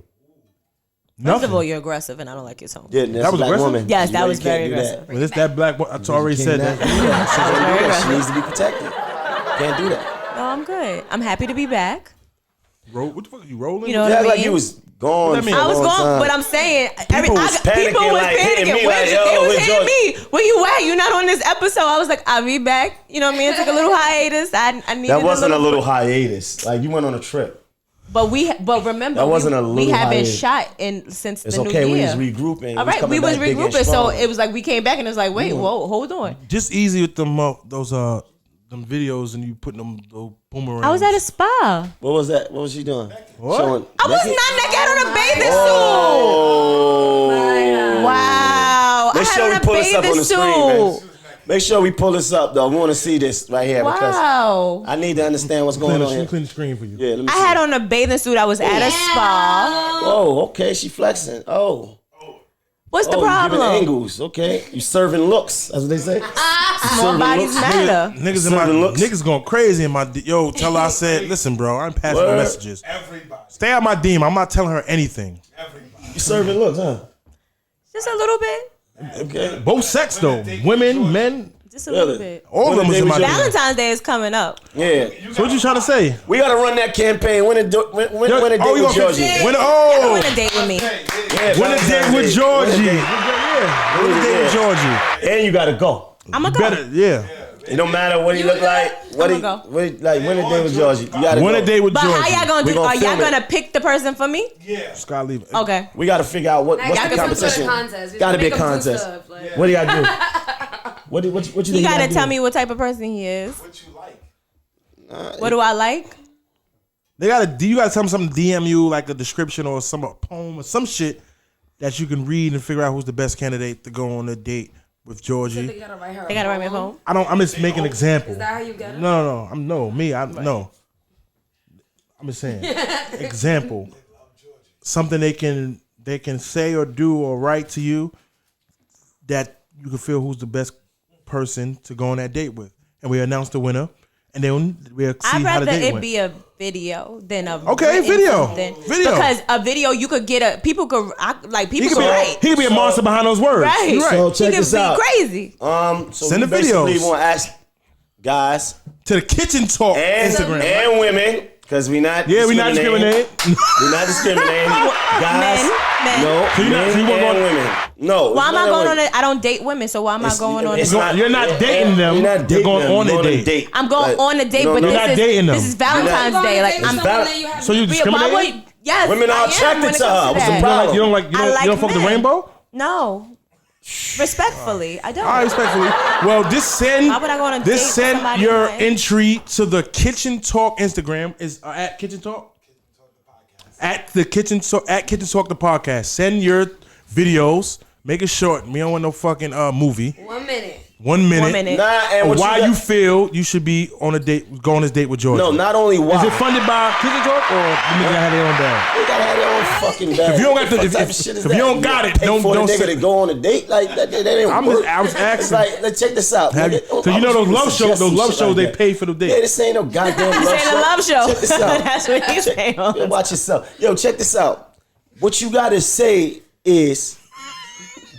First
Nothing.
of all, you're aggressive, and I don't like your tone.
Yeah, that's
That was
a black
aggressive?
woman.
Yes,
You
that
know
was
you can't
very
do that.
aggressive.
Well, this that black boy, I already said that.
She needs to be protected. Can't do that.
No, I'm good. I'm happy to be back.
What the fuck are you rolling?
You know what
You
I
act
mean?
like you was gone.
What that
for
mean?
a
I was
long
going,
time.
but I'm saying
People was panicking, like, hitting me, like, yo,
it was
where's
hitting me. Where you at? You're not on this episode. I was like, I'll be back. You know what I mean? It's like a little hiatus. I needed
That wasn't a little hiatus. Like you went on a trip.
But remember,
That wasn't a
we
little
haven't
hiatus.
shot since
It's
the
okay.
new
We
year.
was regrouping.
All right, we
coming
was
back big and
regrouping, so
strong.
it was like we came back and it was like, wait, whoa, hold on.
Just easy with them them videos and you putting them those boomerangs.
I was at a spa.
What was that? What was she doing?
What?
Showing
I was
naked?
not naked on a bathing
Oh.
suit. Wow.
Make
I
sure we
had
pull
on a
this up on
bathing
the screen, man.
suit.
Make sure we pull this up, though. We want to see this right here because
Wow.
I need to understand what's
Clean
going
the,
on here.
clean the screen for you.
Yeah, let me
I
see.
had on a bathing suit. I was at a spa.
Oh, okay. She flexing. Oh.
What's the
You giving
problem?
angles. Okay. You serving looks. That's what they say.
Small
Serving
bodies
looks.
matter.
Niggas going crazy in my yo. Tell her I said, listen, bro. I'm passing the
Word.
messages. Stay out my DM. I'm not telling her anything.
You serving looks, huh?
Just a little bit.
Okay.
Both sex though, women, men,
Just a little
Really?
bit.
all of them was in my DM.
Valentine's Day is coming up.
Yeah.
So what you trying to say?
We got to run that campaign. Win a date with
you
Georgie.
When
Win a date with me.
Yeah,
Win a date with Georgie.
Win a date.
Yeah, win a date with Georgie.
And you got to go.
I'm a go.
Better, yeah.
It don't matter what he look like. What he
I'ma
like. Win a date with Georgie. You got to
Win
go.
a date with
But
Georgie.
how y'all gonna
We
do?
gonna
Are y'all
film it.
gonna pick the person for me?
Scott leave.
Okay.
We got to figure out what's
gotta
the
be some
competition.
contest.
Got to be a
Make 'em do
contest.
stuff, like-
What do you got to do? What you think?
You gotta
do?
tell me what type of person he is.
What you like?
What do I like?
You gotta tell them something. DM you like a description or some poem or some shit that you can read and figure out who's the best candidate to go on a date with
They
Georgie.
gotta write her.
They gotta write me a poem.
I'm just making an example.
Is that how you get it?
No. I'm just saying. Example. Something they can say or do or write to you that you can feel who's the best person to go on that date with. And we announce the winner. And then we'll see how the date went.
I'd rather it be a video than a
video.
Something.
Video.
Because a video you could get people could write.
He could be a monster behind those words.
Right.
You're right.
So check
he
this
could
out.
be crazy.
So
Send
we
the
basically
videos.
want to ask guys
To the Kitchen Talk
and
Instagram.
and women, because we not
Yeah, we not discriminating.
We're not discriminating. Guys,
Men.
no,
So you're not-
men
so you won't
and
go-
women. No.
Why am I
it's
going
not
on it? I don't date women, so why am I going on
it's
it?
not-
You're not dating them.
You're not
You're
dating
going
them.
on a
You're
date.
I'm going on a date,
you
but
don't-
You're not dating them.
this is Valentine's Day. Like I'm
So you
why
discriminate?
would yes?
Women are
I am
attracted
when it
to
comes
her. What's the
that.
problem?
You don't like fuck the
men.
rainbow?
No. Respectfully, I don't.
All right, respectfully. Well, just send.
Why would I go on a date with
send
somebody
your
like-
entry to the Kitchen Talk Instagram. Is at Kitchen Talk. At the Kitchen Talk the podcast. Send your videos. Make it short. We don't want no fucking movie.
1 minute.
1 minute.
1 minute.
Nah, and what
Why
you
you
got-
feel you should be on a date, go on this date with Georgie.
No, not only why.
Is it funded by Kitchen Talk or the nigga have their own bag?
They gotta have their own fucking bag.
If you don't got the-
What
if-
type
if-
of shit is
if
that?
you don't got it,
pay
don't-
for
don't
the nigga
say-
to go on a date like that. That ain't
I
work.
was
It's
asking.
like, let's check this out.
Have you-
nigga.
so you know those love shows? Those love
Shit
shows
like
they
that.
pay for the date.
Yeah, this ain't no goddamn love
This ain't a love show.
Check this out.
That's what he's saying.
Yo, watch yourself. Yo, check this out. What you gotta say is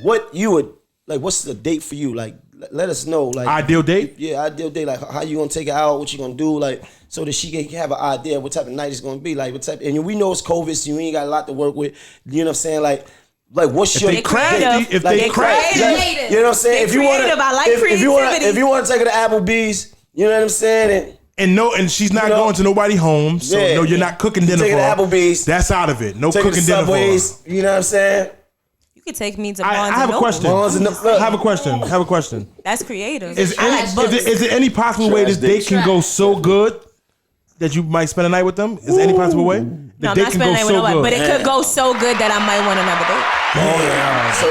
what you would like. What's the date for you? Like, let us know. Like,
Ideal date?
Yeah, ideal date. Like, how you gonna take it out? What you gonna do? Like, so that she can have an idea of what type of night it's gonna be. Like, what type? And we know it's COVID, so you ain't got a lot to work with. You know what I'm saying? Like what's your
they crafty, if
like,
they crafty,
creative.
you know what I'm saying?
They
If you want
creative. I like
if you want
creativity.
if you want to take her to Applebee's, you know what I'm saying?
And she's not
You know?
going to nobody home, so
Yeah.
no, you're not cooking dinner
Take
for
her
her.
to Applebee's.
That's out of it. No
Take her to
cooking dinner for her.
Subways. You know what I'm saying?
You could take me to
I
Barnes
have
and
a
Noble.
question.
Barnes and Noble.
I have a question.
That's creative.
Is
I like books.
there any possible way this
Trash
date can go so good that you might spend a night with them? Is there any possible way?
No,
The
I'm
date
not
can
spending
go
night with
so
nobody,
good.
but it could go so good that I might want another date.
Oh yeah. So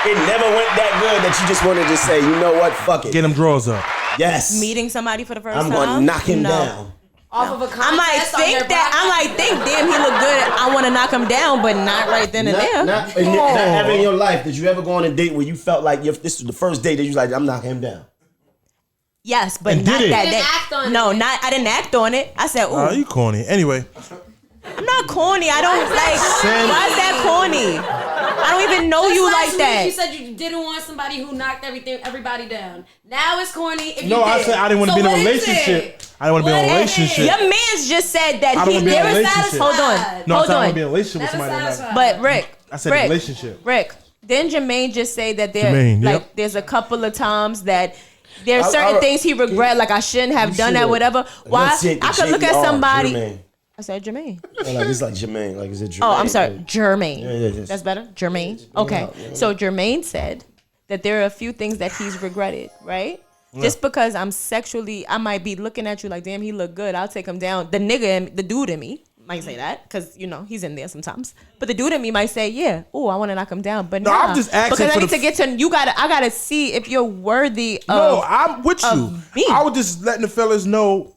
it never went that good that you just wanted to say, you know what? Fuck it.
Get them drawers up.
Yes.
Meeting somebody for the first
I'm
time.
gonna knock him
No.
down.
Off of a contest
I might
on your
think that. I might think, damn, he look good. I want to knock him down, but not right then and there.
Not ever in your life did you ever go on a date where you felt like this was the first date that you was like, I'm knocking him down.
Yes, but
And
not
did it?
that
You
day.
didn't act on
No,
it.
not. I didn't act on it. I said,
Oh,
ooh,
you corny. Anyway,
I'm not corny. I don't like. Why is that corny? I don't even know
Just
you
last
like
week
that.
You said you didn't want somebody who knocked everybody down. Now it's corny. If
no,
you
I
did.
said I didn't want to
So
be in a
what is
relationship.
it?
I didn't want to be in a
What is it?
relationship.
Your man's just said that
I don't
he.
wanna be in a
There is
relationship.
Hold on.
No, I
Hold
said I want to
on.
be in a relationship with
Never
somebody.
satisfied.
But Rick,
I said
Rick,
relationship.
Rick, didn't Jermaine just say that there,
Jermaine,
like,
yep.
there's a couple of times that there's
I-
certain
I-
things he regret, like I shouldn't have
You
done that,
should've.
whatever. Why?
Let's take the
I could look at
JR,
somebody.
Jermaine.
I said Jermaine.
Oh, like it's like Jermaine. Like is it Jermaine?
Oh, I'm sorry, Jermaine.
yeah.
That's better. Jermaine. Okay. So Jermaine said that there are a few things that he's regretted, right? Just because I'm sexually, I might be looking at you like, damn, he look good. I'll take him down. The nigga, the dude in me might say that because he's in there sometimes. But the dude in me might say, yeah, oh, I want to knock him down. But
No,
nah,
I'm just asking
because
for
I need
the
to get to you. I gotta see if you're worthy of.
No, I'm with you.
me.
I was just letting the fellas know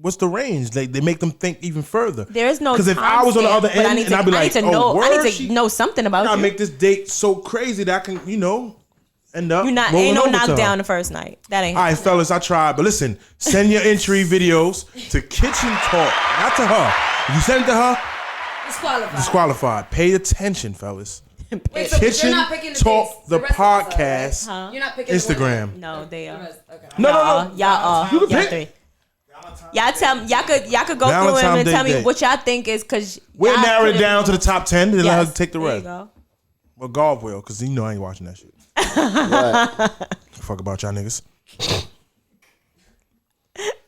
what's the range. They make them think even further.
There is no.
Because if I was on the
timestamp,
other
but
end and I'd be like,
I need to know.
oh,
I
word,
need to know something
I
about
gotta
you.
make this date so crazy that I can, end up.
You not
rolling
ain't no
over to her.
knockdown the first night. That ain't.
All right, fellas, I tried. But listen, send your entry videos to Kitchen Talk, not to her. If you send it to her,
Disqualified.
disqualified. Pay attention, fellas.
Wait, so but you're
Kitchen
not picking the
Talk,
dates,
the
rest of us are, right?
podcast,
You're not picking the
Instagram.
No, they are.
one. Okay.
No.
Y'all are.
You can
Y'all
pick.
three. Y'all could go through him
Valentine's
and
Day
tell me
date.
what y'all think is because
We'll narrow it down to the top 10 and then let her take the
There you
rest.
go.
Well, golf will, because I ain't watching that shit.
Right.
Fuck about y'all niggas.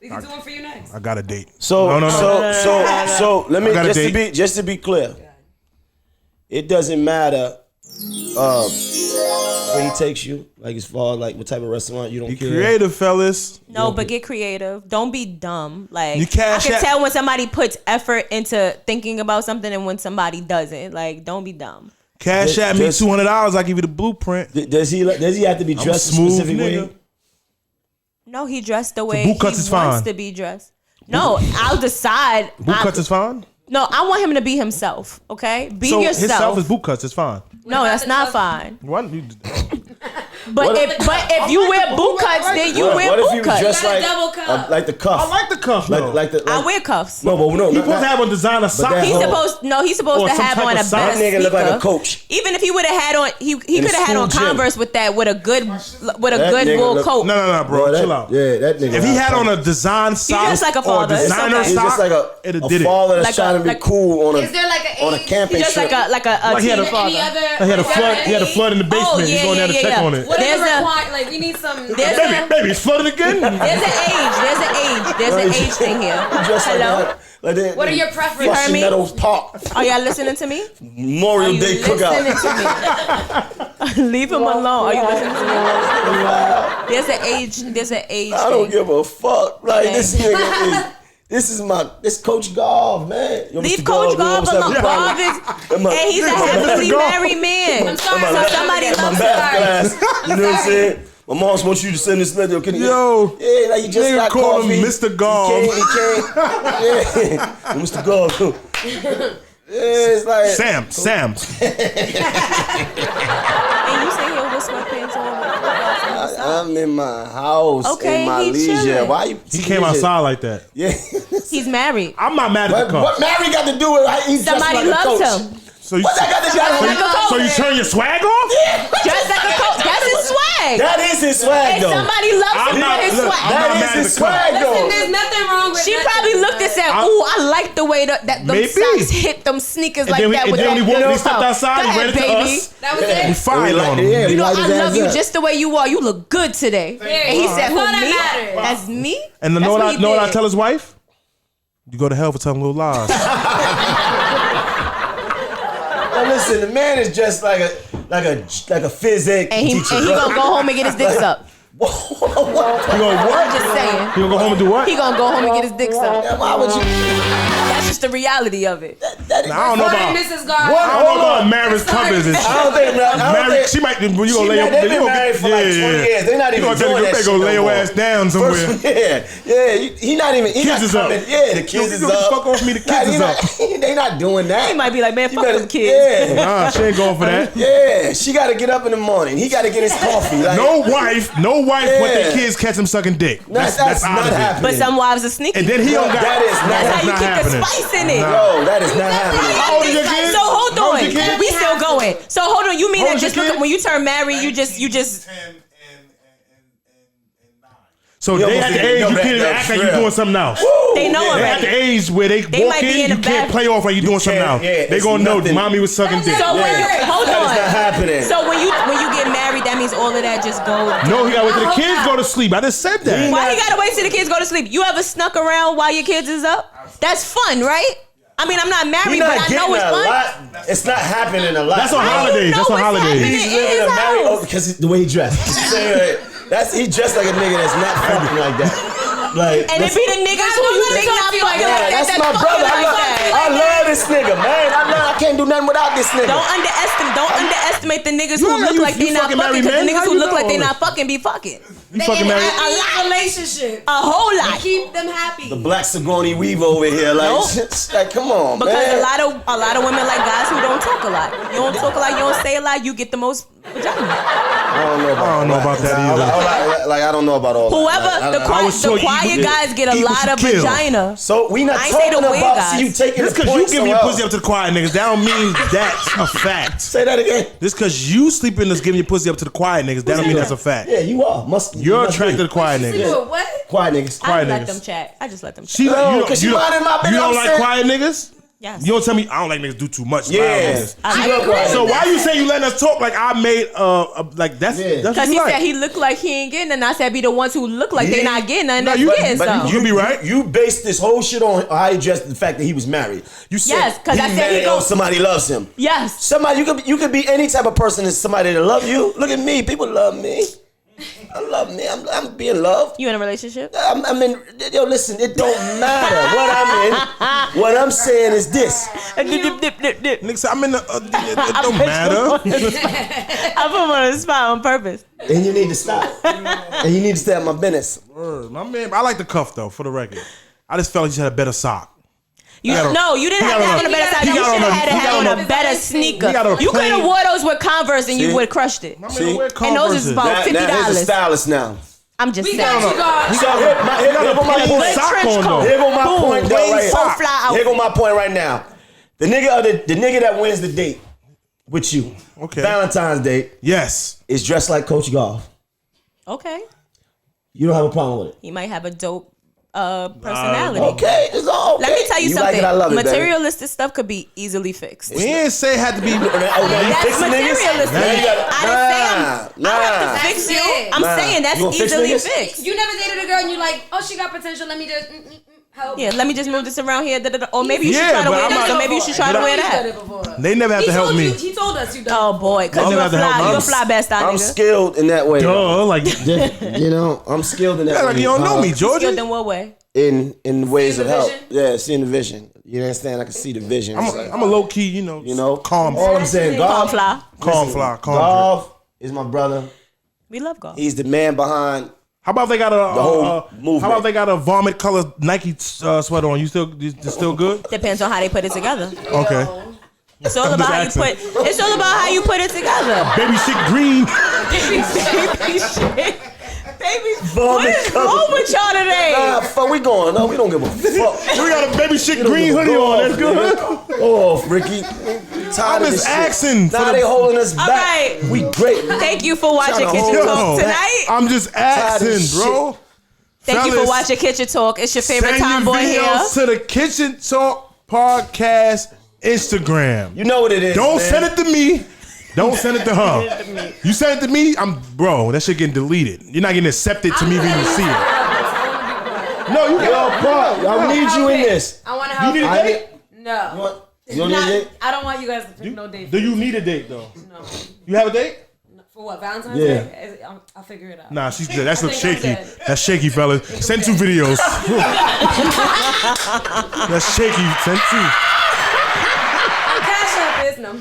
We can do one for you next.
I got a date.
So
No.
so let me
I got a
just to be clear. It doesn't matter where he takes you, like as far as like what type of restaurant you don't
Be
care.
creative, fellas.
No, but get creative. Don't be dumb. Like
You cash
I can
out-
tell when somebody puts effort into thinking about something and when somebody doesn't. Like, don't be dumb.
Cash at me
Just-
$200. I give you the blueprint.
Does he have to be
I'm a
dressed a
smooth
specific
nigga.
way?
No, he dressed the way
boot
he
cuts
wants
is fine.
to be dressed. No, I'll decide.
Boot cuts is fine.
No, I want him to be himself. Okay, be
So
yourself.
himself is boot cuts. It's fine.
No, that's not fine.
What?
But if you wear boot cuts, then you wear
What if
boot
you
cuts.
just like
double cuff.
like the cuff?
I like the cuff. though.
like
I wear cuffs.
No, but no,
He supposed to have on designer socks.
that
He's
whole-
supposed
Or
to
some
have
type
on
of
a
sock.
better
That nigga look like a
sneaker.
coach.
Even if he would have had on, he could have had
school
on
gym.
Converse with a good
That
good wool
nigga
coat.
No, bro.
that,
Chill out.
Yeah, that nigga.
If he had on a design sock
just like a
or
father. It's
designer
okay.
he's just
sock,
like
it'd
a
did it.
father that's
Like
trying to be
like-
cool on
Is there like an
on a
age?
camping
Just
trip.
like a
Like he had a
teen
Any
father.
other?
He had a
is there
flood.
an
He had a
age?
flood in the basement.
Oh,
He's
yeah,
going down to
yeah,
check
yeah.
on it.
What is
There's
the
a-
required? Like we need some.
Baby, it's flooded again.
There's an age. There's an age thing here.
Just like
Hello?
that. Like that.
What are your preferences?
You heard
Flushing
me?
Meadows Park
Are y'all listening to me? Are
Memorial
you
Day
listening
cookout.
to me? Leave him alone. Are you listening to me? There's an age. There's an age.
I don't
thing.
give a fuck. Like
Okay.
this nigga is. This Coach Golf, man. Yo,
Leave
Mr.
Coach Golf
what's up,
alone.
Mr.
Golf is, and he's a happily married man.
I'm sorry.
So somebody
My
loves
math
him.
class. You know what I'm saying? My mom's wants you to send this letter. Can you,
Yo,
yeah, like you just
nigga
got
call him
coffee.
Mr. Golf.
He came. Yeah, Mr. Golf. Yeah, it's like
Sam.
And you sit here with sweatpants on.
I'm in my house,
Okay,
in my
he
leisure.
chilling.
Why you?
He came outside like that.
Yeah.
He's married.
I'm not mad at the
What
cuff.
Mary got to do with it? He's just
Somebody
like a
loves
coach.
him.
So you,
What that got to do with
Like a coach.
so you turn your swag off?
Dressed like a coach. That's his swag.
That is his swag,
And
though.
somebody loves
I'm
him
not-
for his
look,
swag.
I'm not
That
mad
is
at
his
the cuff.
swag,
Listen,
though.
there's nothing wrong with.
She
nothing.
probably looked and said, "Ooh, I like the way that them
Maybe.
socks hit them sneakers
And
like
then we-
that
and
with
then
that."
when he walked-
you know,
he stepped outside,
Go
he ran
ahead,
into
baby.
us.
That was
We
it.
fired on him.
Yeah, we
You know,
light his
I
ass
love you
up.
just the way you are. You look good today. And he said,
That's
"Who
all that
me?
matters.
That's me."
And
That's
know what
what
I
he
know what I
did.
tell his wife? You go to hell for telling little lies.
Now listen, the man is just like a phys ed
And he
teacher.
gonna go home and get his dick sucked.
What?
You gonna
I'm
what?
just saying.
You gonna go home and do what?
He gonna go home and get his dick sucked.
Why would you?
That's just the reality of it.
Nah, I don't know
Pardon,
about.
Mrs. Garth.
What?
I don't know
Hold
about
on.
marriage covers and shit.
I don't think.
Married, she might. You gonna lay your.
They've
you
been
gonna
married
get-
for like 20 years. They're not
You
even
gonna tell
doing
you
that
they
shit
gonna
no
lay your
more.
ass down somewhere.
He not even. He
Kids
not
is up.
coming. Yeah, the kids is
You
up.
fuck off me, the kids is up.
They not doing that.
He might be like, "Man,
You
fuck
better-
them kids."
Yeah,
Nah, she ain't going for that.
yeah. She got to get up in the morning. He got to get his coffee. Like,
No wife want their
Yeah.
kids catch him sucking dick.
that's
That's
not
out of it.
happening.
But some wives are sneaky.
And then he don't got.
that is not-
That's how you
not
keep
happening.
the spice in it.
No, that is not happening.
How old are your kids?
So hold
How old
on,
your kids?
we still going. So hold on, you mean
How
that
old
just
your
because
kids?
when you turn married, you just
So
Yo,
they at the age
no,
you can't even
that's
act like you're
real.
doing something else.
they know
They at the
already.
age where they
They
walk
might be
in,
in
you
the
can't
back.
play off like you're doing something
can't,
else.
yeah,
They
it's
gonna know
nothing.
mommy was sucking dick.
So when you hold
That is not
on,
happening.
so when you get married, that means all of that just goes.
No, he gotta wait till the kids go to sleep. I just said that.
Why you gotta wait till the kids go to sleep? You ever snuck around while your kids is up? That's fun, right? I mean, I'm not married,
He
but
not
I know
getting
it's
a
fun.
lot. It's not happening a lot.
That's on
How do you
holidays.
know
That's on
what's
holidays.
happening?
He's
in
living
his
a married
house?
because the way he dressed. He dressed like a nigga that's not fucking like that. Like,
And it be the niggas who you think not fucking like
yeah,
that.
that's
That's
my
fucking
brother.
like that.
I love this nigga, man. I can't do nothing without this nigga.
Don't underestimate the niggas
You
who
know
look
you-
like they
you
not
fucking
fucking.
married
Because the
men?
niggas
How
who
you
look
know
like they
all
not fucking be fucking.
You fucking married.
A relationship.
A whole lot.
Keep them happy.
The black Sigourney Weaver over here, like,
Nope.
like, come on,
Because
man.
a lot of women like guys who don't talk a lot. You don't talk a lot. You don't say a lot. You get the most vagina.
I don't know about
that either.
Like, I don't know about all that.
Whoever
Like, I
the
was
so
quiet
you-
guys get a
equals
lot
to
of
kill.
vagina.
So we not
I ain't say
talking
the weird
about
guys.
you taking
Just
the
because you
points
giving your
somewhere
pussy up
else.
to the quiet niggas, that don't mean that's a fact.
Say that again.
Just because you sleeping is giving your pussy up to the quiet niggas, that don't mean that's a fact.
Yeah, you are.
You're
must
attracted to
be.
the quiet
You
niggas.
do it what?
Quiet niggas.
I
Quiet
just let
niggas.
them chat. I just let them chat.
She,
No,
you
'cause
you
you
don't,
minding my
you
business.
don't
I'm
like
saying-
quiet niggas?
Yes.
You don't tell me I don't like niggas do too much.
Yeah.
Loud niggas.
She look quiet.
So why you say you letting us talk like I made like that's
Yeah.
that's
Because
what
he
you like.
said he looked like he ain't getting, and I said be the ones who look like they
Yeah.
not getting, and
No,
that's
you-
getting
But
some.
you be right.
You based this whole shit on how he dressed, the fact that he was married. You said
Yes, 'cause I said
married,
he go-
somebody loves him.
Yes.
Somebody you could be any type of person that's somebody that love you. Look at me, people love me. I love me. I'm being loved.
You in a relationship?
I'm in. Yo, listen, it don't matter what I'm in. What I'm saying is this.
Nigga said I'm in the it don't matter.
I put him on the spot on purpose.
And you need to stop. And you need to stay out my business.
Word, my man, I like the cuff though, for the record. I just felt like she had a better sock.
You didn't have to have on a better side. You should have had on a better sneaker. You could have wore those with Converse and you would have crushed it.
See?
And those is about $50.
Now here's a stylist now.
I'm just saying.
Here go my point though, right here. Here go my point right now. The nigga that wins the date with you, Valentine's Day,
yes,
is dressed like Coach Golf.
Okay.
You don't have a problem with it.
He might have a dope personality.
Okay, it's all okay.
Let me tell you something.
Like it, I love it,
materialistic stuff could be easily fixed.
We didn't say it had to be.
That's materialistic. I didn't say I have to fix you. I'm saying that's easily fixed.
You never dated a girl and you like, oh, she got potential. Let me just help.
Yeah, let me just move this around here. Or maybe you should try to wear this. Or maybe you should try to wear that.
They never have to help me.
He told us you done.
Oh boy, because you're a fly best nigga.
I'm skilled in that way.
You
know, I'm skilled in that way.
Like you don't know me, Georgie.
Skilled in what way?
In ways of help. Yeah, seeing the vision. You understand? I can see the vision.
I'm a low key, calm.
All I'm saying, golf.
Calm fly.
Golf is my brother.
We love golf.
He's the man behind.
How about they got
the whole movement?
How about they got a vomit color Nike sweater on? You still good?
Depends on how they put it together.
Okay.
It's all about how you put. It's all about how you put it together.
Baby shit green.
Baby shit. Baby, what is wrong with y'all today?
Nah, fuck, we going. No, we don't give a fuck.
We got a baby shit green hoodie on. That's good.
Oh, Ricky.
I'm just asking.
Now they holding us back.
Right.
We great.
Thank you for watching Kitchen Talk tonight.
I'm just asking, bro.
Thank you for watching Kitchen Talk. It's your favorite tomboy here.
Send your videos to the Kitchen Talk Podcast Instagram.
You know what it is.
Don't send it to me. Don't send it to her. You send it to me, that shit getting deleted. You're not getting accepted to me when you see it. No, you got
I need you in this.
I want to help
you. Need a date?
No.
You don't need a date?
I don't want you guys to pick no date.
Do you need a date though?
No.
You have a date?
For what? Valentine's Day? I'll figure it out.
Nah, she's good. That's shaky. That's shaky, fellas. Send 2 videos. That's shaky. Send 2.
Cash App is no.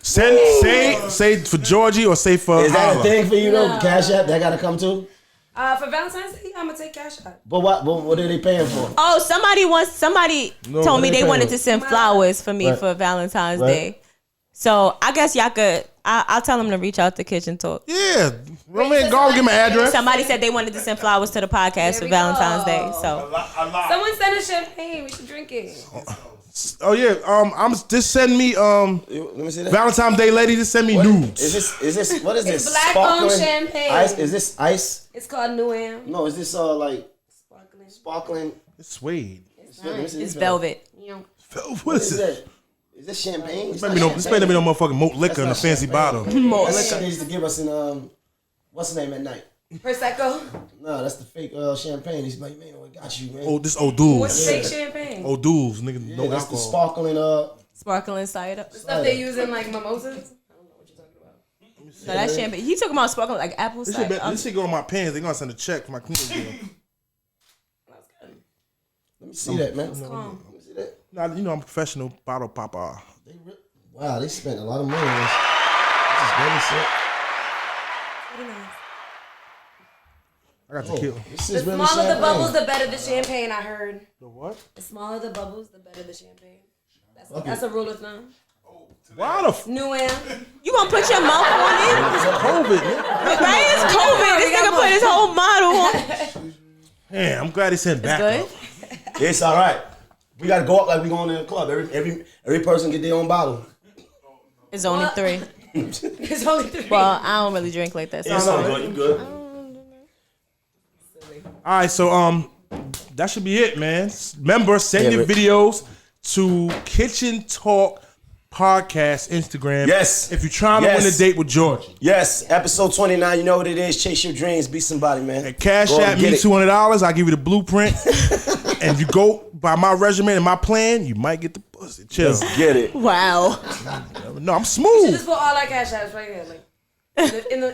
Say for Georgie or say for
Is that
Halal?
a thing for you though? No. Cash App, that gotta come too?
For Valentine's Day, I'm gonna take Cash App.
But what are they paying for?
Oh, somebody told me they wanted to send flowers for me for Valentine's Day. So I guess y'all could. I'll tell them to reach out to Kitchen Talk.
Yeah, Roman, go give my address.
Somebody said they wanted to send flowers to the podcast for Valentine's Day. So
someone send us champagne. We should drink it.
Oh yeah, I'm just send me
let me see that.
Valentine's Day lady. Just send me nudes.
Is this what is this?
It's black-owned champagne.
Ice? Is this ice?
It's called New Am.
No, is this like sparkling?
It's suede.
it's velvet.
What is it?
Is this champagne?
This may be no motherfucking malt liquor in a fancy bottle.
Malt liquor.
Needs to give us an what's the name at night?
Prosecco.
No, that's the fake champagne. He's like, man, I got you, man.
Oh, this O'Doul's.
What's fake champagne?
O'Doul's, nigga.
Yeah,
no
that's
alcohol.
the
sparkling cider.
The stuff they use in like mimosas. I don't know what you're talking about.
No, that's champagne. He talking about sparkling like apple cider.
This shit go to my pants. They gonna send a check for my cleaning bill.
That's good.
Let me see that, man.
That's calm.
Let me see that.
Nah, I'm a professional bottle popper.
Wow, they spent a lot of money on this. This is really sick.
Very nice.
I got the kill.
The smaller the bubbles, the better the champagne, I heard.
The what?
The smaller the bubbles, the better the champagne. That's a rule of thumb.
Why the
New Am.
You gonna put your mouth on it?
It's COVID, man.
Right? It's COVID. This nigga put his whole bottle on.
Man, I'm glad he sent back
Good.
up.
It's all right. We gotta go up like we going to the club. Every person get their own bottle.
It's only 3.
It's only 3.
Well, I don't really drink like that. So
It's all good. You good?
All right, so that should be it, man. Remember, send your videos to Kitchen Talk Podcast Instagram.
Yes.
If you're trying to win a date with Georgie.
Yes. Episode 29. You know what it is. Chase your dreams. Be somebody, man.
And cash at me $200. I'll give you the blueprint. And if you go by my regimen and my plan, you might get the pussy. Chill.
Let's get it.
Wow.
No, I'm smooth.
Just put all our cash apps right here, like in the